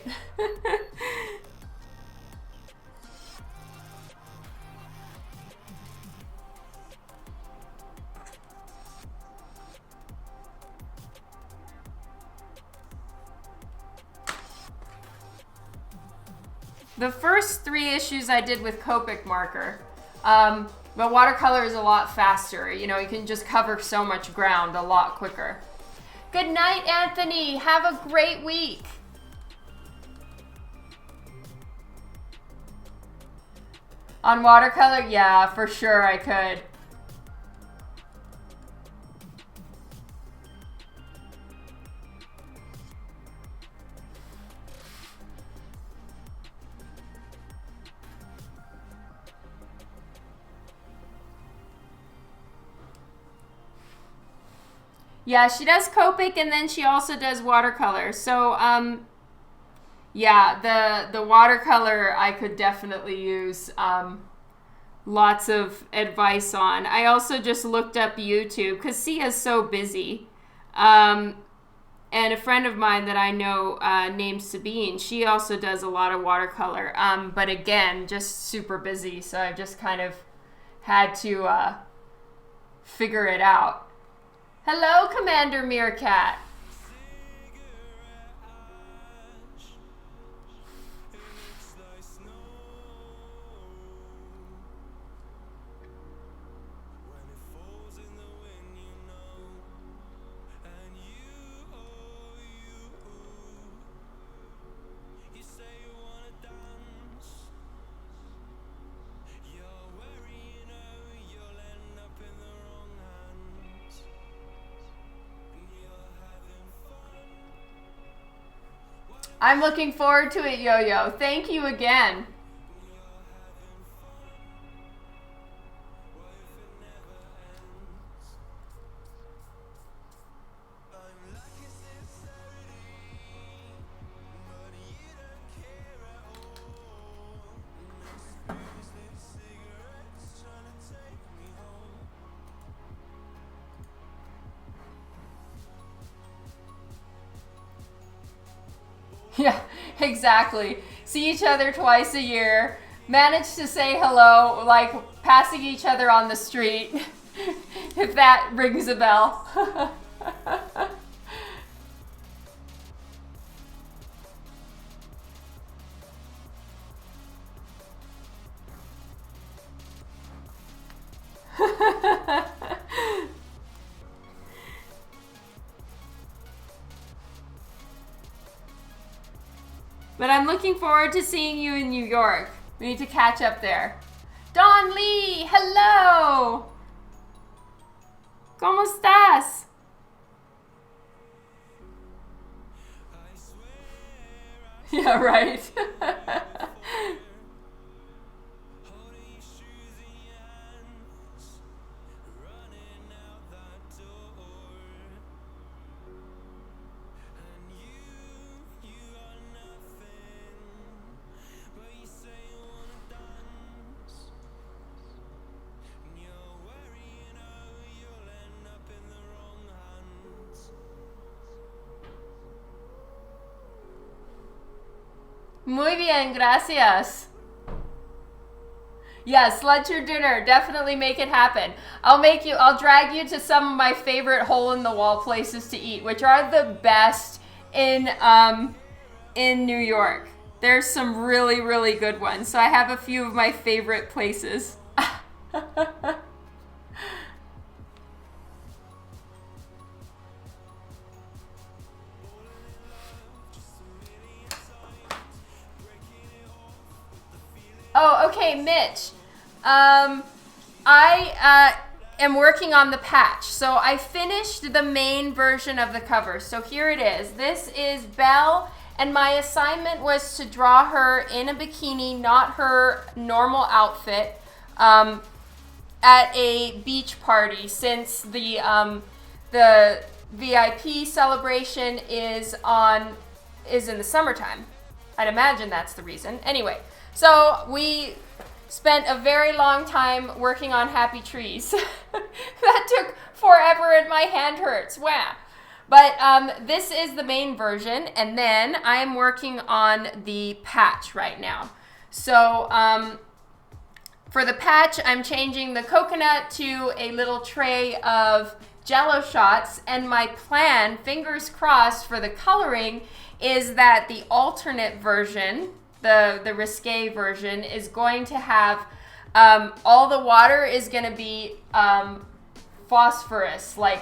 The first 3 issues I did with Copic marker, but watercolor is a lot faster. You know, you can just cover so much ground a lot quicker. Good night, Anthony. Have a great week. On watercolor? Yeah, for sure I could. Yeah, she does Copic and then she also does watercolor. So, yeah, the watercolor I could definitely use lots of advice on. I also just looked up YouTube because Sia's so busy. And a friend of mine that I know named Sabine, she also does a lot of watercolor. But again, just super busy. So I just kind of had to figure it out. Hello, Commander Meerkat. I'm looking forward to it, Yo-Yo. Thank you again. Yeah, exactly. See each other twice a year. Manage to say hello, like passing each other on the street, if that rings a bell. But I'm looking forward to seeing you in New York. We need to catch up there. Don Lee, hello! ¿Cómo estás? Yeah, right. Muy bien, gracias. Yes, lunch or dinner. Definitely make it happen. I'll drag you to some of my favorite hole-in-the-wall places to eat, which are the best in New York. There's some really, really good ones. So I have a few of my favorite places. Oh, okay, Mitch. I am working on the patch. So I finished the main version of the cover. So here it is. This is Belle, and my assignment was to draw her in a bikini, not her normal outfit, at a beach party, since the VIP celebration is in the summertime. I'd imagine that's the reason. Anyway. So we spent a very long time working on Happy Trees. That took forever and my hand hurts. Wow. But this is the main version, and then I'm working on the patch right now. So for the patch, I'm changing the coconut to a little tray of Jello shots, and my plan, fingers crossed for the coloring, is that the alternate version, the risque version, is going to have all the water is going to be phosphorus. Like,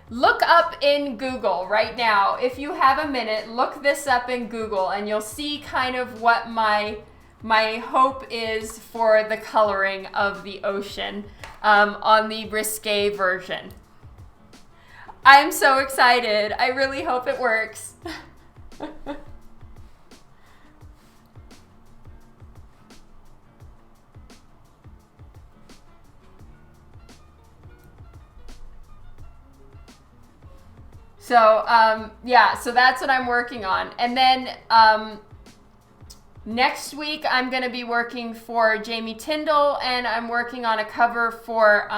look up in Google right now, if you have a minute, look this up in Google, and you'll see kind of what my hope is for the coloring of the ocean on the risque version. I'm so excited. I really hope it works. So, yeah, so that's what I'm working on. And then next week, I'm going to be working for Jamie Tyndall, and I'm working on a cover for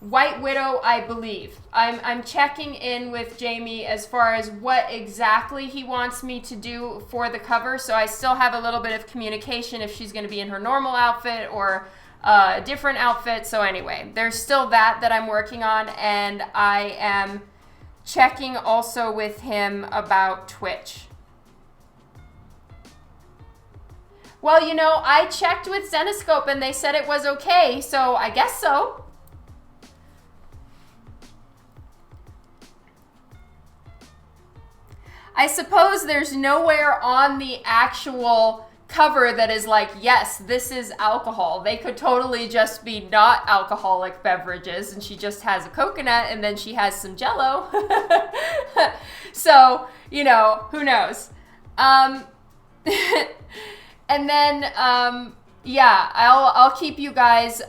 White Widow, I believe. I'm checking in with Jamie as far as what exactly he wants me to do for the cover, so I still have a little bit of communication if she's going to be in her normal outfit or a different outfit. So anyway, there's still that I'm working on, and I am checking also with him about Twitch. Well, you know, I checked with Zenescope and they said it was okay, so I guess so. I suppose there's nowhere on the actual cover that is like, yes, this is alcohol. They could totally just be not alcoholic beverages, and she just has a coconut and then she has some Jello. So, you know, who knows? And then, yeah, I'll keep you guys,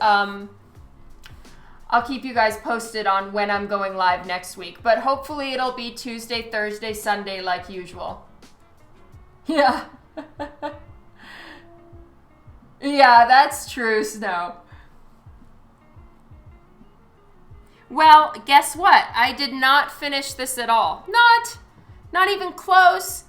posted on when I'm going live next week, but hopefully it'll be Tuesday, Thursday, Sunday like usual. Yeah. Yeah, that's true, Snow. Well, guess what? I did not finish this at all. Not even close.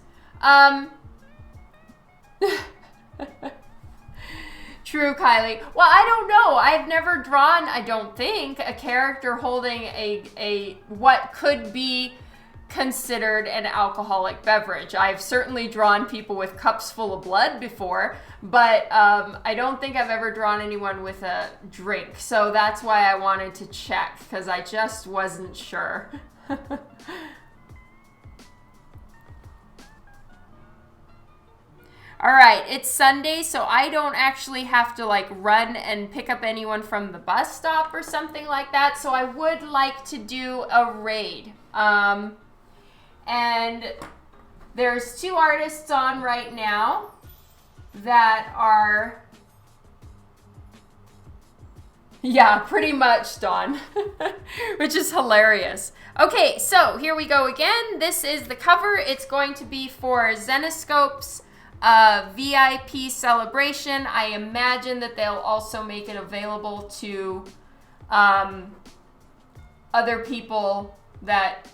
True, Kylie. Well, I don't know. I've never drawn, I don't think, a character holding a what could be considered an alcoholic beverage. I've certainly drawn people with cups full of blood before, but I don't think I've ever drawn anyone with a drink. So that's why I wanted to check, because I just wasn't sure. All right, it's Sunday, so I don't actually have to like run and pick up anyone from the bus stop or something like that. So I would like to do a raid. And there's 2 artists on right now that are, yeah, pretty much, Dawn, which is hilarious. Okay, so here we go again. This is the cover. It's going to be for Zenescope's VIP celebration. I imagine that they'll also make it available to other people that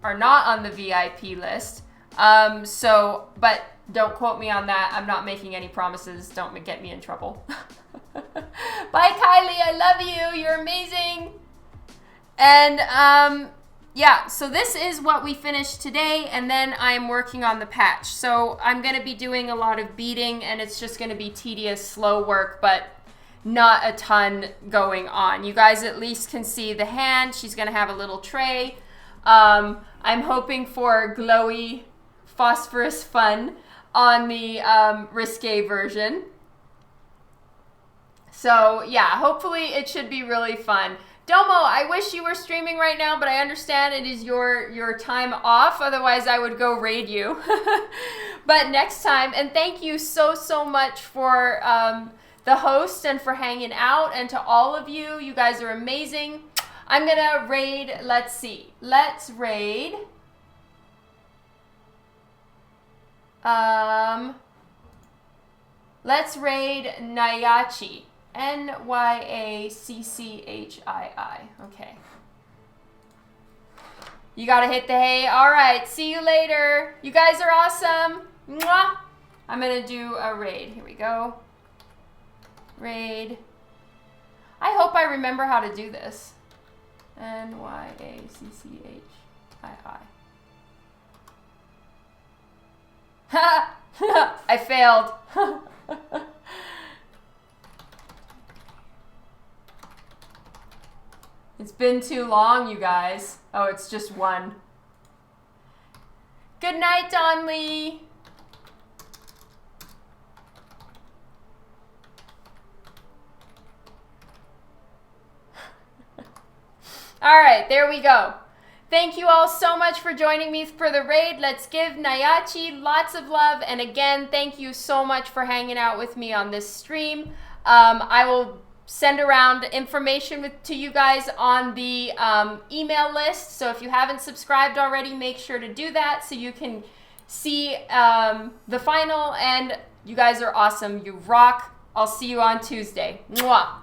are not on the VIP list. But don't quote me on that. I'm not making any promises. Don't get me in trouble. Bye, Kylie. I love you. You're amazing. And yeah, so this is what we finished today, and then I'm working on the patch. So I'm going to be doing a lot of beading, and it's just going to be tedious, slow work, but not a ton going on. You guys at least can see the hand. She's going to have a little tray. I'm hoping for glowy phosphorus fun on the risque version. So yeah, hopefully it should be really fun. Domo, I wish you were streaming right now, but I understand it is your time off. Otherwise, I would go raid you. But next time, and thank you so much for the host and for hanging out, and to all of you. You guys are amazing. I'm going to raid, let's see. Let's raid. Let's raid Nyachi. Nyaccii. Okay. You gotta hit the hay. All right. See you later. You guys are awesome. Mwah. I'm gonna do a raid. Here we go. Raid. I hope I remember how to do this. Nyaccii. Ha! I failed. It's been too long, you guys. Oh, it's just 1. Good night, Don Lee. All right, there we go. Thank you all so much for joining me for the raid. Let's give Nyachi lots of love. And again, thank you so much for hanging out with me on this stream. I will send around information to you guys on the email list. So if you haven't subscribed already, make sure to do that so you can see the final. And you guys are awesome. You rock. I'll see you on Tuesday. Mwah.